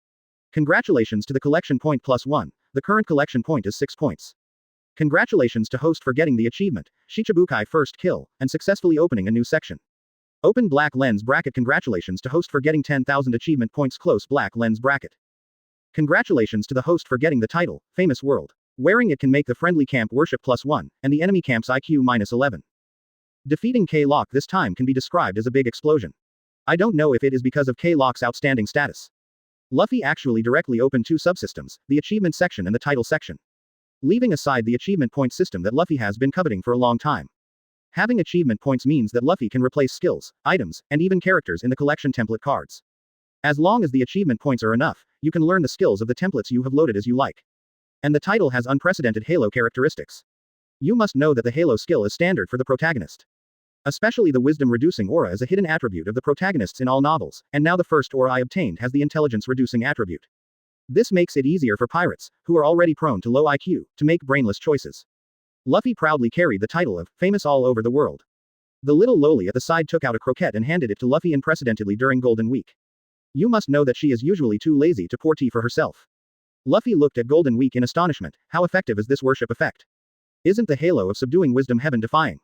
Congratulations to the collection point +1, the current collection point is 6 points. Congratulations to host for getting the achievement, Shichibukai first kill, and successfully opening a new section. Open black lens bracket. Congratulations to host for getting 10,000 achievement points close black lens bracket. Congratulations to the host for getting the title, Famous World. Wearing it can make the friendly camp worship +1, and the enemy camp's IQ -11. Defeating K-Lock this time can be described as a big explosion. I don't know if it is because of K-Lock's outstanding status. Luffy actually directly opened 2 subsystems, the achievement section and the title section. Leaving aside the achievement point system that Luffy has been coveting for a long time. Having achievement points means that Luffy can replace skills, items, and even characters in the collection template cards. As long as the achievement points are enough, you can learn the skills of the templates you have loaded as you like. And the title has unprecedented Halo characteristics. You must know that the Halo skill is standard for the protagonist. Especially the wisdom-reducing aura is a hidden attribute of the protagonists in all novels, and now the first aura I obtained has the intelligence-reducing attribute. This makes it easier for pirates, who are already prone to low IQ, to make brainless choices. Luffy proudly carried the title of Famous all over the world. The little loli at the side took out a croquette and handed it to Luffy unprecedentedly during Golden Week. You must know that she is usually too lazy to pour tea for herself. Luffy looked at Golden Week in astonishment. How effective is this worship effect? Isn't the halo of subduing wisdom heaven-defying?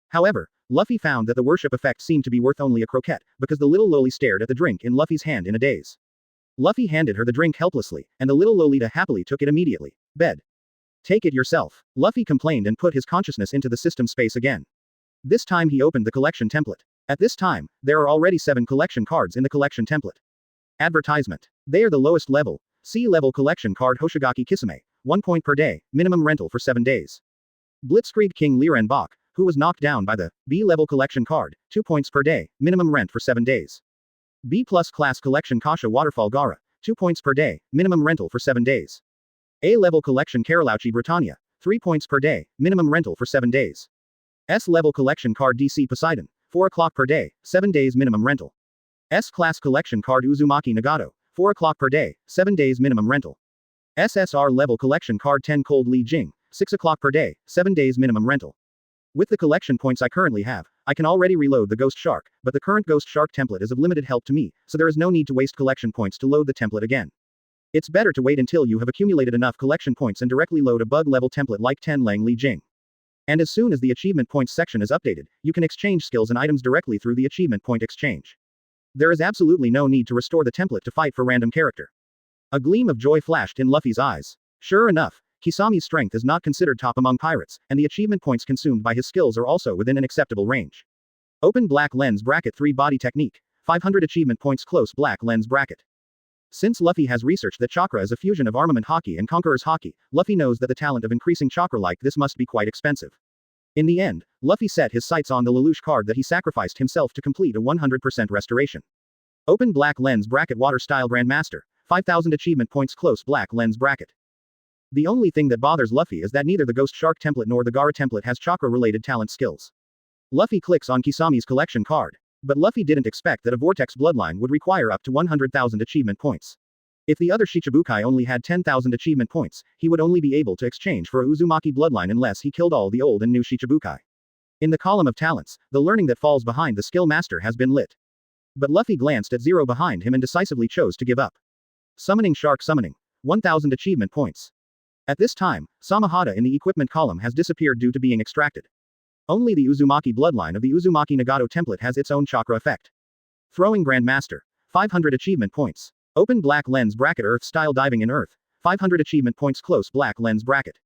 However, Luffy found that the worship effect seemed to be worth only a croquette, because the little loli stared at the drink in Luffy's hand in a daze. Luffy handed her the drink helplessly, and the little Lolita happily took it immediately. Bed. Take it yourself. Luffy complained and put his consciousness into the system space again. This time he opened the collection template. At this time, there are already 7 collection cards in the collection template. Advertisement. They are the lowest level, C-level collection card Hoshigaki Kisame, 1 point per day, minimum rental for 7 days. Blitzkrieg King Liren Bach, who was knocked down by the B-level collection card, 2 points per day, minimum rent for 7 days. B-plus class collection Kasha Waterfall Gara, 2 points per day, minimum rental for 7 days. A-level collection Carolauchi Britannia, 3 points per day, minimum rental for 7 days. S-level collection card DC Poseidon, 4 o'clock per day, 7 days minimum rental. S-class collection card Uzumaki Nagato, 4 o'clock per day, 7 days minimum rental. SSR level collection card 10 Cold Li Jing, 6 o'clock per day, 7 days minimum rental. With the collection points I currently have, I can already reload the Ghost Shark, but the current Ghost Shark template is of limited help to me, so there is no need to waste collection points to load the template again. It's better to wait until you have accumulated enough collection points and directly load a bug level template like 10 Lang Li Jing. And as soon as the achievement points section is updated, you can exchange skills and items directly through the achievement point exchange. There is absolutely no need to restore the template to fight for random character. A gleam of joy flashed in Luffy's eyes. Sure enough, Kisami's strength is not considered top among pirates, and the achievement points consumed by his skills are also within an acceptable range. Open black lens bracket 3 body technique, 500 achievement points close black lens bracket. Since Luffy has researched that chakra is a fusion of armament hockey and conqueror's hockey, Luffy knows that the talent of increasing chakra like this must be quite expensive. In the end, Luffy set his sights on the Lelouch card that he sacrificed himself to complete a 100% restoration. Open black lens bracket water style Grandmaster, 5000 achievement points close black lens bracket. The only thing that bothers Luffy is that neither the Ghost Shark template nor the Gara template has chakra-related talent skills. Luffy clicks on Kisami's collection card. But Luffy didn't expect that a Vortex bloodline would require up to 100,000 achievement points. If the other Shichibukai only had 10,000 achievement points, he would only be able to exchange for a Uzumaki bloodline unless he killed all the old and new Shichibukai. In the column of talents, the learning that falls behind the skill master has been lit. But Luffy glanced at 0 behind him and decisively chose to give up. Summoning Shark Summoning. 1,000 achievement points. At this time, Samahata in the equipment column has disappeared due to being extracted. Only the Uzumaki bloodline of the Uzumaki Nagato template has its own chakra effect. Throwing Grandmaster. 500 achievement points. Open black lens bracket Earth style diving in Earth. 500 achievement points close black lens bracket.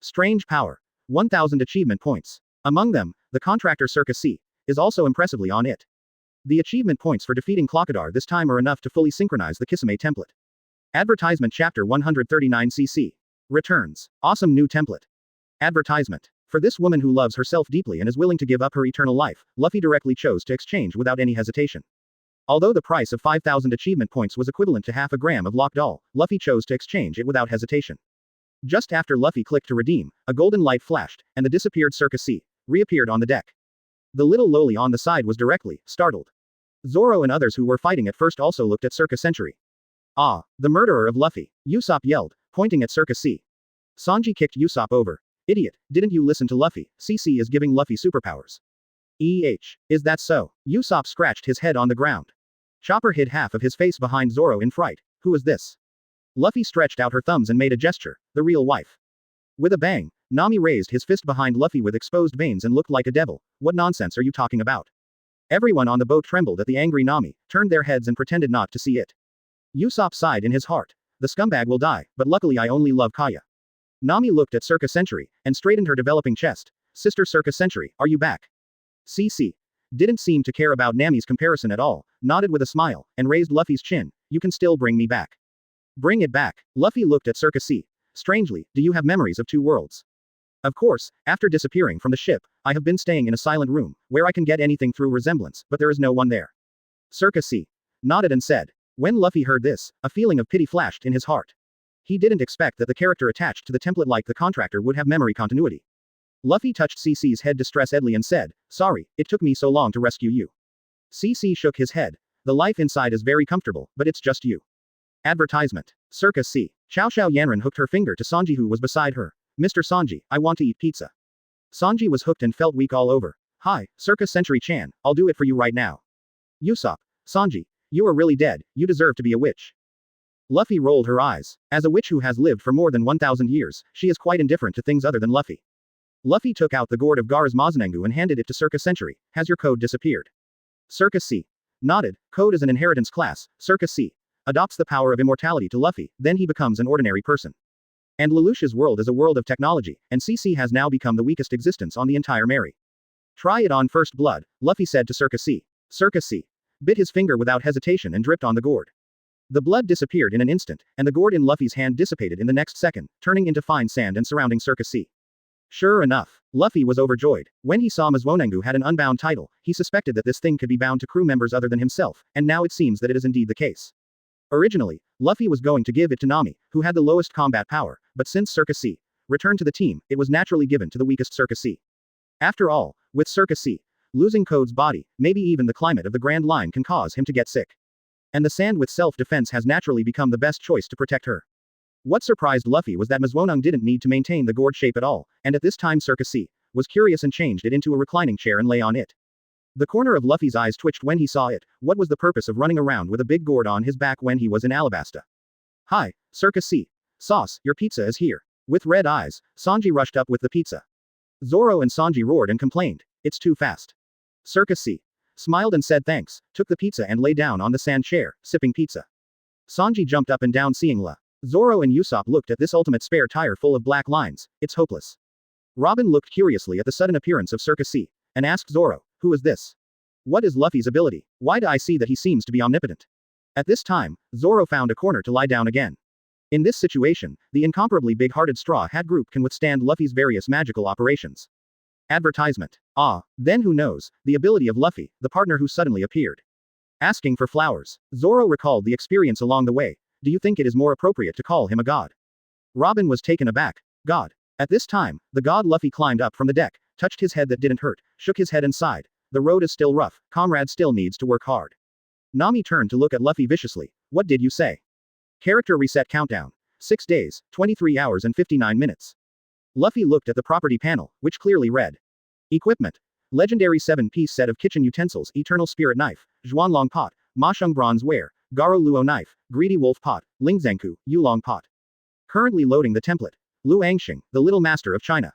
Strange Power. 1000 achievement points. Among them, the Contractor Circus C is also impressively on it. The achievement points for defeating Crocodile this time are enough to fully synchronize the Kisame template. Advertisement Chapter 139cc. Returns. Awesome new template. Advertisement. For this woman who loves herself deeply and is willing to give up her eternal life, Luffy directly chose to exchange without any hesitation. Although the price of 5,000 achievement points was equivalent to half a gram of locked doll, Luffy chose to exchange it without hesitation. Just after Luffy clicked to redeem, a golden light flashed, and the disappeared Circus C reappeared on the deck. The little loli on the side was directly startled. Zoro and others who were fighting at first also looked at Circus Century. Ah, the murderer of Luffy, Usopp yelled, pointing at Circus C. Sanji kicked Usopp over. Idiot, didn't you listen to Luffy? CC is giving Luffy superpowers. Is that so? Usopp scratched his head on the ground. Chopper hid half of his face behind Zoro in fright. Who is this? Luffy stretched out her thumbs and made a gesture, the real wife. With a bang, Nami raised his fist behind Luffy with exposed veins and looked like a devil. What nonsense are you talking about? Everyone on the boat trembled at the angry Nami, turned their heads and pretended not to see it. Usopp sighed in his heart. The scumbag will die, but luckily I only love Kaya. Nami looked at Circa Century, and straightened her developing chest. Sister Circa Century, are you back? CC didn't seem to care about Nami's comparison at all, nodded with a smile, and raised Luffy's chin. You can still bring me back. Bring it back. Luffy looked at Circa C. Strangely, do you have memories of two worlds? Of course, after disappearing from the ship, I have been staying in a silent room, where I can get anything through resemblance, but there is no one there. Circa C nodded and said. When Luffy heard this, a feeling of pity flashed in his heart. He didn't expect that the character attached to the template like the contractor would have memory continuity. Luffy touched CC's head distressed,ly and said, sorry, it took me so long to rescue you. CC shook his head. The life inside is very comfortable, but it's just you. Advertisement. Circa C. Xiao Yanran hooked her finger to Sanji who was beside her. Mr. Sanji, I want to eat pizza. Sanji was hooked and felt weak all over. Hi, Circa Century-chan, I'll do it for you right now. Usopp. Sanji, you are really dead, you deserve to be a witch. Luffy rolled her eyes. As a witch who has lived for more than 1,000 years, she is quite indifferent to things other than Luffy. Luffy took out the gourd of Gaara's Mazanangu and handed it to Circa Century. Has your code disappeared? Circa C nodded. Code is an inheritance class. Circa C adopts the power of immortality to Luffy, then he becomes an ordinary person. And Lelouch's world is a world of technology, and CC has now become the weakest existence on the entire Mary. Try it on first blood, Luffy said to Circa C. Circa C bit his finger without hesitation and dripped on the gourd. The blood disappeared in an instant, and the gourd in Luffy's hand dissipated in the next second, turning into fine sand and surrounding Circa C. Sure enough, Luffy was overjoyed. When he saw Mizwanangu had an unbound title, he suspected that this thing could be bound to crew members other than himself, and now it seems that it is indeed the case. Originally, Luffy was going to give it to Nami, who had the lowest combat power, but since Circa C returned to the team, it was naturally given to the weakest Circa C. After all, with Circa C losing Code's body, maybe even the climate of the Grand Line can cause him to get sick. And the sand with self-defense has naturally become the best choice to protect her. What surprised Luffy was that Mizwanang didn't need to maintain the gourd shape at all, and at this time Circa C was curious and changed it into a reclining chair and lay on it. The corner of Luffy's eyes twitched when he saw it. What was the purpose of running around with a big gourd on his back when he was in Alabasta? Hi, Circa C. Sauce, your pizza is here. With red eyes, Sanji rushed up with the pizza. Zoro and Sanji roared and complained. It's too fast. Circa C smiled and said thanks, took the pizza and lay down on the sand chair, sipping pizza. Sanji jumped up and down seeing Zoro and Usopp looked at this ultimate spare tire full of black lines. It's hopeless. Robin looked curiously at the sudden appearance of Circa C and asked Zoro, who is this? What is Luffy's ability? Why do I see that he seems to be omnipotent? At this time, Zoro found a corner to lie down again. In this situation, the incomparably big-hearted Straw Hat group can withstand Luffy's various magical operations. Advertisement. Ah, then who knows, the ability of Luffy, the partner who suddenly appeared. Asking for flowers. Zoro recalled the experience along the way. Do you think it is more appropriate to call him a god? Robin was taken aback. God. At this time, the god Luffy climbed up from the deck, touched his head that didn't hurt, shook his head and sighed. The road is still rough, comrade still needs to work hard. Nami turned to look at Luffy viciously. What did you say? Character reset countdown. 6 days, 23 hours and 59 minutes. Luffy looked at the property panel, which clearly read. Equipment. Legendary 7-piece set of kitchen utensils, Eternal Spirit Knife, Zhuanlong Pot, Masheng Bronze Ware, Garo Luo Knife, Greedy Wolf Pot, Lingzhenku, Yulong Pot. Currently loading the template. Lu Angxing, the Little Master of China.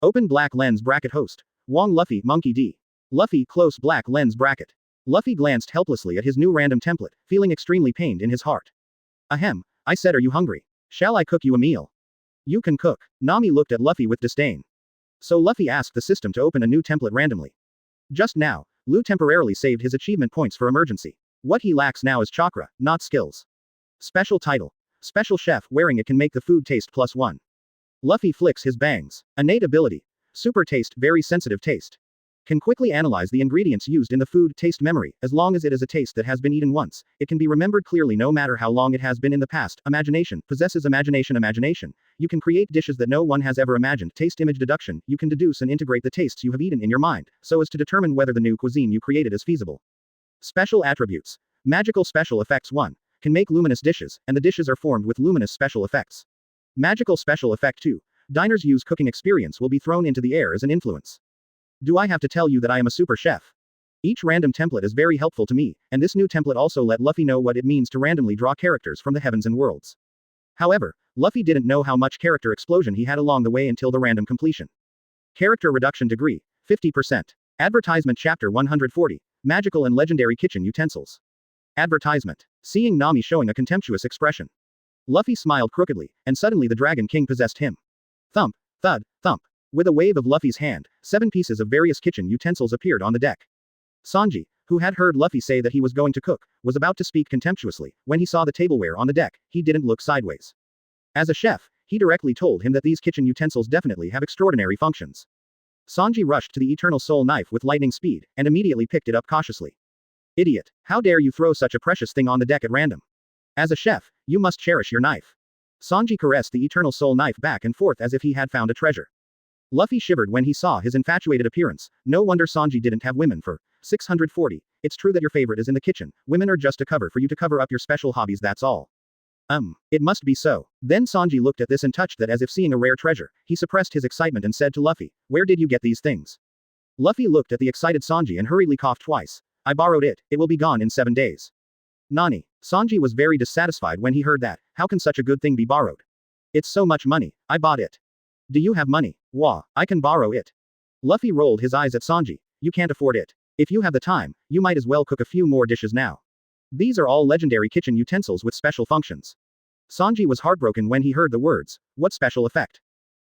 Open black lens bracket host. Wong Luffy Monkey D. Luffy close black lens bracket. Luffy glanced helplessly at his new random template, feeling extremely pained in his heart. Ahem, I said are you hungry? Shall I cook you a meal? You can cook. Nami looked at Luffy with disdain. So Luffy asked the system to open a new template randomly. Just now, Lu temporarily saved his achievement points for emergency. What he lacks now is chakra, not skills. Special title. Special chef wearing it can make the food taste +1. Luffy flicks his bangs. Innate ability. Super taste, very sensitive taste. Can quickly analyze the ingredients used in the food taste memory, as long as it is a taste that has been eaten once. It can be remembered clearly no matter how long it has been in the past. Imagination, possesses imagination. You can create dishes that no one has ever imagined. Taste image deduction, you can deduce and integrate the tastes you have eaten in your mind, so as to determine whether the new cuisine you created is feasible. Special attributes. Magical special effects 1. can make luminous dishes, and the dishes are formed with luminous special effects. Magical special effect 2. Diners use cooking experience will be thrown into the air as an influence. Do I have to tell you that I am a super chef? Each random template is very helpful to me, and this new template also let Luffy know what it means to randomly draw characters from the heavens and worlds. However, Luffy didn't know how much character explosion he had along the way until the random completion. Character reduction degree, 50%. Advertisement Chapter 140, Magical and Legendary Kitchen Utensils. Advertisement. Seeing Nami showing a contemptuous expression, Luffy smiled crookedly, and suddenly the Dragon King possessed him. Thump, thud, thump. With a wave of Luffy's hand, 7 pieces of various kitchen utensils appeared on the deck. Sanji, who had heard Luffy say that he was going to cook, was about to speak contemptuously. When he saw the tableware on the deck, he didn't look sideways. As a chef, he directly told him that these kitchen utensils definitely have extraordinary functions. Sanji rushed to the Eternal Soul Knife with lightning speed, and immediately picked it up cautiously. Idiot, how dare you throw such a precious thing on the deck at random? As a chef, you must cherish your knife. Sanji caressed the Eternal Soul Knife back and forth as if he had found a treasure. Luffy shivered when he saw his infatuated appearance. No wonder Sanji didn't have women for 640. It's true that your favorite is in the kitchen. Women are just a cover for you to cover up your special hobbies, that's all. It must be so. Then Sanji looked at this and touched that as if seeing a rare treasure. He suppressed his excitement and said to Luffy, "Where did you get these things?" Luffy looked at the excited Sanji and hurriedly coughed twice. "I borrowed it. It will be gone in 7 days. Nani? Sanji was very dissatisfied when he heard that. How can such a good thing be borrowed? It's so much money. I bought it. Do you have money? Wah, I can borrow it. Luffy rolled his eyes at Sanji. You can't afford it. If you have the time, you might as well cook a few more dishes now. These are all legendary kitchen utensils with special functions. Sanji was heartbroken when he heard the words, what special effect?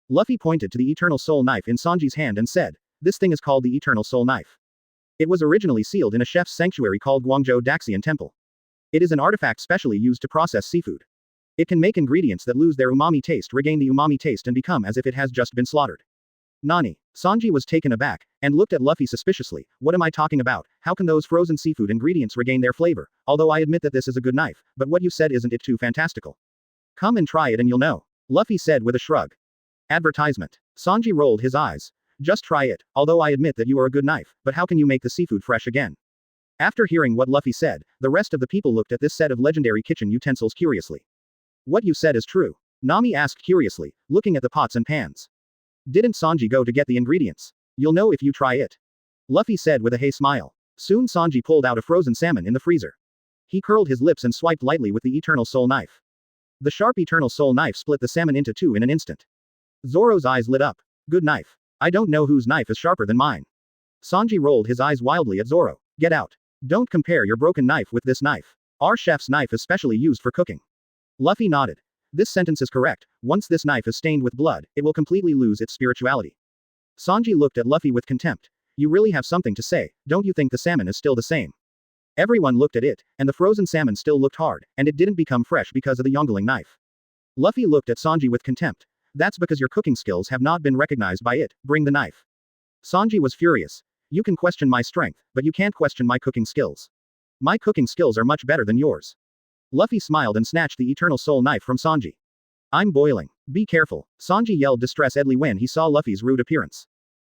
Luffy pointed to the Eternal Soul Knife in Sanji's hand and said, this thing is called the Eternal Soul Knife. It was originally sealed in a chef's sanctuary called Guangzhou Daxian Temple. It is an artifact specially used to process seafood. It can make ingredients that lose their umami taste regain the umami taste and become as if it has just been slaughtered. Nani? Sanji was taken aback, and looked at Luffy suspiciously. What am I talking about? How can those frozen seafood ingredients regain their flavor? Although I admit that this is a good knife, but what you said isn't it too fantastical? Come and try it and you'll know. Luffy said with a shrug. Advertisement. Sanji rolled his eyes. Just try it, although I admit that you are a good knife, but how can you make the seafood fresh again? After hearing what Luffy said, the rest of the people looked at this set of legendary kitchen utensils curiously. What you said is true. Nami asked curiously, looking at the pots and pans. Didn't Sanji go to get the ingredients? You'll know if you try it. Luffy said with a hey smile. Soon Sanji pulled out a frozen salmon in the freezer. He curled his lips and swiped lightly with the Eternal Soul Knife. The sharp Eternal Soul Knife split the salmon into 2 in an instant. Zoro's eyes lit up. Good knife. I don't know whose knife is sharper than mine. Sanji rolled his eyes wildly at Zoro. Get out. Don't compare your broken knife with this knife. Our chef's knife is specially used for cooking. Luffy nodded. This sentence is correct. Once this knife is stained with blood, it will completely lose its spirituality. Sanji looked at Luffy with contempt. You really have something to say, don't you think the salmon is still the same? Everyone looked at it, and the frozen salmon still looked hard, and it didn't become fresh because of the Yongling knife. Luffy looked at Sanji with contempt. That's because your cooking skills have not been recognized by it. Bring the knife. Sanji was furious. You can question my strength, but you can't question my cooking skills. My cooking skills are much better than yours. Luffy smiled and snatched the Eternal Soul Knife from Sanji. I'm boiling. Be careful. Sanji yelled distress-edly when he saw Luffy's rude appearance.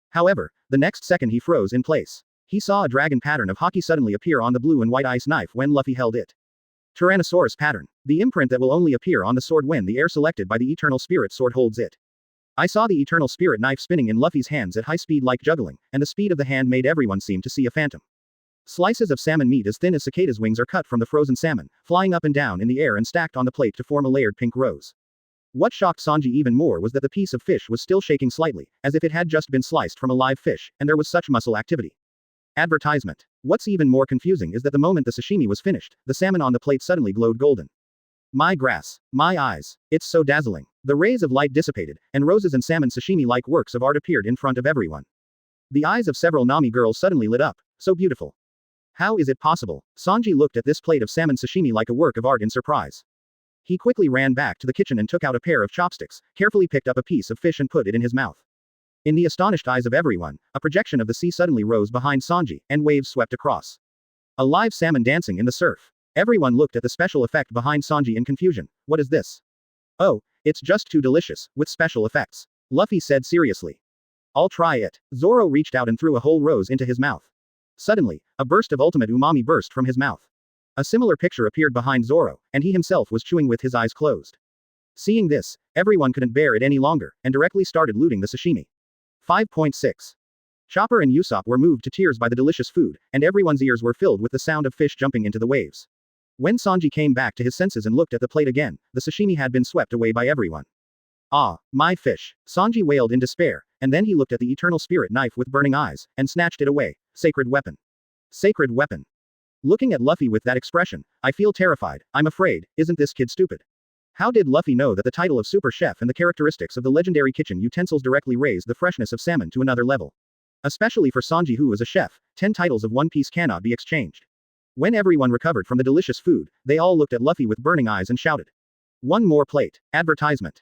However, the next second he froze in place. He saw a dragon pattern of haki suddenly appear on the blue and white ice knife when Luffy held it. Tyrannosaurus pattern. The imprint that will only appear on the sword when the heir selected by the Eternal Spirit sword holds it. I saw the Eternal Spirit knife spinning in Luffy's hands at high speed like juggling, and the speed of the hand made everyone seem to see a phantom. Slices of salmon meat as thin as cicada's wings are cut from the frozen salmon, flying up and down in the air and stacked on the plate to form a layered pink rose. What shocked Sanji even more was that the piece of fish was still shaking slightly, as if it had just been sliced from a live fish, and there was such muscle activity. Advertisement. What's even more confusing is that the moment the sashimi was finished, the salmon on the plate suddenly glowed golden. My grass. My eyes. It's so dazzling. The rays of light dissipated, and roses and salmon sashimi-like works of art appeared in front of everyone. The eyes of several Nami girls suddenly lit up. So beautiful. How is it possible? Sanji looked at this plate of salmon sashimi like a work of art in surprise. He quickly ran back to the kitchen and took out a pair of chopsticks, carefully picked up a piece of fish and put it in his mouth. In the astonished eyes of everyone, a projection of the sea suddenly rose behind Sanji, and waves swept across. A live salmon dancing in the surf. Everyone looked at the special effect behind Sanji in confusion. What is this? Oh, it's just too delicious, with special effects. Luffy said seriously. I'll try it. Zoro reached out and threw a whole rose into his mouth. Suddenly, a burst of ultimate umami burst from his mouth. A similar picture appeared behind Zoro, and he himself was chewing with his eyes closed. Seeing this, everyone couldn't bear it any longer, and directly started looting the sashimi. 5.6. Chopper and Usopp were moved to tears by the delicious food, and everyone's ears were filled with the sound of fish jumping into the waves. When Sanji came back to his senses and looked at the plate again, the sashimi had been swept away by everyone. Ah, my fish, Sanji wailed in despair, and then he looked at the eternal spirit knife with burning eyes, and snatched it away. Sacred weapon. Sacred weapon. Looking at Luffy with that expression, I feel terrified. I'm afraid, isn't this kid stupid? How did Luffy know that the title of super chef and the characteristics of the legendary kitchen utensils directly raised the freshness of salmon to another level? Especially for Sanji, who is a chef, 10 titles of One Piece cannot be exchanged. When everyone recovered from the delicious food, they all looked at Luffy with burning eyes and shouted. One more plate. Advertisement.